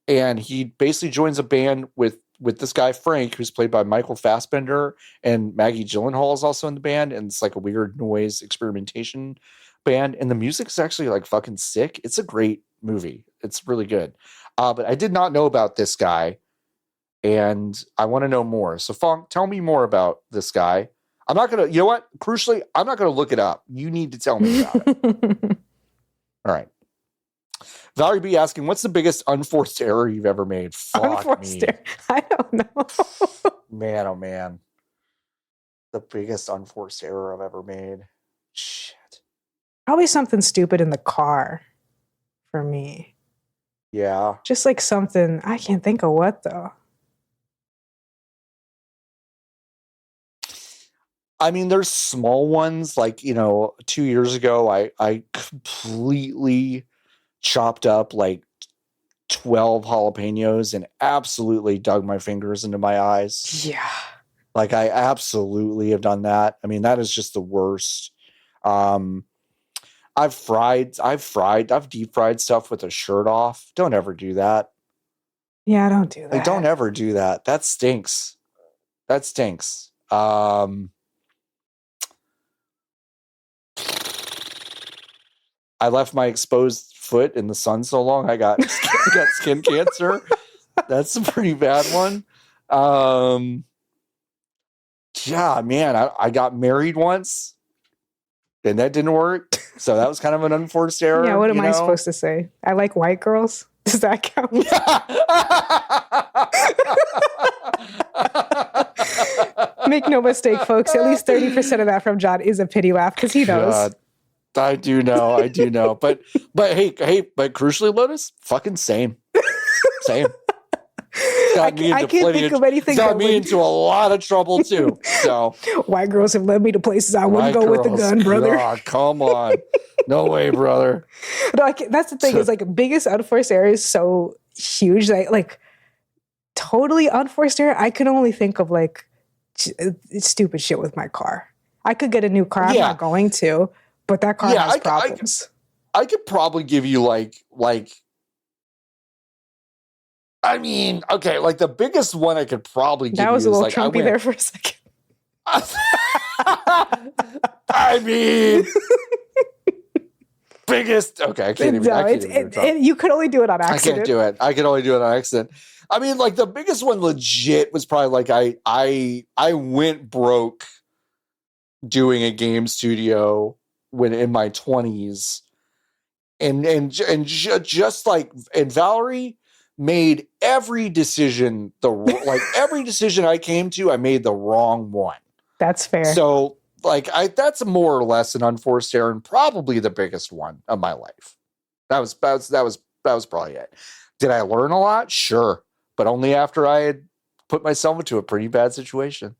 and he basically joins a band with this guy Frank, who's played by Michael Fassbender, and Maggie Gyllenhaal is also in the band, and it's like a weird noise experimentation band, and the music is actually like fucking sick. It's a great movie. It's really good. But I did not know about this guy, and I want to know more. So Fonk, tell me more about this guy. I'm not gonna, you know what? Crucially, I'm not gonna look it up. You need to tell me about it. All right. Valerie B asking, what's the biggest unforced error you've ever made? Unforced error? I don't know. Man, oh man. The biggest unforced error I've ever made. Shit. Probably something stupid in the car for me. Yeah. Just like something, I can't think of what though. I mean, there's small ones like, 2 years ago, I completely chopped up like 12 jalapenos and absolutely dug my fingers into my eyes. Yeah. Like I absolutely have done that. I mean, that is just the worst. I've deep fried stuff with a shirt off. Don't ever do that. Yeah, don't do that. Like, don't ever do that. That stinks. I left my exposed foot in the sun so long I got skin cancer. That's a pretty bad one. Yeah, man, I got married once and that didn't work. So that was kind of an unforced error. Yeah, what am I supposed to say? I like white girls. Does that count? Make no mistake, folks. At least 30% of that from John is a pity laugh because he knows. I do know. But hey, but crucially, Lotus, fucking same. I can't think of anything. Got me into a lot of trouble too. So white girls have led me to places I wouldn't go with a gun, brother. God, come on, no way, brother. No, that's the thing. Is like biggest unforced error is so huge. Like totally unforced error. I can only think of like stupid shit with my car. I could get a new car. I'm not going to, but that car has problems. I could probably give you like. I mean, okay, like the biggest one I could probably give you. That was a little like, Trumpy there for a second. I mean, biggest. Okay, I can't even. You could only do it on accident. I can't do it. I could only do it on accident. I mean, like the biggest one, legit, was probably like I went broke doing a game studio when in my 20s, and just like Valerie made every decision every decision I came to, I made the wrong one. That's fair. So like that's more or less an unforced error and probably the biggest one of my life. That was probably it. Did I learn a lot? Sure, but only after I had put myself into a pretty bad situation.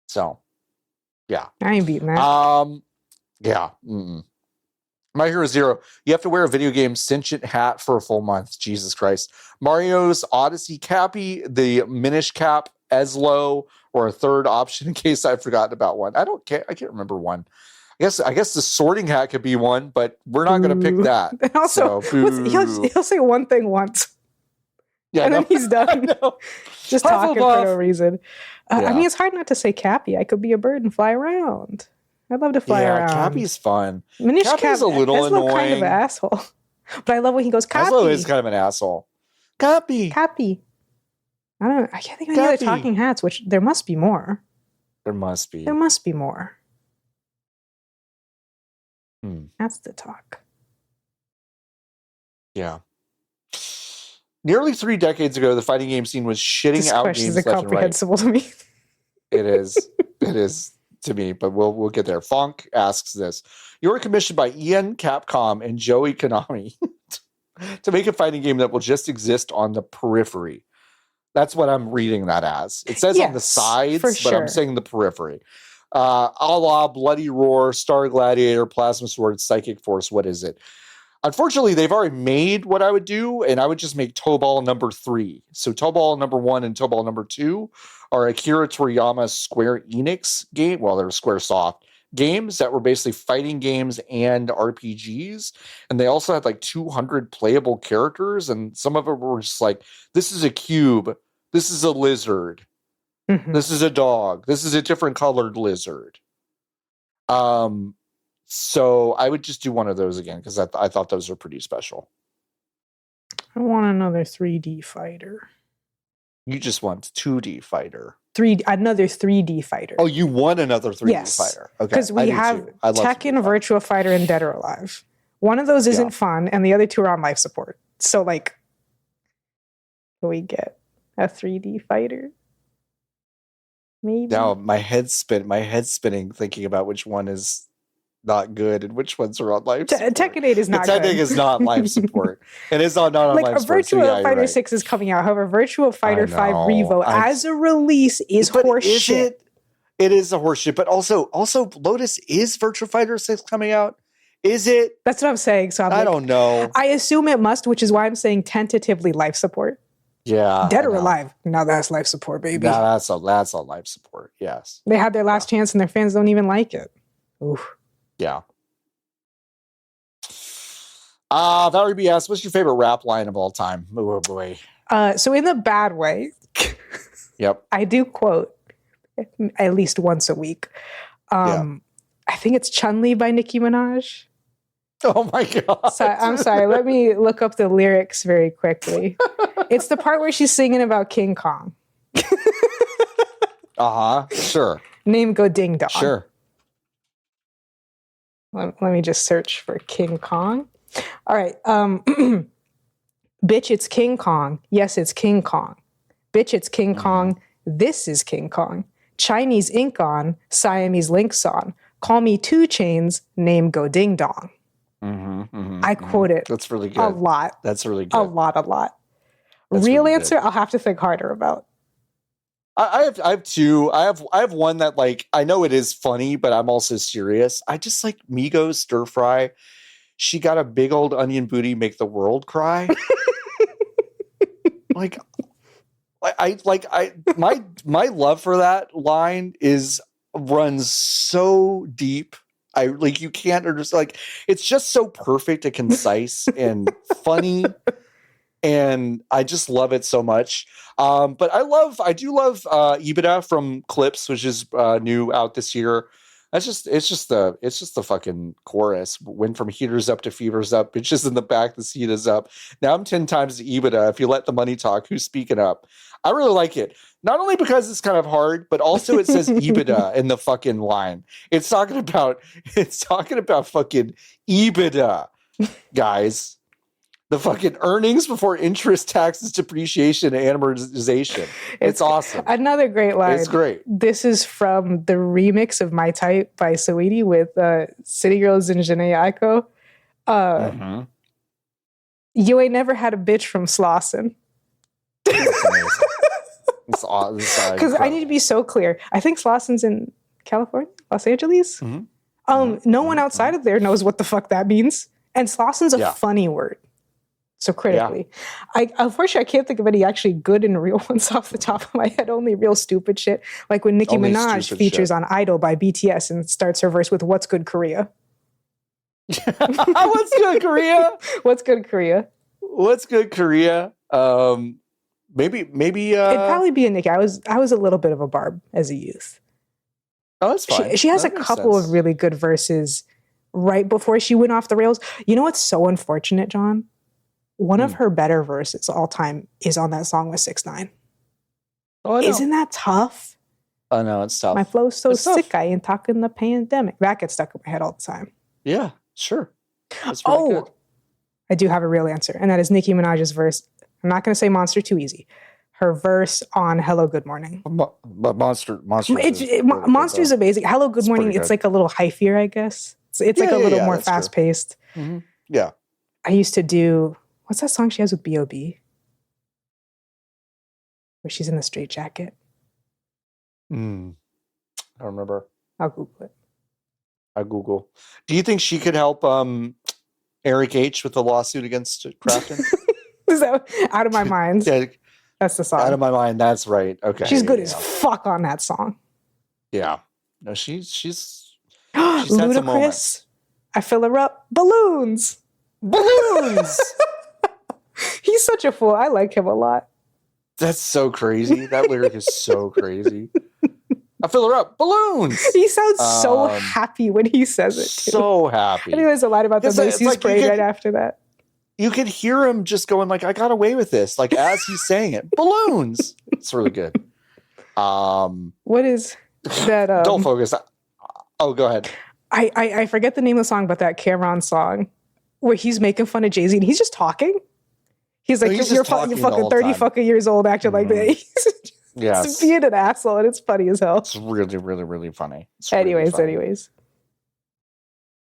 So, yeah, I ain't beating that. Yeah. Mm-mm. My Hero Zero. You have to wear a video game sentient hat for a full month. Jesus Christ. Mario's Odyssey Cappy, the Minish Cap, Eslo, or a third option in case I've forgotten about one. I can't remember one. I guess the sorting hat could be one, but we're not going to pick that. And also, he'll say one thing once. Yeah, and then he's done. Just talking for no reason. I mean, it's hard not to say Cappy. I could be a bird and fly around. I'd love to fly around. Cappy's fun. Minish Cappy's a little annoying. Kind of an asshole. But I love when he goes, Cappy. Eslo is kind of an asshole. Cappy. I can't think of any other talking hats, which there must be more. There must be more. That's the talk. Yeah. Nearly 3 decades ago, the fighting game scene was shitting out games left and right. This question is incomprehensible to me. It is to me, but we'll get there. Fonk asks this. You were commissioned by Ian Capcom and Joey Konami to make a fighting game that will just exist on the periphery. That's what I'm reading that as. It says on the sides, but I'm saying the periphery. A la Bloody Roar, Star Gladiator, Plasma Sword, Psychic Force. What is it? Unfortunately, they've already made what I would do, and I would just make Tobal number 3. So Tobal number 1 and Tobal number 2 are Akira Toriyama's Square Enix game. Well, they're Squaresoft games that were basically fighting games and RPGs. And they also had like 200 playable characters, and some of them were just like, this is a cube, this is a lizard, this is a dog, this is a different colored lizard. So I would just do one of those again because I thought those were pretty special. I want another 3D fighter. You just want 2D fighter. Another 3D fighter. Oh, you want another 3D fighter? Okay, because we have Tekken, Virtua Fighter, and Dead or Alive. One of those isn't fun, and the other two are on life support. So, like, can we get a 3D fighter? Maybe. Now my head's spinning thinking about which one is not good and which ones are on life support. Tekken 8 is not good. Tekken is not life support. It is not on life support. Virtua Fighter 6 is coming out. However, Virtua Fighter 5 Revo as a release is horseshit. It is a horseshit, but also Lotus, is Virtua Fighter 6 coming out? Is it? That's what I'm saying. So I don't know. I assume it must, which is why I'm saying tentatively life support. Yeah. Dead or Alive. Now that's life support, baby. Now that's on life support. Yes. They had their last chance and their fans don't even like it. Oof. Yeah. Valerie B asks, what's your favorite rap line of all time? Oh boy. So in the bad way, yep, I do quote at least once a week. I think it's Chun-Li by Nicki Minaj. Oh my God. So, I'm sorry. Let me look up the lyrics very quickly. It's the part where she's singing about King Kong. Sure. Name go ding dong. Sure. Let me just search for King Kong. All right. Bitch, it's King Kong. Yes, it's King Kong. Bitch, it's King Kong. This is King Kong. Chinese ink on, Siamese links on. Call me 2 Chains, name go ding dong. I quote it. That's really good. A lot. That's really good. A lot. That's Real really answer, good. I'll have to think harder about. I have two. I have one that, like, I know it is funny, but I'm also serious. I just like Migos stir fry. She got a big old onion booty, make the world cry. My love for that line runs so deep. You can't understand. Like, it's just so perfect and concise and funny. And I just love it so much. But I do love EBITDA from Clips, which is new out this year. It's just the fucking chorus. Went from heaters up to fevers up. Bitches in the back, the seat is up. Now I'm 10 times the EBITDA. If you let the money talk, who's speaking up? I really like it. Not only because it's kind of hard, but also it says EBITDA in the fucking line. It's talking about fucking EBITDA, guys. The fucking earnings before interest, taxes, depreciation, and amortization. It's awesome. Another great line. It's great. This is from the remix of My Type by Saweetie with City Girls and Janae Aiko. You ain't never had a bitch from Slauson. That's amazing. Because I need to be so clear. I think Slauson's in California, Los Angeles. No one outside of there knows what the fuck that means. And Slauson's a funny word. So critically, unfortunately, I can't think of any actually good and real ones off the top of my head. Only real stupid shit, like when Nicki Minaj features on Idol by BTS and starts her verse with "What's good, Korea." What's good, Korea? What's good, Korea? What's good, Korea? Maybe. It'd probably be a Nicki. I was a little bit of a barb as a youth. Oh, that's fine. She has a couple of really good verses right before she went off the rails. You know what's so unfortunate, John? One of her better verses all time is on that song with 6ix9ine. Oh, I know. Isn't that tough? I know, it's tough. My flow's so sick, I ain't talking the pandemic. That gets stuck in my head all the time. Yeah, sure. That's really good. I do have a real answer, and that is Nicki Minaj's verse. I'm not going to say Monster Too Easy. Her verse on Hello, Good Morning. But Monster's amazing. Hello, Good Morning, it's like a little hyphier, I guess. It's like a little more fast-paced. Yeah. I used to do... What's that song she has with B.O.B? Where she's in the straitjacket. I don't remember. I'll Google it. Do you think she could help Eric H. with the lawsuit against Crafton? Is that Out of My Mind? Yeah. That's the song. Out of My Mind, that's right. Okay. She's good as fuck on that song. Yeah. No, she's had some moments. I fill her up. Balloons. He's such a fool. I like him a lot. That's so crazy. That lyric is so crazy. I fill her up. Balloons. He sounds so happy when he says it, too. So happy. I think there's a lot about the Macy's parade right after that. You could hear him just going like, I got away with this. Like, as he's saying it. Balloons. It's really good. What is that? Don't focus. Oh, go ahead. I forget the name of the song, but that Cameron song where he's making fun of Jay-Z and he's just talking. He's like, you're fucking 30 fucking years old acting like that. He's just being an asshole, and it's funny as hell. It's really, really, really funny. Anyways.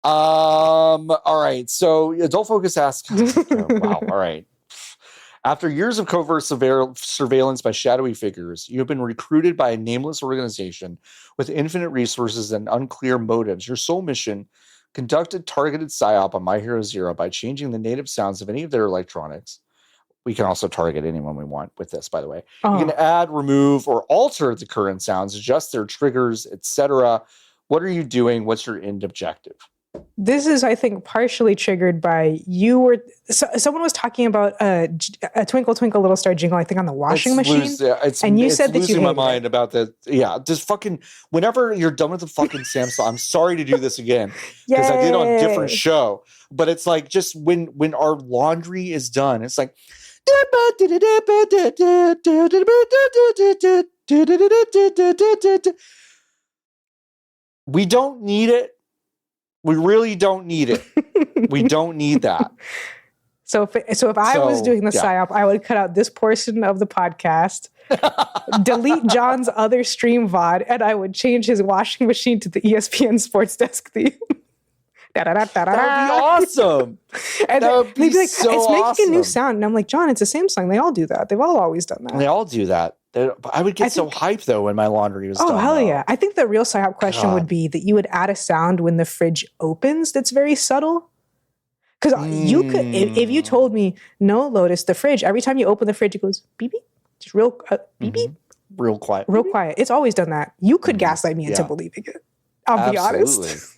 All right. So Adult Focus asks, wow, all right. After years of covert surveillance by shadowy figures, you have been recruited by a nameless organization with infinite resources and unclear motives. Your sole mission: conduct a targeted psyop on My Hero Zero by changing the native sounds of any of their electronics. We can also target anyone we want with this, by the way. You can add, remove, or alter the current sounds, adjust their triggers, etc. What are you doing? What's your end objective? This is, I think, partially triggered by someone was talking about a Twinkle Twinkle Little Star jingle, I think, on the washing machine. And you said that you hated losing my mind about that. Yeah, just fucking, whenever you're done with the fucking Samsung, I'm sorry to do this again because I did on a different show. But it's like, just when our laundry is done, it's like, We don't need it. We really don't need it. We don't need that. So if I was doing the psyop, I would cut out this portion of the podcast, delete John's other stream VOD, and I would change his washing machine to the ESPN Sports Desk theme. That would be awesome. And that would be like, so it's making a new sound. And I'm like, John, it's a Samsung. They all do that. They've all always done that. They all do that. I would get so hyped, though, when my laundry was done. Oh, hell yeah. I think the real psyop question would be that you would add a sound when the fridge opens that's very subtle. Because you could, if you told me, no, Lotus, the fridge, every time you open the fridge, it goes beep, beep. Just real beep, beep. Real quiet. Real quiet. It's always done that. You could gaslight me into believing it. I'll be honest.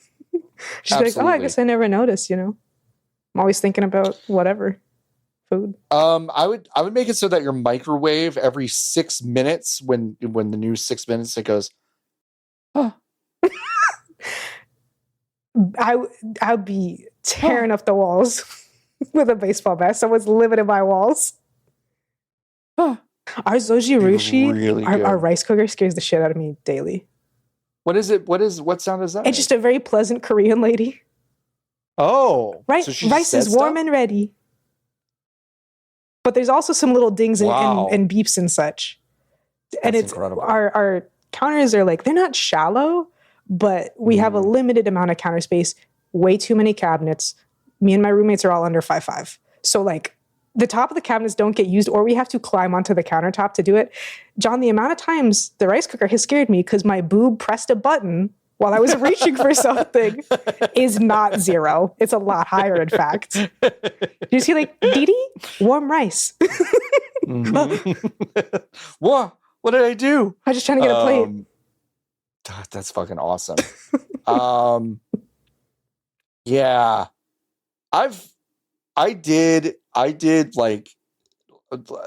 She's like, oh, I guess I never noticed, I'm always thinking about whatever. Food. I would make it so that your microwave every 6 minutes when the new 6 minutes it goes, huh. I'd be tearing up the walls with a baseball bat. Someone's living in my walls. Our Zojirushi, really our rice cooker scares the shit out of me daily. What is it? What sound is that? It's just a very pleasant Korean lady. Oh. Right. So rice is warm and ready. But there's also some little dings and beeps and such. And it's incredible. Our counters are like, they're not shallow, but we have a limited amount of counter space, way too many cabinets. Me and my roommates are all under 5'5". So like the top of the cabinets don't get used, or we have to climb onto the countertop to do it. John, the amount of times the rice cooker has scared me because my boob pressed a button while I was reaching for something is not 0. It's a lot higher, in fact. You see, like, Didi, warm rice. What did I do? I was just trying to get a plate. That's fucking awesome. Yeah. I did like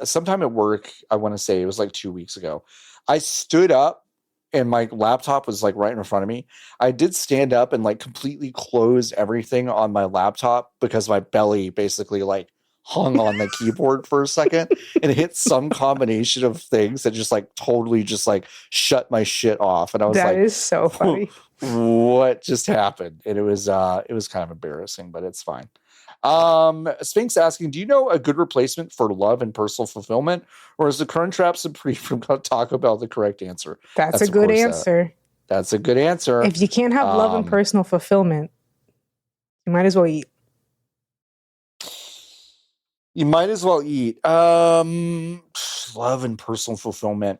sometime at work, I want to say it was like 2 weeks ago. I stood up and my laptop was like right in front of me. I did stand up and like completely close everything on my laptop because my belly basically like hung on the keyboard for a second and hit some combination of things that just like totally just like shut my shit off. And I was like, that is so funny. What just happened? And it was kind of embarrassing, but it's fine. Sphinx asking, do you know a good replacement for love and personal fulfillment, or is the Crunchwrap Supreme from Taco Bell the correct answer? That's a good answer. That's a good answer. If you can't have love and personal fulfillment, you might as well eat. You might as well eat. Love and personal fulfillment.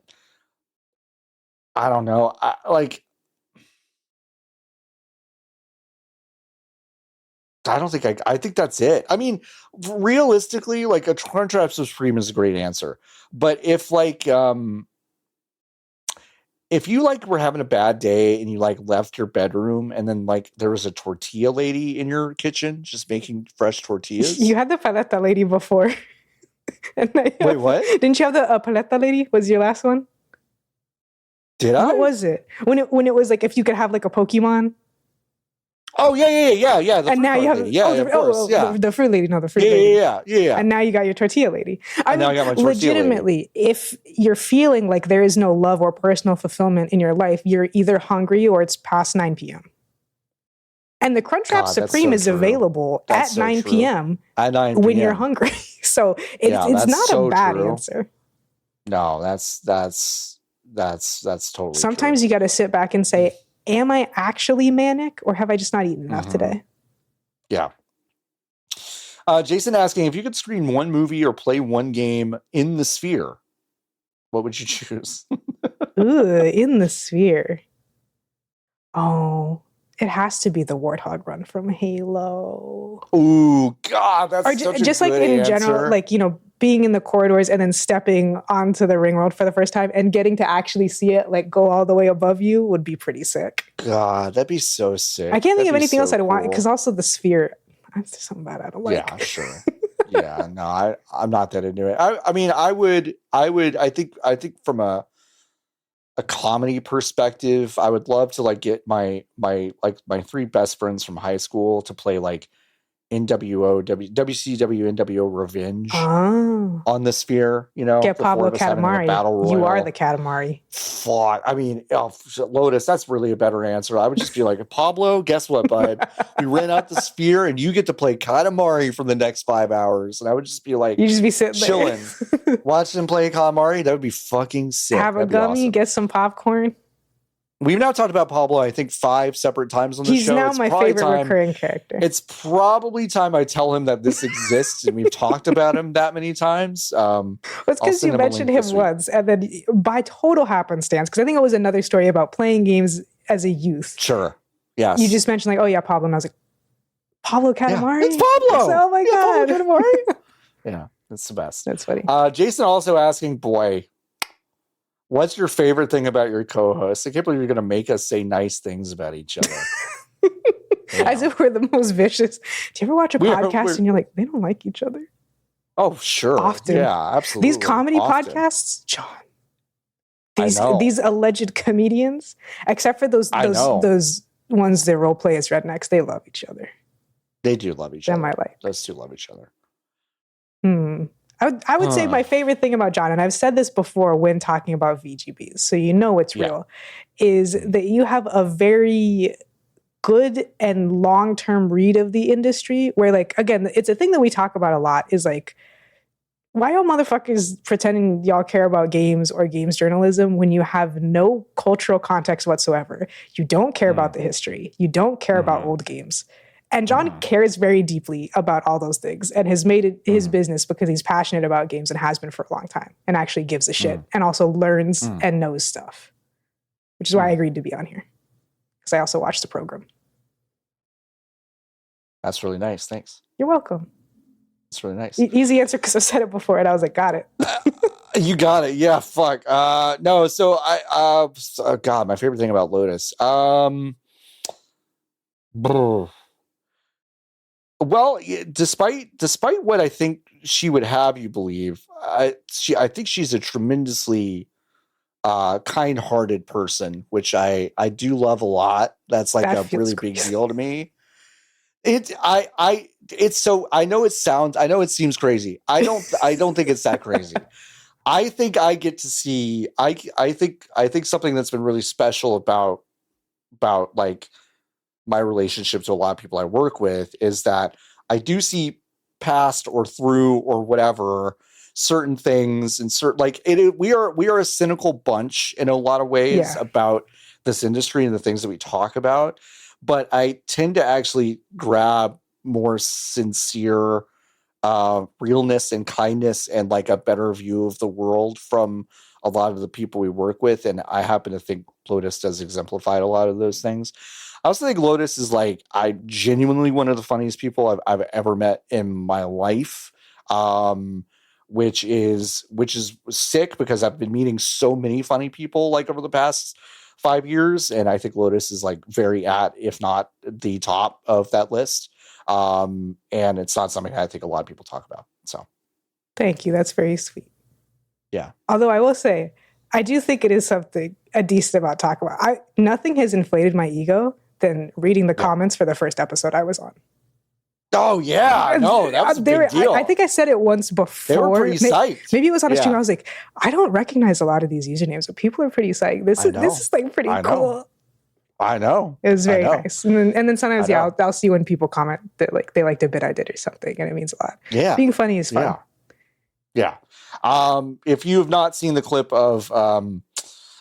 I don't know. I think that's it. I mean, realistically, like a Crunchwrap Supreme is a great answer. But if you like were having a bad day and you like left your bedroom and then like there was a tortilla lady in your kitchen just making fresh tortillas. You had the paleta lady before. Wait, what? Didn't you have the paleta lady? Was your last one? Did I? What was it? When it was like if you could have like a Pokemon. Oh yeah. And now you have the fruit lady. No, the fruit lady. Yeah. And now you got your tortilla lady. I got my tortilla legitimately, lady. If you're feeling like there is no love or personal fulfillment in your life, you're either hungry or it's past 9 p.m. And the Crunchwrap Supreme is available at 9 p.m. At 9 p.m. when you're hungry. So it's not a bad answer. No, that's totally. Sometimes true. You got to sit back and say, am I actually manic or have I just not eaten enough today? Yeah. Jason asking, if you could screen one movie or play one game in the sphere, what would you choose? Ooh, in the sphere. Oh, it has to be the Warthog run from Halo. Ooh, God, that's or such just a like good in answer. General, like, being in the corridors and then stepping onto the ring world for the first time and getting to actually see it like go all the way above you would be pretty sick. God, that'd be so sick. I can't think of anything else I'd want because also the sphere, that's something bad I don't like. Yeah, sure. Yeah, no, I'm not that into it. I think from a comedy perspective, I would love to like get my 3 best friends from high school to play like WCW NWO Revenge on the Sphere. Get Pablo Katamari. Battle royal. You are the Katamari. Fuck. I mean, Lotus, that's really a better answer. I would just be like, Pablo, guess what, bud? We rent out the Sphere and you get to play Katamari for the next 5 hours. And I would just be like, you just be sitting chilling, watching him play Katamari. That would be fucking sick. Have a gummy, awesome. Get some popcorn. We've now talked about Pablo, I think, 5 separate times on the show. He's now my favorite recurring character. It's probably time I tell him that this exists, and we've talked about him that many times. It's because you mentioned him once, and then by total happenstance, because I think it was another story about playing games as a youth. Sure. Yes. You just mentioned, like, oh, yeah, Pablo. And I was like, Pablo Katamari? Yeah, it's Pablo! Oh, my God. Pablo Katamari? Yeah, that's the best. That's funny. Jason also asking, boy, what's your favorite thing about your co-host? I can't believe you're going to make us say nice things about each other. As if we're the most vicious. Do you ever watch a podcast and you're like, they don't like each other? Oh, sure. Often. Yeah, absolutely. These comedy podcasts, John. These alleged comedians, except for those ones that role play as rednecks, they love each other. They do love each other. My life. Those two love each other. I would say my favorite thing about John, and I've said this before when talking about VGBs, so you know it's real, is that you have a very good and long-term read of the industry where, like, again, it's a thing that we talk about a lot is like, why are motherfuckers pretending y'all care about games or games journalism when you have no cultural context whatsoever? You don't care about the history. You don't care about old games. And John cares very deeply about all those things and has made it his business because he's passionate about games and has been for a long time and actually gives a shit and also learns and knows stuff, which is why I agreed to be on here because I also watched the program. That's really nice. Thanks. You're welcome. That's really nice. Easy answer because I said it before and I was like, got it. You got it. Yeah, fuck. No, so God, my favorite thing about Lotus. Well, despite what I think she would have you believe, I think she's a tremendously kind-hearted person, which I do love a lot. That's like a really big deal to me. I know it seems crazy. I don't think it's that crazy. I think I get to see I think something that's been really special about like my relationship to a lot of people I work with is that I do see past or through or whatever certain things and we are a cynical bunch in a lot of ways about this industry and the things that we talk about, but I tend to actually grab more sincere realness and kindness and like a better view of the world from a lot of the people we work with, and I happen to think Lotus does exemplify a lot of those things. I also think Lotus is like genuinely one of the funniest people I've ever met in my life, which is sick because I've been meeting so many funny people like over the past 5 years, and I think Lotus is like very if not the top of that list. And it's not something I think a lot of people talk about. So, thank you. That's very sweet. Yeah. Although I will say, I do think it is something a decent amount to talk about. Nothing has inflated my ego than reading the comments for the first episode I was on. Oh yeah, no, that was a big deal. I think I said it once before. They were pretty psyched. Maybe it was on a stream. I was like, I don't recognize a lot of these usernames, but people are pretty psyched. This is like pretty cool. I know. It was very nice. And then sometimes, I'll see when people comment that like they liked a bit I did or something, and it means a lot. Yeah, being funny is fun. Yeah. If you have not seen the clip of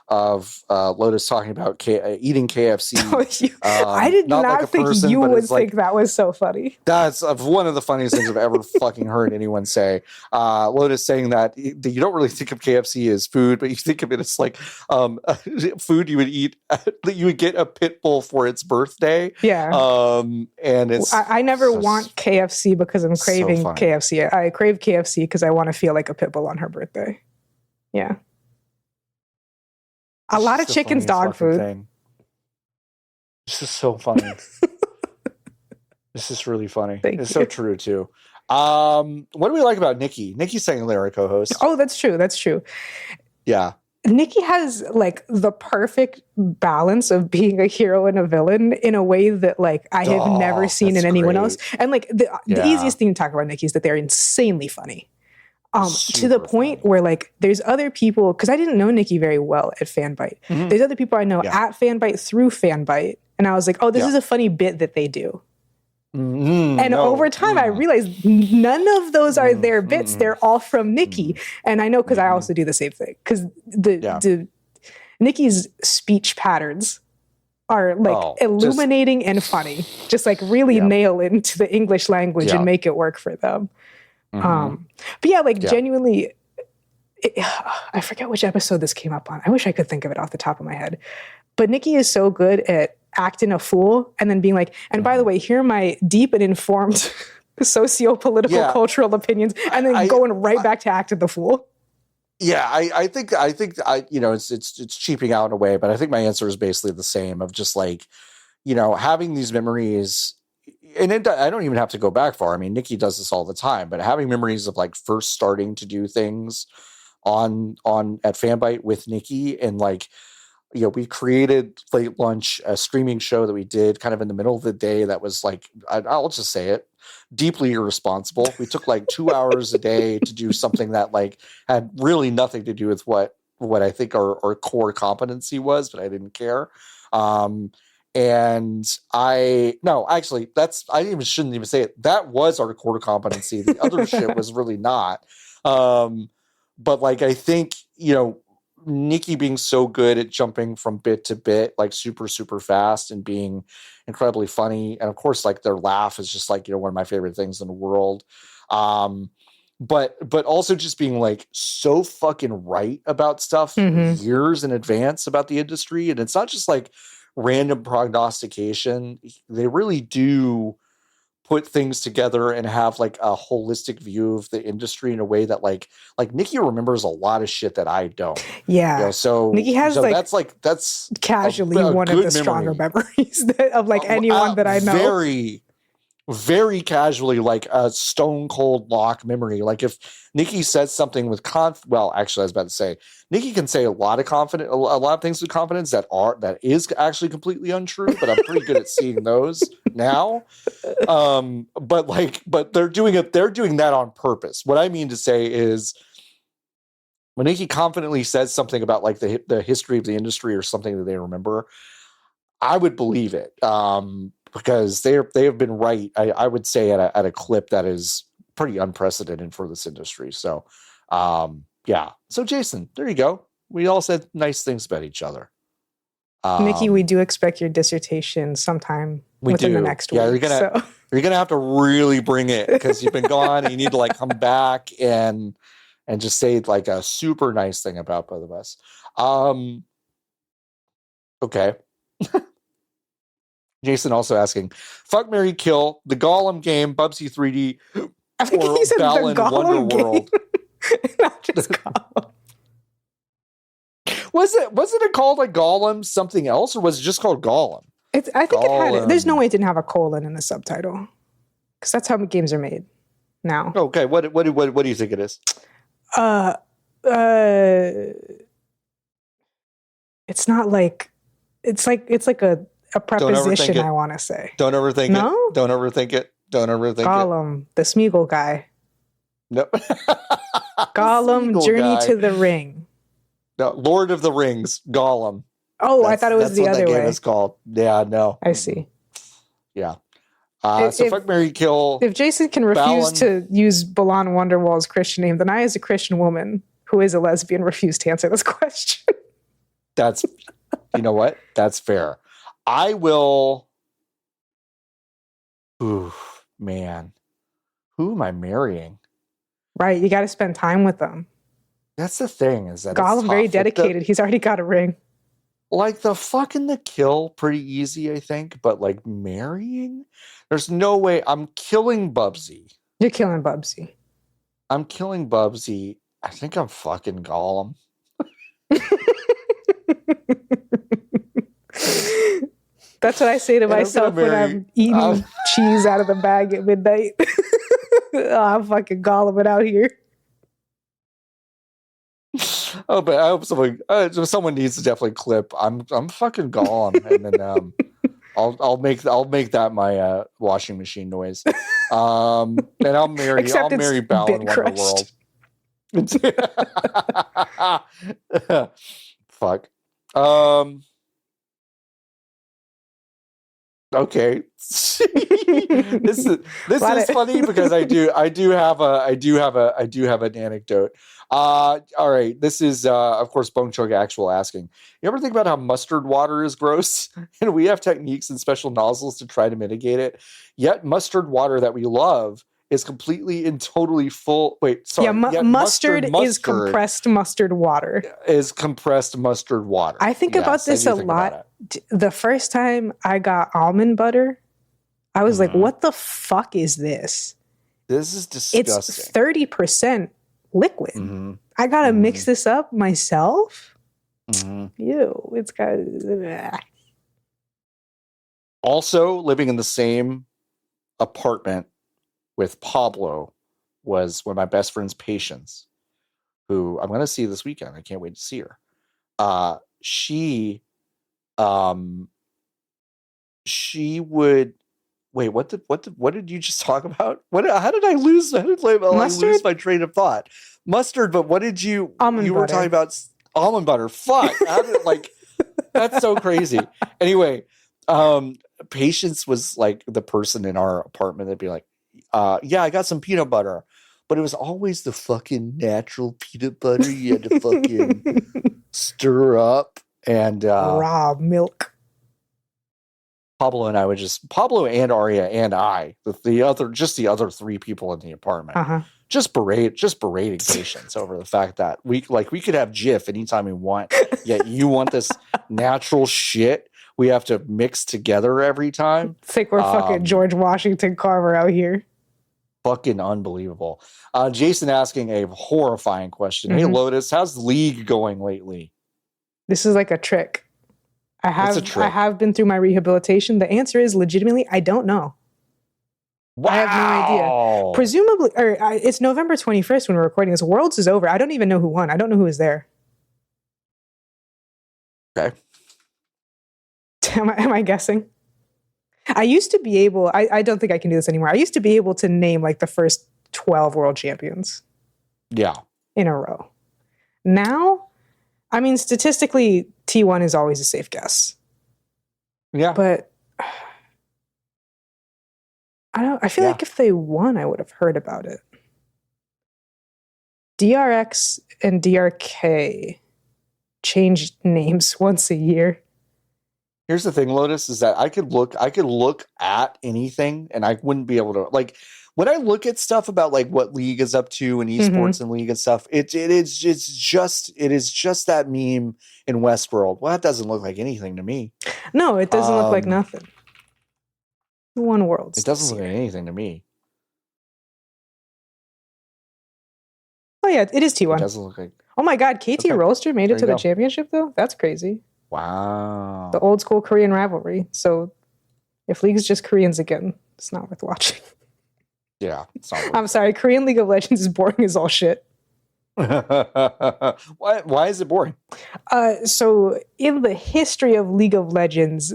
Lotus talking about eating KFC, I did not think you would think that was so funny. That's one of the funniest things I've ever fucking heard anyone say. Lotus saying that you don't really think of KFC as food, but you think of it as like food you would eat. You would get a pit bull for its birthday. Yeah. And it's I never want KFC because I'm craving KFC. I crave KFC because I want to feel like a pit bull on her birthday. Yeah. A lot of chicken's dog food. Thing. This is so funny. This is really funny. It's so true too. What do we like about Nikki? Nikki's second layer co-host. Oh, that's true. That's true. Yeah. Nikki has like the perfect balance of being a hero and a villain in a way that like I have never seen in anyone else. And like the easiest thing to talk about Nikki is that they're insanely funny. To the point where like there's other people, because I didn't know Nikki very well at Fanbyte. Mm-hmm. There's other people I know at Fanbyte through Fanbyte. And I was like, oh, this is a funny bit that they do. And over time, I realized none of those are their bits. They're all from Nikki. And I know because I also do the same thing. Because the Nikki's speech patterns are like illuminating and funny. Just like really nail into the English language and make it work for them. But yeah, like genuinely, I forget which episode this came up on. I wish I could think of it off the top of my head. But Nikki is so good at acting a fool and then being like, and by the way, here are my deep and informed socio-political cultural opinions, and then going right back to acting the fool. Yeah, I think you know, it's cheaping out in a way, but I think my answer is basically the same of just like, you know, having these memories, and I don't even have to go back far. I mean, Nikki does this all the time, but having memories of like first starting to do things on at Fanbyte with Nikki, and like, you know, we created Late Lunch, a streaming show that we did kind of in the middle of the day that was like, I'll just say it, deeply irresponsible. We took like 2 hours a day to do something that like had really nothing to do with what I think our core competency was, but I didn't care. And I shouldn't even say it. That was our core competency. The other shit was really not. But like, I think, you know, Nikki being so good at jumping from bit to bit, like super, super fast, and being incredibly funny. And of course, like their laugh is just like, you know, one of my favorite things in the world. But also just being like so fucking right about stuff years in advance about the industry. And it's not just like random prognostication. They really do put things together and have like a holistic view of the industry in a way that like Nikki remembers a lot of shit that I don't. Yeah. You know, so Nikki has that's casually one of the stronger memories of like anyone that I know. Very, very casually, like a stone cold lock memory. Like if Nikki says something with well, actually I was about to say, Nikki can say a lot of things with confidence that is actually completely untrue, but I'm pretty good at seeing those now. But they're doing that on purpose. What I mean to say is, when Nikki confidently says something about like the history of the industry or something that they remember, I would believe it. Because they have been right, I would say at a clip that is pretty unprecedented for this industry. So, yeah. So Jason, there you go. We all said nice things about each other. Nikki, we do expect your dissertation sometime within the next week. You're gonna have to really bring it, because you've been gone and you need to like come back and just say like a super nice thing about both of us. Okay. Jason also asking, fuck, marry, kill, the Gollum game, Bubsy 3D, or Balan Wonderworld. Not just Gollum. Was it called like Gollum something else, or was it just called Gollum? I think Gollum. It had it. There's no way it didn't have a colon in the subtitle, because that's how games are made now. Okay, what do you think it is? It's not like it's like a preposition, I want to say. Don't overthink it. Don't overthink it. Gollum, the Smeagol guy. No. Gollum, Journey to the Ring. No, Lord of the Rings, Gollum. Oh, I thought it was the other way. That's what that game is called. Yeah, no. I see. Yeah. So fuck, marry, kill. If Jason can refuse to use Balan Wonderwall's Christian name, then I, as a Christian woman who is a lesbian, refuse to answer this question. That's, you know what? That's fair. I will. Ooh, man. Who am I marrying? Right. You got to spend time with them. That's the thing, is that Gollum, very dedicated. He's already got a ring. Like the fucking the kill, pretty easy, I think. But like marrying? There's no way. I'm killing Bubsy. You're killing Bubsy. I'm killing Bubsy. I think I'm fucking Gollum. That's what I say to myself when I'm eating cheese out of the bag at midnight. I'm fucking Gollum out here. Oh, but I hope someone needs to definitely clip. I'm fucking Gollum, and then I'll make that my washing machine noise. And I'll marry Bal in Wonderworld. Fuck. Okay. this is funny because I do have an anecdote. All right. This is of course Bone Chug Actual asking. You ever think about how mustard water is gross? And we have techniques and special nozzles to try to mitigate it. Yet mustard water that we love is completely and totally full. Wait, sorry. Yeah, mustard is compressed mustard water. Is compressed mustard water. I think about this a lot. The first time I got almond butter, I was like, what the fuck is this? This is disgusting. It's 30% liquid. I got to mix this up myself? Ew, it's got... Also, living in the same apartment with Pablo was one of my best friend's patients, who I'm going to see this weekend. I can't wait to see her. She would wait. What did you just talk about? How did I lose my train of thought? Mustard, but what did you? You were talking about almond butter. Fuck! That's so crazy. Anyway, Patience was like the person in our apartment that'd be like, yeah, I got some peanut butter. But it was always the fucking natural peanut butter you had to fucking stir up and raw milk. Pablo and Aria and I, the other three people in the apartment, just berating Patience over the fact that we could have Jif anytime we want, yet you want this natural shit we have to mix together every time. It's like we're fucking George Washington Carver out here. Fucking unbelievable. Jason asking a horrifying question. Hey, Lotus, how's League going lately? This is like a trick. I have been through my rehabilitation. The answer is legitimately, I don't know. Wow. I have no idea. Presumably, it's November 21st when we're recording this. Worlds is over. I don't even know who won. I don't know who is there. Okay. Am I guessing? I used to be able, I don't think I can do this anymore. I used to be able to name like the first 12 world champions. Yeah. In a row. Now, I mean, statistically, T1 is always a safe guess. Yeah. But I feel like if they won, I would have heard about it. DRX and DRK changed names once a year. Here's the thing, Lotus, is that I could look at anything and I wouldn't be able to, like, when I look at stuff about like what League is up to and esports and League and stuff, it is just that meme in Westworld. Well, that doesn't look like anything to me. No, it doesn't look like nothing. One world. It doesn't look like anything to me. Oh yeah, it is T1. It doesn't look like. Oh my God, KT Roaster made it to the championship though. That's crazy. Wow. The old school Korean rivalry. So if League's just Koreans again, it's not worth watching. Yeah. It's not worth I'm sorry. Korean League of Legends is boring as all shit. Why is it boring? So in the history of League of Legends,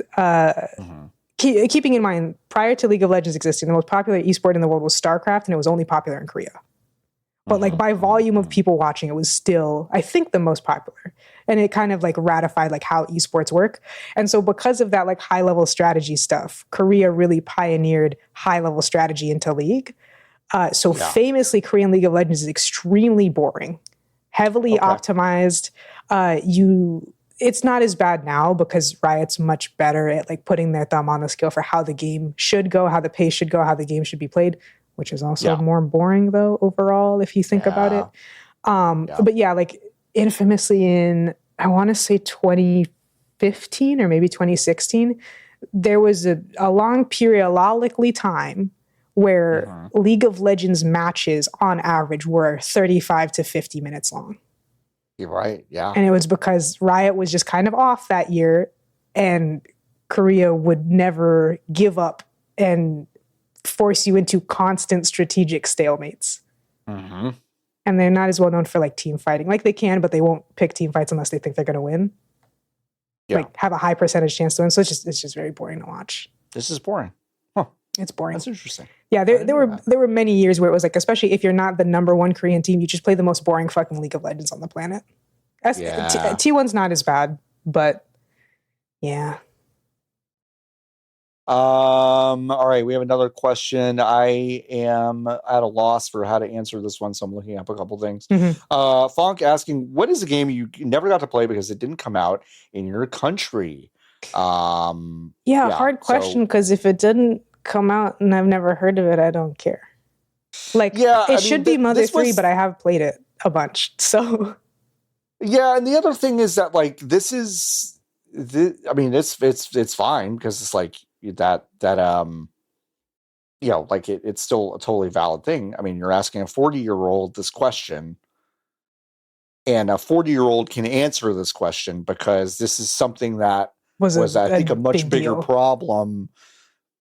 keeping in mind, prior to League of Legends existing, the most popular esport in the world was StarCraft, and it was only popular in Korea. But like by volume of people watching, it was still, I think, the most popular. And it kind of like ratified like how esports work. And so because of that like high level strategy stuff, Korea really pioneered high level strategy into League. Famously, Korean League of Legends is extremely boring, heavily optimized. It's not as bad now because Riot's much better at like putting their thumb on the scale for how the game should go, how the pace should go, how the game should be played, which is also more boring though overall if you think about it. But yeah, like infamously in, I want to say 2015 or maybe 2016, there was a long periodically time where League of Legends matches on average were 35 to 50 minutes long. You're right, yeah. And it was because Riot was just kind of off that year and Korea would never give up and force you into constant strategic stalemates. And they're not as well known for like team fighting. Like they can, but they won't pick team fights unless they think they're going to win. Yeah. Like have a high percentage chance to win. So it's just very boring to watch. This is boring. Huh. It's boring. That's interesting. Yeah, there were many years where it was like, especially if you're not the number one Korean team, you just play the most boring fucking League of Legends on the planet. T1's not as bad, but yeah. All right, we have another question. I am at a loss for how to answer this one, so I'm looking up a couple things. Fonk asking, what is a game you never got to play because it didn't come out in your country? Hard question, because if it didn't come out and I've never heard of it, I don't care. Like, it should be Mother 3, but I have played it a bunch, so... Yeah, and the other thing is that, like, it's fine, because it's like, it's still a totally valid thing. I mean, you're asking a 40-year-old this question, and a 40-year-old can answer this question because this is something that was I think, a much bigger problem.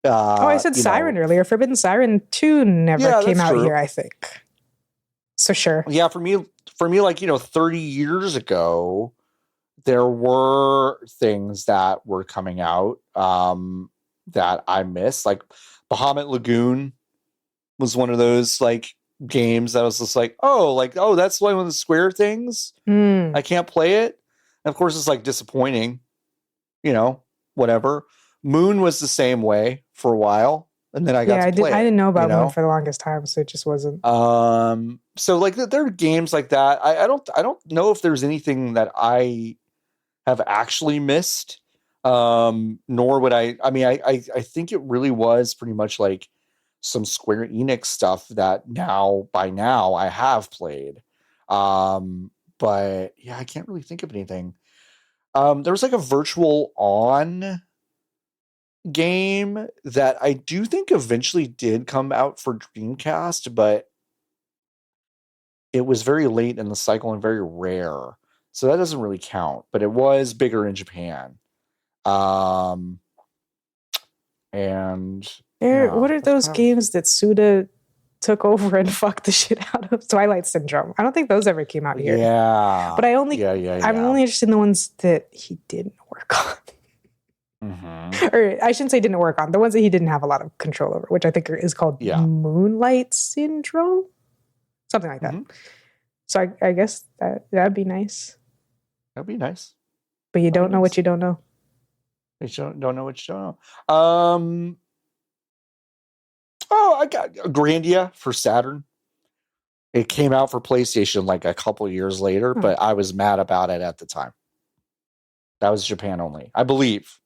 I said Siren earlier. Forbidden Siren 2 never came out here, I think. So sure. Yeah, for me, like, 30 years ago, there were things that were coming out that I missed. Like Bahamut Lagoon was one of those like games that was just like, that's one of the Square things. I can't play it. And of course, it's like disappointing, whatever. Moon was the same way for a while. And then I got to play it. I didn't know about Moon for the longest time, so it just wasn't. So like there are games like that. I don't know if there's anything that I have actually missed. Nor would I think it really was pretty much like some Square Enix stuff that by now I have played. But yeah, I can't really think of anything. There was like a Virtual On game that I do think eventually did come out for Dreamcast, but it was very late in the cycle and very rare. So that doesn't really count, but it was bigger in Japan. And what are those games that Suda took over and fucked the shit out of? Twilight Syndrome. I don't think those ever came out here. Yeah. But I'm only interested in the ones that he didn't work on. Or I shouldn't say didn't work on. The ones that he didn't have a lot of control over, which I think is called Moonlight Syndrome. Something like that. So I guess that'd be nice. That'd be nice. But you don't know what you don't know. You don't know what you don't know. I got Grandia for Saturn. It came out for PlayStation like a couple years later, but I was mad about it at the time. That was Japan only, I believe.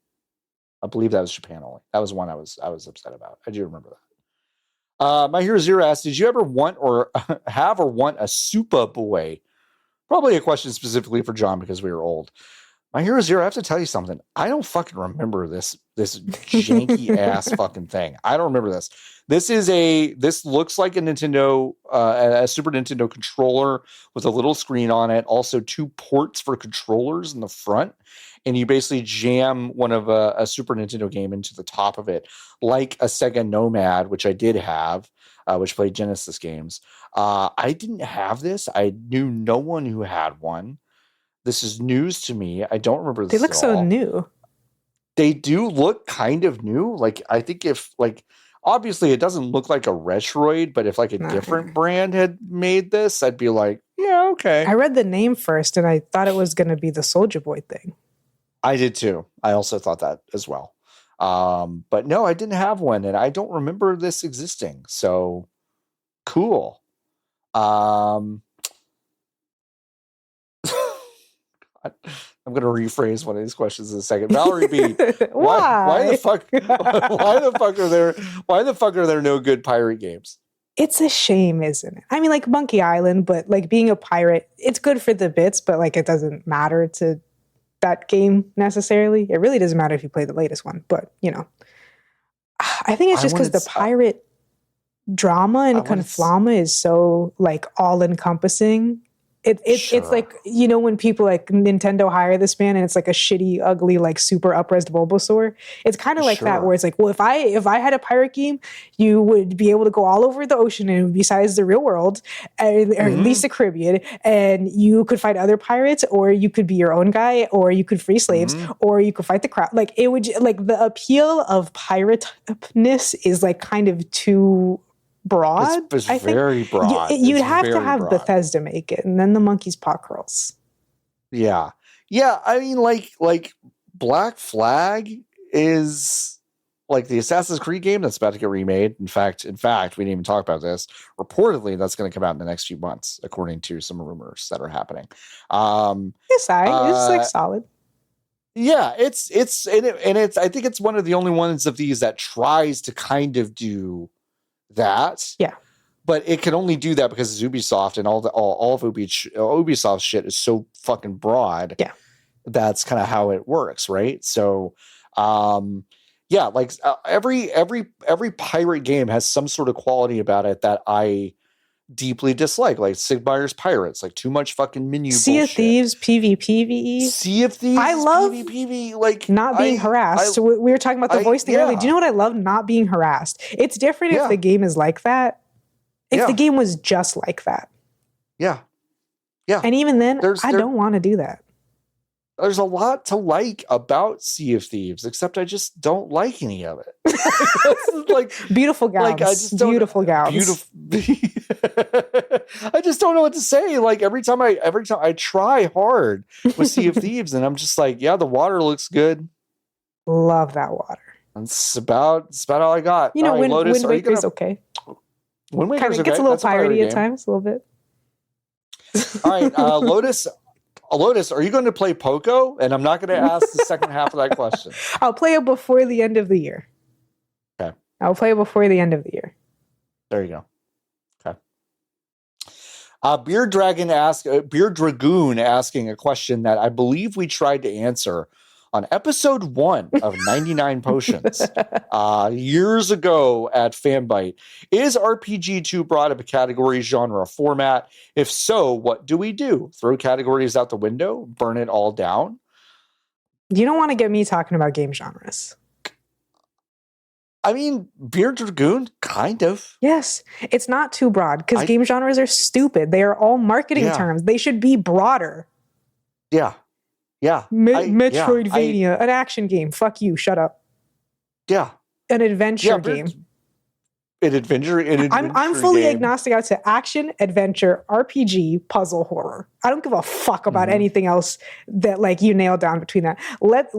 That was Japan only. That was one I was upset about. I do remember that. My Hero Zero asked, did you ever want or have or want a Super Boy? Probably a question specifically for John because we were old. My Hero Zero, I have to tell you something. I don't fucking remember this janky ass fucking thing. I don't remember this. This looks like a Nintendo, a Super Nintendo controller with a little screen on it. Also 2 ports for controllers in the front. And you basically jam one of a Super Nintendo game into the top of it, like a Sega Nomad, which I did have, which played Genesis games. I didn't have this. I knew no one who had one. This is news to me. I don't remember this. They look so new. They do look kind of new. Like, I think if, like, obviously it doesn't look like a Retroid, but if like a different brand had made this, I'd be like, yeah, okay. I read the name first and I thought it was going to be the Soulja Boy thing. I did too. I also thought that as well. But no, I didn't have one and I don't remember this existing. So cool. I'm going to rephrase one of these questions in a second. Valerie B, why the fuck are there no good pirate games? It's a shame, isn't it? I mean, like Monkey Island, but like being a pirate, it's good for the bits, but like it doesn't matter to that game necessarily. It really doesn't matter if you play the latest one, but I think it's just because the pirate drama and conflama is so like all encompassing It's like, you know, when people like Nintendo hire this man and it's like a shitty, ugly, like super up-resed Bulbasaur. It's kind of like that, where it's like, well, if I had a pirate game, you would be able to go all over the ocean and besides the real world, or at least the Caribbean, and you could fight other pirates, or you could be your own guy, or you could free slaves, or you could fight the crowd. Like it would, like the appeal of pirateness is like kind of too broad. It's very broad. You'd have to have Bethesda make it, and then the monkey's paw curls. Yeah. I mean, like Black Flag is like the Assassin's Creed game that's about to get remade. In fact, we didn't even talk about this. Reportedly, that's going to come out in the next few months, according to some rumors that are happening. It's like solid. Yeah, it's I think it's one of the only ones of these that tries to kind of do that. Yeah. But it can only do that because it's Ubisoft, and all of Ubisoft's shit is so fucking broad. Yeah. That's kind of how it works, right? So every pirate game has some sort of quality about it that I deeply dislike, like Sid Meier's Pirates, like too much fucking menu bullshit. Sea of Thieves, PvPvE. Sea of Thieves, I love PvPvE, like not being harassed. We were talking about the voice thing earlier. Do you know what I love? Not being harassed. It's different if the game is like that. If the game was just like that. Yeah. And even then, I don't want to do that. There's a lot to like about Sea of Thieves, except I just don't like any of it. Like beautiful gowns. Like, beautiful gowns. I just don't know what to say. Like every time I try hard with Sea of Thieves, and I'm just like, yeah, the water looks good. Love that water. That's about all I got. You know, Wind Waker's okay. Wind Waker's okay. Gets a little piratey at times, a little bit. All right, Lotus, are you going to play Poco? And I'm not going to ask the second half of that question. I'll play it before the end of the year. Okay. I'll play it before the end of the year. There you go. Okay. Beard Dragoon asking a question that I believe we tried to answer on episode 1 of 99 Potions years ago at Fanbyte. Is RPG too broad of a category, genre, format? If so, what do we do? Throw categories out the window? Burn it all down? You don't want to get me talking about game genres. I mean, Beard Dragoon, kind of. Yes, it's not too broad because game genres are stupid. They are all marketing terms. They should be broader. Yeah. Yeah. Metroidvania, an action game. Fuck you. Shut up. Yeah. An adventure game. I'm fully agnostic out to action, adventure, RPG, puzzle, horror. I don't give a fuck about anything else that like you nailed down between that. Let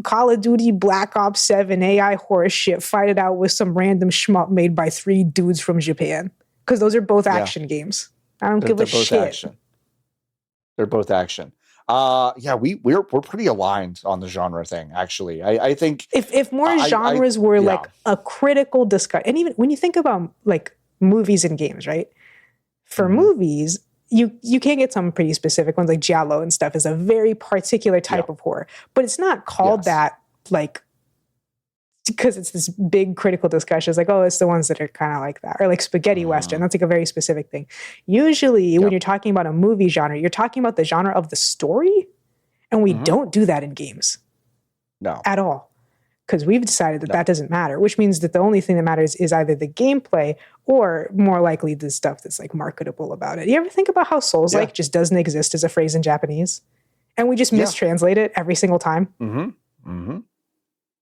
Call of Duty Black Ops 7 AI horror shit fight it out with some random shmup made by 3 dudes from Japan. Because those are both action games. I don't give a shit. Action. They're both action. We're pretty aligned on the genre thing, actually. I think if more genres were like a critical discussion, and even when you think about like movies and games, right? For movies, you can get some pretty specific ones, like Giallo and stuff is a very particular type of horror, but it's not called that like because it's this big critical discussion. It's like, oh, it's the ones that are kind of like that. Or like spaghetti Western. That's like a very specific thing. Usually when you're talking about a movie genre, you're talking about the genre of the story. And we don't do that in games. No. At all. Because we've decided that doesn't matter, which means that the only thing that matters is either the gameplay or more likely the stuff that's like marketable about it. You ever think about how Souls-like just doesn't exist as a phrase in Japanese? And we just mistranslate it every single time?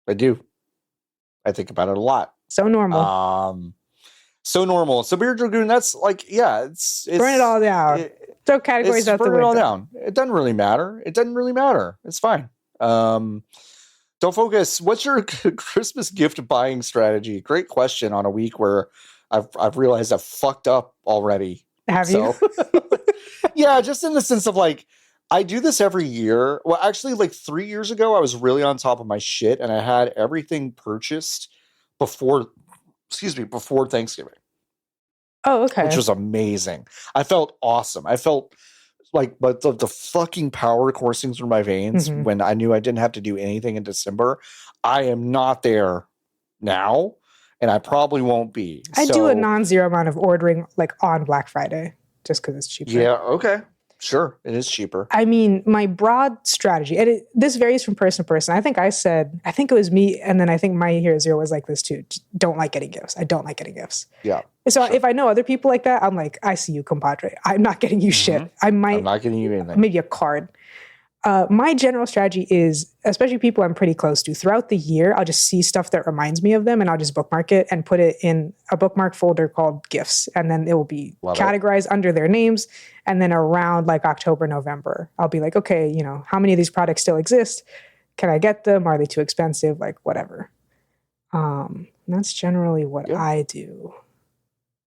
I do. I think about it a lot. So normal. So Beard Dragoon, that's like, it's burn it all down. Throw categories out the window. Burn it all down. It doesn't really matter. It's fine. Don't focus. What's your Christmas gift buying strategy? Great question on a week where I've realized I've fucked up already. Have you? Yeah, just in the sense of like, I do this every year. Well, actually, like 3 years ago, I was really on top of my shit, and I had everything purchased before Thanksgiving. Oh, okay. Which was amazing. I felt awesome. I felt like the fucking power coursing through my veins when I knew I didn't have to do anything in December. I am not there now, and I probably won't be. I do a non-zero amount of ordering like on Black Friday just because it's cheaper. Yeah, okay. Sure, it is cheaper. I mean, my broad strategy, and this varies from person to person. I think it was me, and then I think My Hero Zero was like this too. Don't like getting gifts. I don't like getting gifts. Yeah. So if I know other people like that, I'm like, I see you, compadre. I'm not getting you shit. I'm not getting you anything. Maybe a card. My general strategy is, especially people I'm pretty close to, throughout the year, I'll just see stuff that reminds me of them and I'll just bookmark it and put it in a bookmark folder called gifts. And then it will be categorized under their names. And then around like October, November, I'll be like, okay, how many of these products still exist? Can I get them? Are they too expensive? Like whatever. That's generally what I do.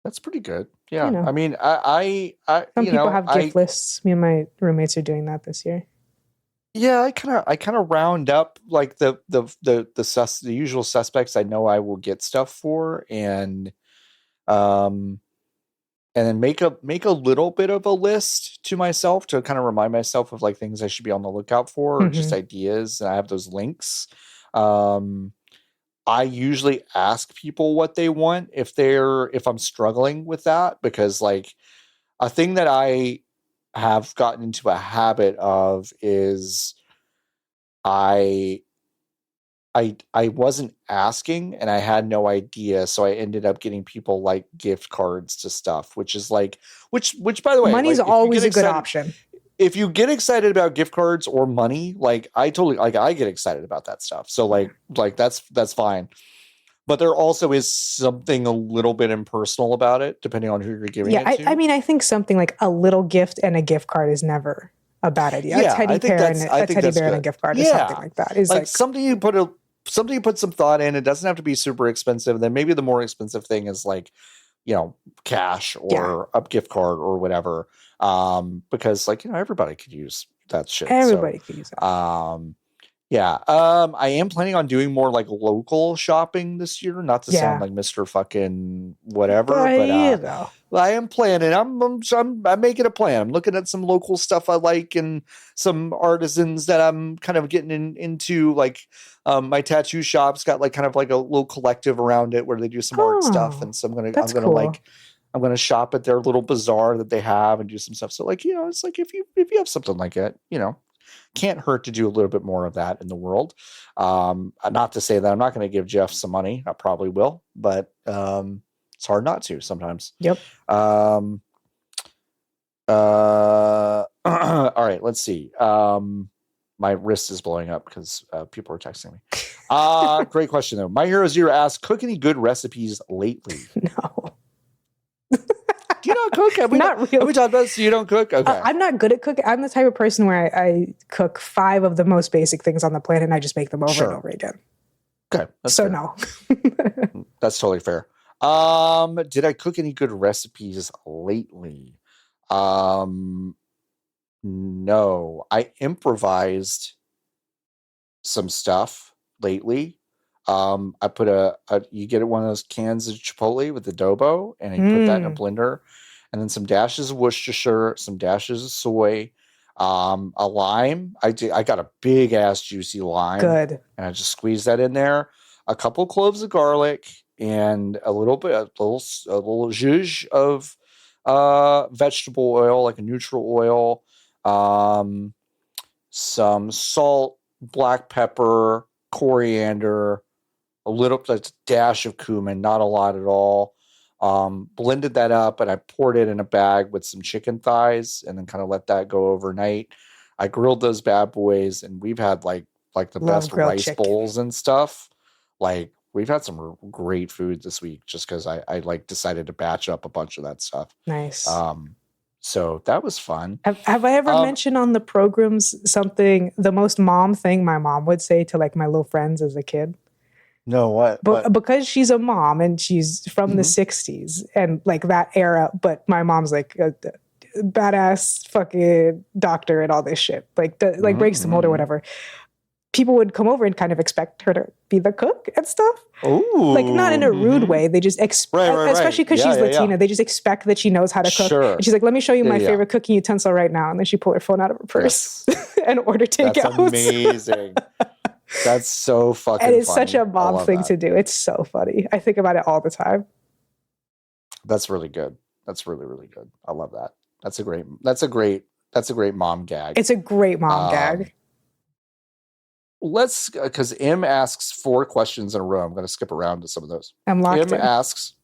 That's pretty good. Yeah. I mean, I some people have gift lists. Me and my roommates are doing that this year. Yeah, I kind of round up like the usual suspects I know I will get stuff for, and then make a little bit of a list to myself to kind of remind myself of like things I should be on the lookout for, or just ideas. And I have those links. I usually ask people what they want if I'm struggling with that, because like a thing that I have gotten into a habit of is I wasn't asking and I had no idea, so I ended up getting people like gift cards to stuff, which is like which by the way, money's like, always a good option. If you get excited about gift cards or money, like I get excited about that stuff. So like that's fine. But there also is something a little bit impersonal about it, depending on who you're giving it to. I mean, I think something like a little gift and a gift card is never a bad idea. Yeah, a teddy bear and a gift card or something like that is like something you put some thought in. It doesn't have to be super expensive. Then maybe the more expensive thing is like, cash or a gift card or whatever. Because like, everybody could use that shit. Everybody could use that. Yeah. I am planning on doing more like local shopping this year. Not to sound like Mr. fucking whatever, but I am planning. I'm making a plan. I'm looking at some local stuff I like and some artisans that I'm kind of getting into. Like my tattoo shop's got like kind of like a little collective around it where they do some art stuff, and so I'm gonna shop at their little bazaar that they have and do some stuff. So like, it's like if you have something like it, can't hurt to do a little bit more of that in the world. Not to say that I'm not going to give Jeff some money. I probably will, but it's hard not to sometimes. Yep. All right, let's see. My wrist is blowing up because people are texting me. Great question though. My Hero Zero asks, cook any good recipes lately? No. Do you not cook? Have we talked about this? You don't cook? Okay. I'm not good at cooking. I'm the type of person where I cook 5 of the most basic things on the planet and I just make them over and over again. Okay. So fair. No. That's totally fair. Did I cook any good recipes lately? No. I improvised some stuff lately. I put you get one of those cans of Chipotle with adobo, and you put that in a blender, and then some dashes of Worcestershire, some dashes of soy, a lime. I got a big ass juicy lime. Good. And I just squeezed that in there. A couple cloves of garlic and a little zhuzh of vegetable oil, like a neutral oil, some salt, black pepper, coriander, a little dash of cumin, not a lot at all. Blended that up and I poured it in a bag with some chicken thighs and then kind of let that go overnight. I grilled those bad boys, and we've had like the best rice bowls and stuff. Like we've had some great food this week just because I like decided to batch up a bunch of that stuff. Nice. So that was fun. Have I ever mentioned on the programs something, the most mom thing my mom would say to like my little friends as a kid? No, what? Because she's a mom and she's from the 60s and like that era, but my mom's like a badass fucking doctor and all this shit. Like breaks the mold or whatever. People would come over and kind of expect her to be the cook and stuff. Ooh. Like not in a rude way. They just expect, especially because she's Latina, they just expect that she knows how to cook. Sure. And she's like, let me show you my favorite cooking utensil right now. And then she pulled her phone out of her purse and order takeout. That's amazing. That's so fucking And it's funny. such a mom thing to do. It's so funny. I think about it all the time. That's really good. That's really, really good. I love that. That's a great That's a great mom gag. It's a great mom gag. Let's, because M asks 4 questions in a row. I'm going to skip around to some of those. I'm locked in. Asks,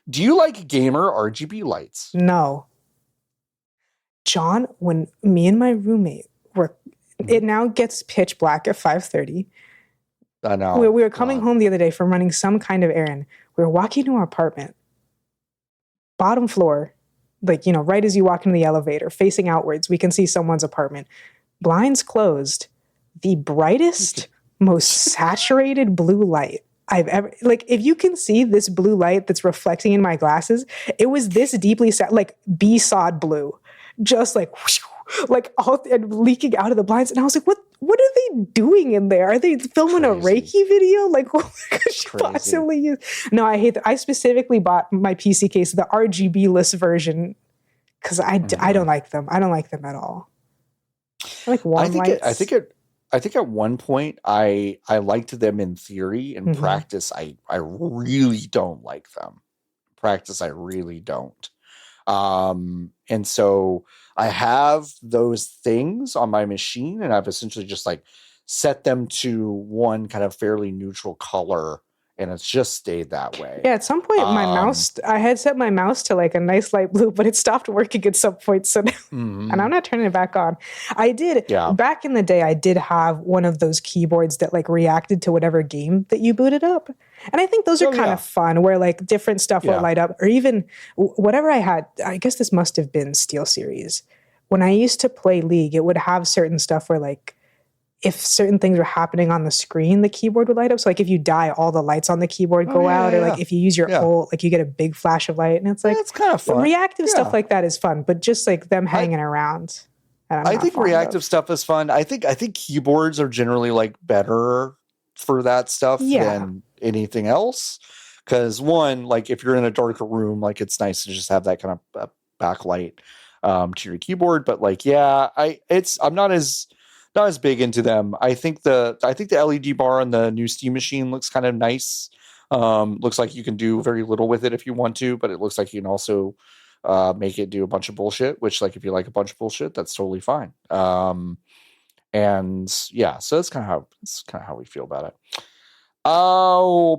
do you like gamer RGB lights? No. John, when me and my roommate were, it now gets pitch black at 5:30. I know. We were coming home the other day from running some kind of errand. We were walking to our apartment. Bottom floor, like, right as you walk into the elevator, facing outwards, we can see someone's apartment. Blinds closed. The brightest, most saturated blue light I've ever, like, if you can see this blue light that's reflecting in my glasses, it was this deeply like B-sod blue, just like all and leaking out of the blinds. And I was like, what are they doing in there? Are they filming a Reiki video? Like, what could you possibly use? No, I hate that. I specifically bought my PC case, the RGB-less version, because I don't like them. I don't like them at all. I like warm lights. I think at one point I liked them in theory. In practice, I really don't like them. In practice, I really don't. And so I have those things on my machine, and I've essentially just like set them to one kind of fairly neutral color, and it's just stayed that way. Yeah, at some point my mouse, I had set my mouse to like a nice light blue, but it stopped working at some point. So now, and I'm not turning it back on. I did, back in the day, I did have one of those keyboards that like reacted to whatever game that you booted up. And I think those are kind of fun, where like different stuff will light up, or even whatever I had. I guess this must have been SteelSeries. When I used to play League, it would have certain stuff where like, if certain things were happening on the screen, the keyboard would light up. So like if you die, all the lights on the keyboard go out, or like if you use your ult, like you get a big flash of light, and it's like, it's kind of fun. Reactive stuff like that is fun, but just like them hanging around. I think reactive stuff is fun. I think keyboards are generally like better for that stuff than anything else. Because one, like if you're in a darker room, like it's nice to just have that kind of backlight to your keyboard. But like, I'm not as big into them. I think the LED bar on the new Steam machine looks kind of nice. Looks like you can do very little with it if you want to, but it looks like you can also make it do a bunch of bullshit, which like if you like a bunch of bullshit, that's totally fine. And yeah, so that's kind of how we feel about it. Oh,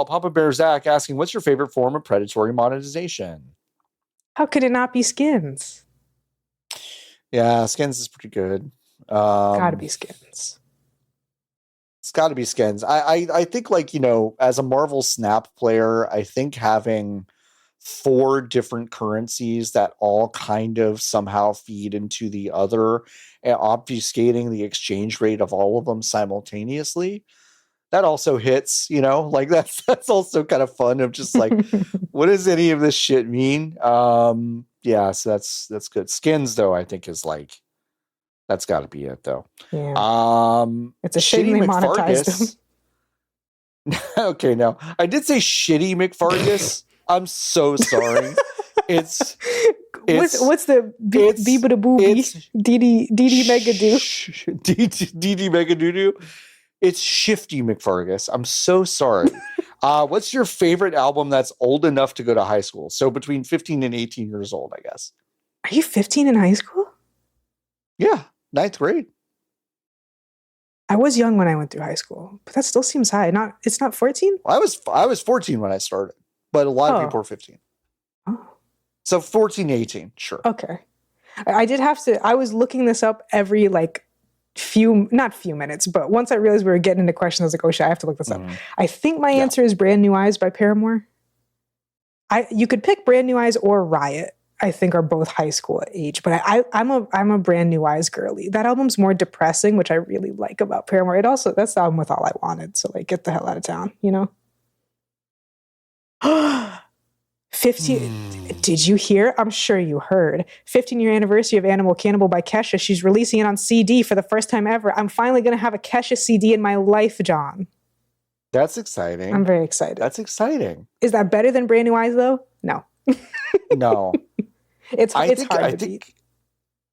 Papa Bear Zach asking, what's your favorite form of predatory monetization? How could it not be skins? Yeah, skins is pretty good. Gotta be skins. It's gotta be skins. I think like, as a Marvel Snap player, I think having 4 different currencies that all kind of somehow feed into the other and obfuscating the exchange rate of all of them simultaneously, that also hits, like that's also kind of fun of just like, what does any of this shit mean? So that's good. Skins though, I think is like, that's got to be it, though. Yeah. It's a shame they monetized them. Okay, no. I did say shitty McFargus. I'm so sorry. What's the Beeba Booby? DD Megadoo. DD Megadoo. It's Shifty McFargus. I'm so sorry. What's your favorite album that's old enough to go to high school? So between 15 and 18 years old, I guess. Are you 15 in high school? Yeah. 9th grade. I was young when I went through high school, but that still seems high. It's not 14? I was 14 when I started, but a lot of people were 15. Oh. So 14, 18, sure. Okay. I was looking this up every like not few minutes, but once I realized we were getting into questions, I was like, oh shit, I have to look this up. I think my answer is Brand New Eyes by Paramore. You could pick Brand New Eyes or Riot. I think are both high school age, but I'm a Brand New Eyes girly. That album's more depressing, which I really like about Paramore. That's the album with All I Wanted. So like, get the hell out of town, 15. Did you hear? I'm sure you heard. 15-year anniversary of Animal Cannibal by Kesha. She's releasing it on CD for the first time ever. I'm finally going to have a Kesha CD in my life, John. That's exciting. I'm very excited. That's exciting. Is that better than Brand New Eyes though? No. No. It's hard to beat.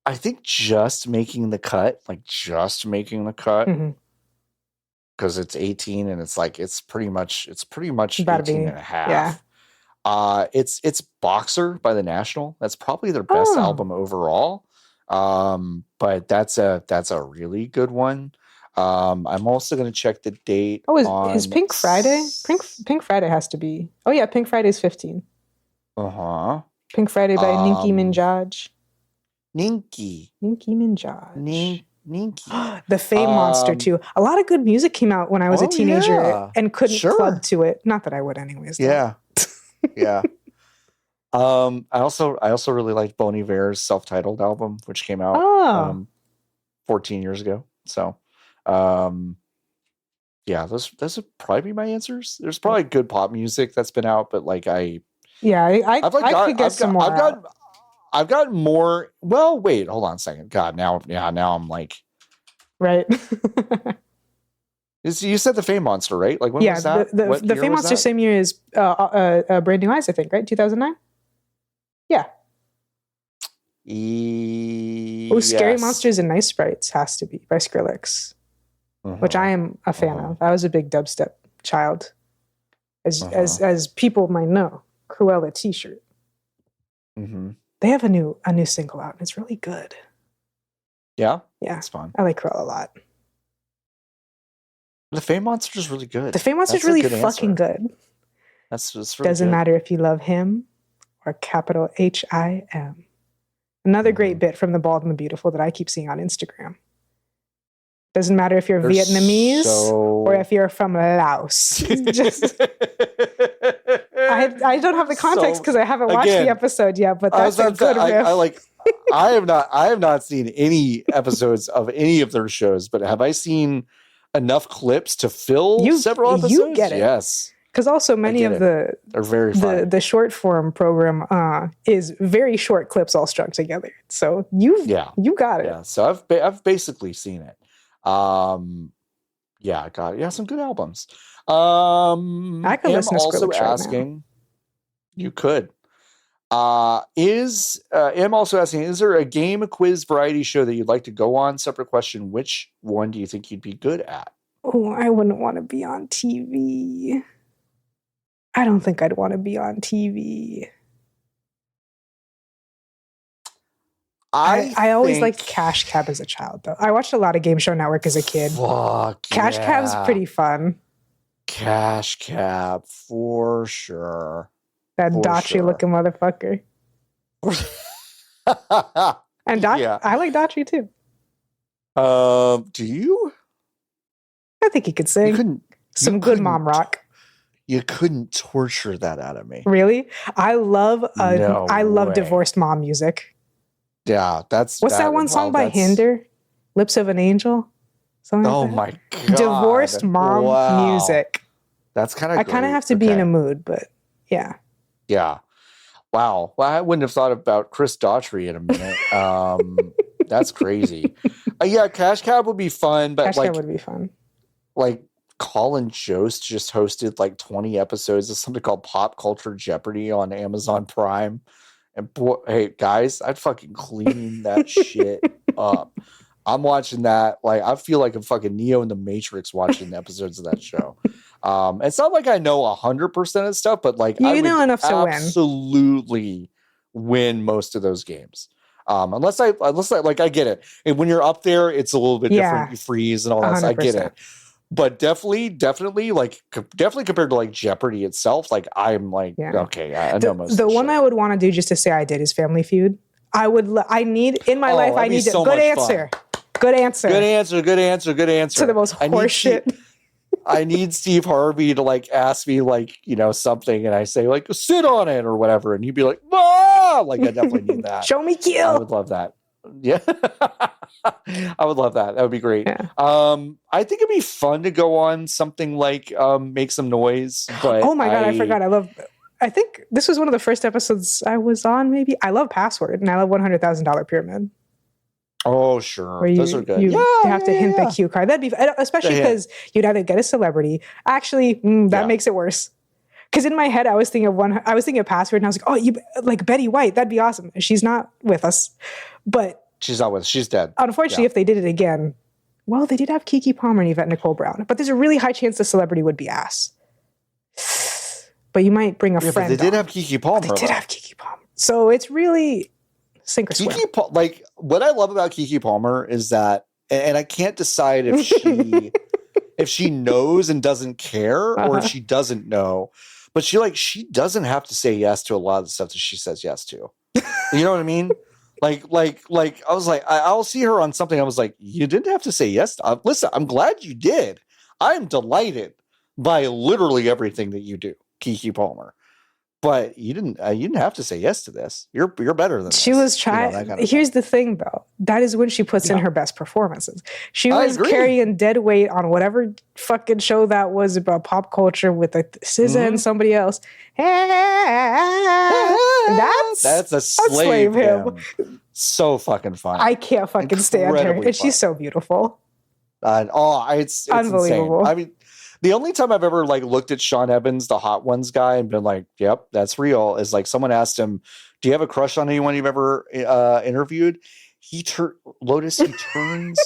I think just making the cut, because it's 18 and it's like it's pretty much 18 and a half. Yeah. It's Boxer by The National. That's probably their best album overall. But that's a really good one. I'm also going to check the date. Is Pink Friday? Pink Friday has to be. Oh yeah, Pink Friday's 15. Pink Friday by Nicki Minaj. Nicki Minaj. Ninky. The Fame Monster too. A lot of good music came out when I was a teenager and couldn't club to it. Not that I would anyways. Yeah. Yeah. I also really liked Bon Iver's self-titled album, which came out 14 years ago. So yeah, those would probably be my answers. There's probably good pop music that's been out, but like I could get some more. I've got more. Well, wait, hold on a second. God, now I'm like, right. You said the Fame Monster, right? Like when was that? The Fame Monster same year as Brand New Eyes, I think, right? 2009. Yeah. Scary Monsters and Nice Sprites has to be by Skrillex, which I am a fan of. I was a big dubstep child, as people might know. Cruella T-shirt. They have a new single out, and it's really good. Yeah, it's fun. I like Cruella a lot. The Fame Monster is really good. The Fame Monster is really fucking good. That's really Doesn't good. matter if you love him or capital H-I-M. Another great bit from The Bald and the Beautiful that I keep seeing on Instagram. Doesn't matter if you're Vietnamese or if you're from Laos. I don't have the context because I haven't watched the episode yet, but that's a good riff. I have not seen any episodes of any of their shows, but have I seen enough clips to fill several episodes? You get it. Yes. Because also many of they're very fun. The short form program is very short clips all strung together. So you got it. Yeah. So I've basically seen it. Some good albums. I could listen to also Skrillex asking. Right now. You could. Am also asking, is there a game, a quiz, variety show that you'd like to go on? Separate question, which one do you think you'd be good at? Oh, I wouldn't want to be on TV. I don't think I'd want to be on TV. I always liked Cash Cab as a child, though. I watched a lot of Game Show Network as a kid. Cash Cab's pretty fun. Cash Cab, for sure. That Dachi-looking motherfucker. And I like Dachi, too. Do you? I think he could sing. Some good mom rock. You couldn't torture that out of me. Really? I love divorced mom music. Yeah, what's that one song by Hinder? Lips of an Angel? Something like that? My God. Divorced mom music. That's kind of I kind of have to be in a mood, but yeah. Yeah. Wow. Well, I wouldn't have thought about Chris Daughtry in a minute. That's crazy. Cash Cab would be fun, but Cash Cab would be fun. Like Colin Jost just hosted like 20 episodes of something called Pop Culture Jeopardy on Amazon Prime. And boy, hey guys, I'd fucking clean that shit up. I'm watching that. Like, I feel like I'm fucking Neo in the Matrix watching the episodes of that show. It's not like I know 100% of stuff, but like I know enough to absolutely win most of those games. Unless I like, I get it. And when you're up there, it's a little bit different. You freeze and all that. So I get it. But definitely compared to like Jeopardy itself, like I'm like, okay, I know most. The one I would want to do just to say I did is Family Feud. I need in my life. I need so good answer. Fun. Good answer. Good answer. Good answer. Good answer. To the most horseshit. I need Steve Harvey to like ask me like, something, and I say like sit on it or whatever, and you'd be like, ah! Like I definitely need that. Show me kill. I would love that. Yeah. I would love that. That would be great. Yeah. I think it'd be fun to go on something like Make Some Noise. But oh my God, I forgot. I think this was one of the first episodes I was on, maybe. I love Password, and I love $100,000 Pyramid. Oh, sure. Those are good. You have to hint the cue card. That'd be, especially because you'd either get a celebrity. Actually, that makes it worse. Because in my head, I was thinking of Password, and I was like, oh, you like Betty White. That'd be awesome. She's not with us. But she's not with us. She's dead. Unfortunately, if they did it again, well, they did have Keke Palmer and Yvette Nicole Brown. But there's a really high chance the celebrity would be ass. but you might bring a friend. But they did have Keke Palmer. They did have Keke Palmer. So it's really sink or swim. Like, what I love about Keke Palmer is that, and I can't decide if she if she knows and doesn't care or if she doesn't know, but she doesn't have to say yes to a lot of the stuff that she says yes to. You know what I mean? Like I was like, I'll see her on something. I was like, you didn't have to say yes. Listen, I'm glad you did. I'm delighted by literally everything that you do, Keke Palmer. But you didn't have to say yes to this. You're better than she this. Was trying. You know, here's the thing, though. That is when she puts in her best performances. She was carrying dead weight on whatever fucking show that was about pop culture with SZA and somebody else. That's a slave hymn. So fucking fun. I can't fucking stand her, and she's so beautiful. It's unbelievable. Insane. I mean, the only time I've ever like looked at Sean Evans, the Hot Ones guy, and been like, "Yep, that's real." Is like someone asked him, "Do you have a crush on anyone you've ever interviewed?" Lotus. He turns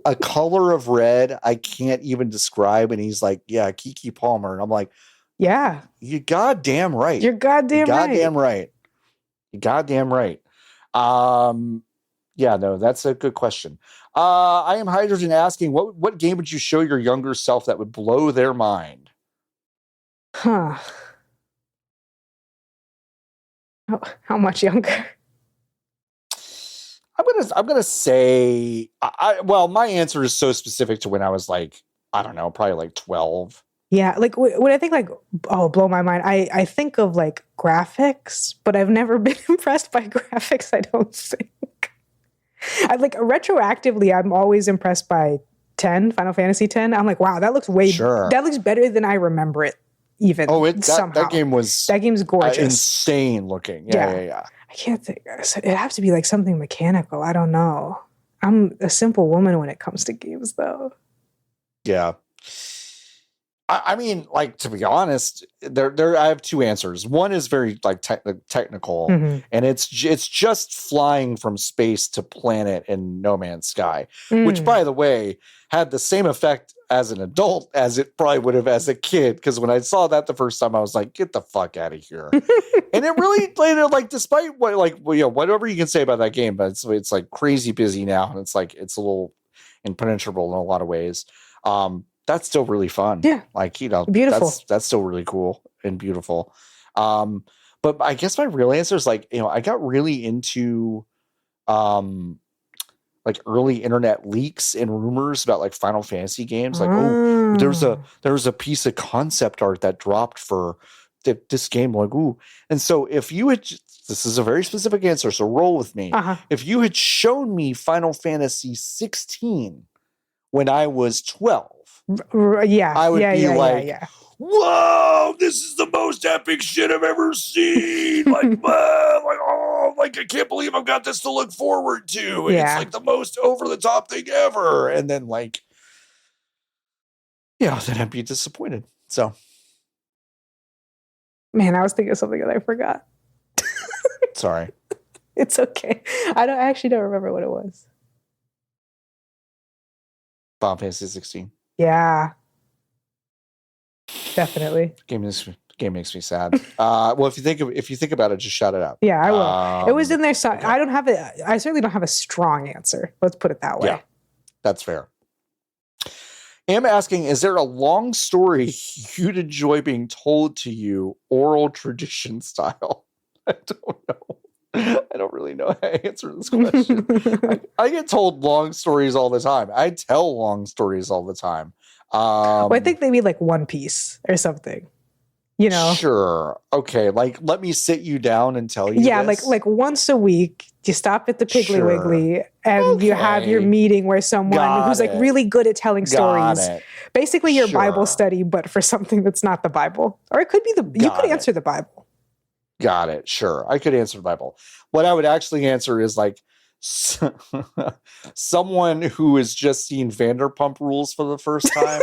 a color of red I can't even describe, and he's like, "Yeah, Keke Palmer," and I'm like, "Yeah, you goddamn right. You're goddamn right. You goddamn right." Yeah, no, that's a good question. I am Hydrogen asking, what game would you show your younger self that would blow their mind? Huh. How much younger? I'm gonna say well, my answer is so specific to when I was like, I don't know, probably like 12. Yeah, like when I think like, blow my mind, I think of like graphics, but I've never been impressed by graphics, I don't think. I like retroactively, I'm always impressed by Final Fantasy X. I'm like, wow, that looks that looks better than I remember it even. Somehow. That game's gorgeous. Insane looking. Yeah. I can't think. It has to be like something mechanical. I don't know. I'm a simple woman when it comes to games, though. Yeah. I mean, like, to be honest, I have two answers. One is very like technical, and it's just flying from space to planet in No Man's Sky, which, by the way, had the same effect as an adult as it probably would have as a kid. Because when I saw that the first time, I was like, "Get the fuck out of here!" And it really, like, despite what, like, whatever you can say about that game, but it's like crazy busy now, and it's like it's a little impenetrable in a lot of ways. That's still really fun. Yeah. Like, beautiful. That's still really cool and beautiful. But I guess my real answer is like, I got really into like early internet leaks and rumors about like Final Fantasy games. Like, there's a piece of concept art that dropped for this game. Like, ooh. And so if you had, this is a very specific answer, so roll with me. If you had shown me Final Fantasy 16 when I was 12, I would be like, whoa, this is the most epic shit I've ever seen. Like, I can't believe I've got this to look forward to. And it's like the most over the top thing ever. And then like, then I'd be disappointed. So, man, I was thinking of something that I forgot. Sorry. It's okay. I actually don't remember what it was. Final Fantasy 16. Yeah, definitely. Game makes me sad. Well, if you think about it, just shout it out. Yeah, I will. It was in there. So I don't have it. I certainly don't have a strong answer. Let's put it that way. Yeah, that's fair. I'm asking, is there a long story you'd enjoy being told to you, oral tradition style? I don't know. I don't really know how to answer this question. I get told long stories all the time. I tell long stories all the time. Well, I think maybe like One Piece or something. Sure. Okay. Like, let me sit you down and tell you. Yeah, this. like once a week, you stop at the Piggly Wiggly and you have your meeting where someone who's like really good at telling stories. Basically, your Bible study, but for something that's not the Bible, or it could be you could answer the Bible. Got it. Sure. I could answer the Bible. What I would actually answer is like someone who has just seen Vanderpump Rules for the first time,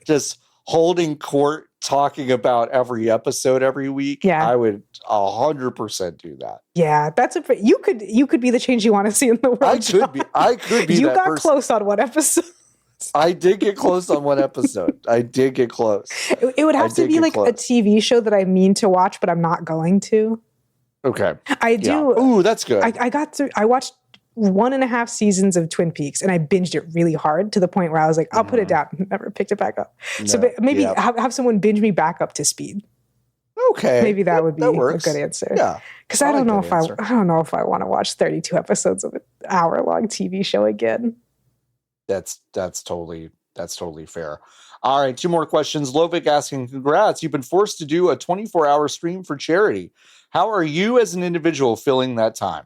just holding court, talking about every episode every week. Yeah. I would 100% do that. Yeah. You could be the change you want to see in the world. I could be You that got person. close on one episode. I did get close on one episode. I did get close. It would have to be like a TV show that I mean to watch, but I'm not going to. Okay. I do. Yeah. Ooh, that's good. I watched 1.5 seasons of Twin Peaks, and I binged it really hard to the point where I was like, I'll put it down. Never picked it back up. No, so maybe have someone binge me back up to speed. Okay. Maybe that would be a good answer. Yeah. Because I don't know if I don't know if I want to watch 32 episodes of an hour-long TV show again. That's totally fair. All right, 2 more questions. Lovic asking, congrats. You've been forced to do a 24-hour stream for charity. How are you as an individual filling that time?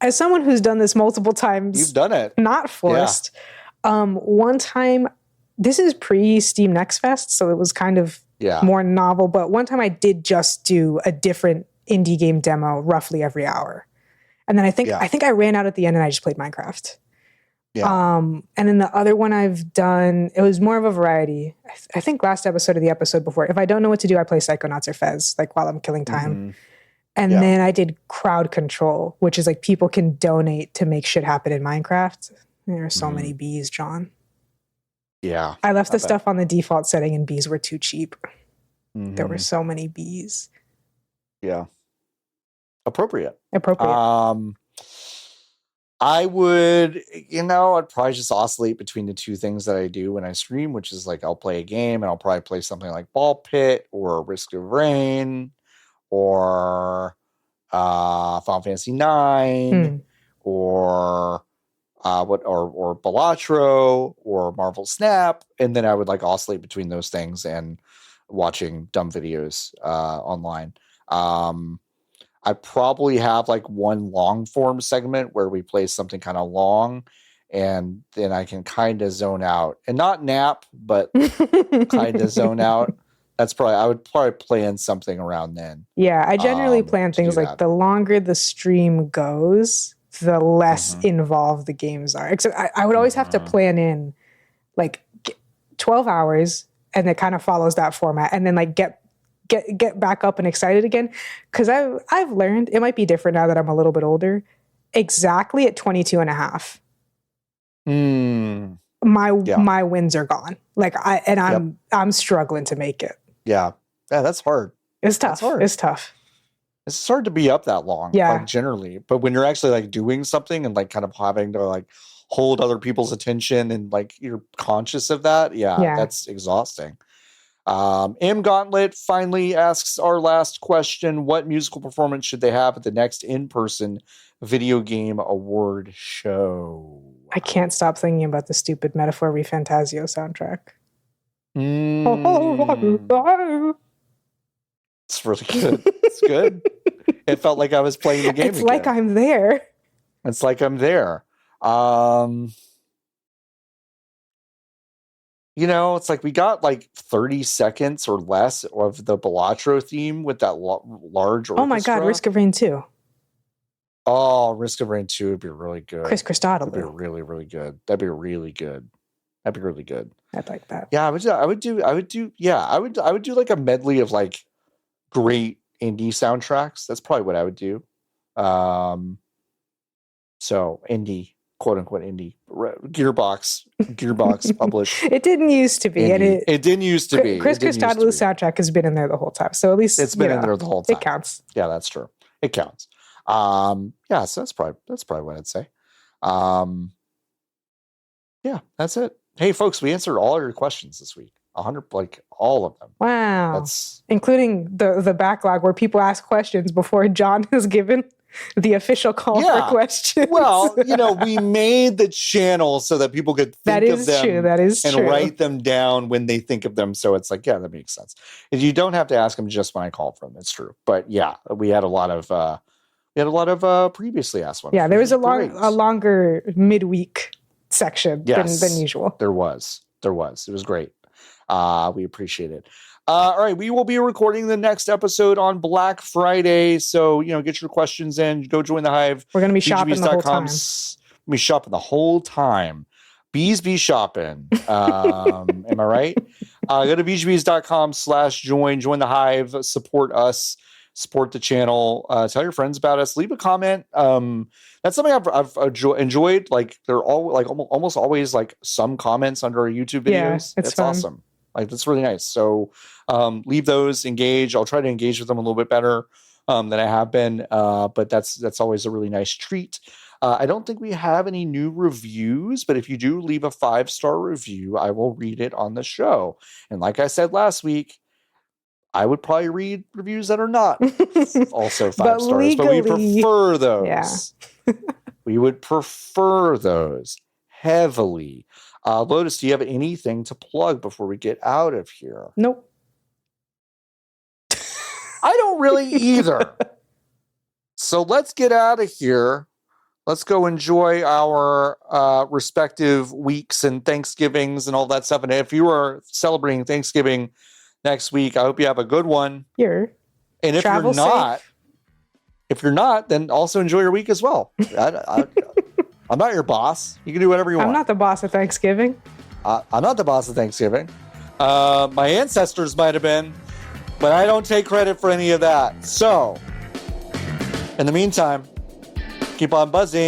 As someone who's done this multiple times. You've done it. Not forced. Yeah. One time, this is pre-Steam Next Fest, so it was kind of more novel. But one time I did just do a different indie game demo roughly every hour. And then I think I ran out at the end and I just played Minecraft. Yeah. And then the other one I've done, it was more of a variety. I think last episode or the episode before, if I don't know what to do, I play Psychonauts or Fez, like while I'm killing time. Mm-hmm. And then I did crowd control, which is like people can donate to make shit happen in Minecraft. There are so many bees, John. Yeah. I left the stuff on the default setting and bees were too cheap. Mm-hmm. There were so many bees. Yeah. Appropriate. I would, I'd probably just oscillate between the 2 things that I do when I stream, which is like I'll play a game and I'll probably play something like Ball Pit or Risk of Rain or Final Fantasy 9 or Balatro or Marvel Snap, and then I would like oscillate between those things and watching dumb videos online. I probably have like one long form segment where we play something kind of long, and then I can kind of zone out and not nap, but kind of zone out. I would probably plan something around then. Yeah, I generally plan things like the longer the stream goes, the less involved the games are. Except I would always have to plan in like 12 hours, and it kind of follows that format, and then like get back up and excited again. Because I've learned, it might be different now that I'm a little bit older, exactly at 22 and a half. My wins are gone. Like I'm struggling to make it. Yeah, that's hard. It's tough. It's tough. It's hard to be up that long, like generally. But when you're actually like doing something and like kind of having to like hold other people's attention and like you're conscious of that, that's exhausting. M Gauntlet finally asks our last question: what musical performance should they have at the next in-person video game award show? I can't stop thinking about the stupid Metaphor Refantasio soundtrack. It's really good. It's good. It felt like I was playing the game again. Like I'm there. It's like I'm there. It's like we got like 30 seconds or less of the Balatro theme with that large orchestra. Oh my God, Risk of Rain 2. Oh, Risk of Rain 2 would be really good. Chris Christodoulou. That'd be really, really good. That'd be really good. I'd like that. Yeah, I would do like a medley of like great indie soundtracks. That's probably what I would do. So indie, quote unquote indie. Gearbox published. It didn't used to be. Indie. And it didn't used to be. Chris Christodoulou's soundtrack has been in there the whole time. So at least it's been in there the whole time. It counts. Yeah, that's true. It counts. So that's probably what I'd say. Yeah, that's it. Hey folks, we answered all your questions this week. 100, like all of them. Wow. That's including the backlog where people ask questions before John has given the official call for questions. Well, we made the channel so that people could think of them. That is and true. Write them down when they think of them. So it's like, yeah, that makes sense. And you don't have to ask them just when I call for them. It's true. But yeah, we had a lot of previously asked ones. Yeah, there was a longer midweek section than usual. There was. It was great. We appreciate it. All right, we will be recording the next episode on Black Friday. So, get your questions in. Go join the Hive. We're going to be shopping the whole time. Be shopping the whole time. Bees be shopping. Am I right? Go to bgbs.com/join. Join the Hive. Support us. support the channel. Tell your friends about us. Leave a comment. That's something I've enjoyed. Like they're all like almost always like some comments under our YouTube videos. Yeah, it's fun. Awesome. Like that's really nice. So leave those, engage. I'll try to engage with them a little bit better than I have been. But that's always a really nice treat. I don't think we have any new reviews, but if you do leave a 5-star review, I will read it on the show. And like I said last week, I would probably read reviews that are not also 5 stars, but we prefer those. Yeah. We would prefer those heavily. Lotus, do you have anything to plug before we get out of here? Nope. I don't really either. So let's get out of here. Let's go enjoy our respective weeks and Thanksgivings and all that stuff. And if you are celebrating Thanksgiving next week, I hope you have a good one. And if you're not, then also enjoy your week as well. I'm not your boss. You can do whatever you want. I'm not the boss of Thanksgiving. I'm not the boss of Thanksgiving. My ancestors might have been, but I don't take credit for any of that. So, in the meantime, keep on buzzing.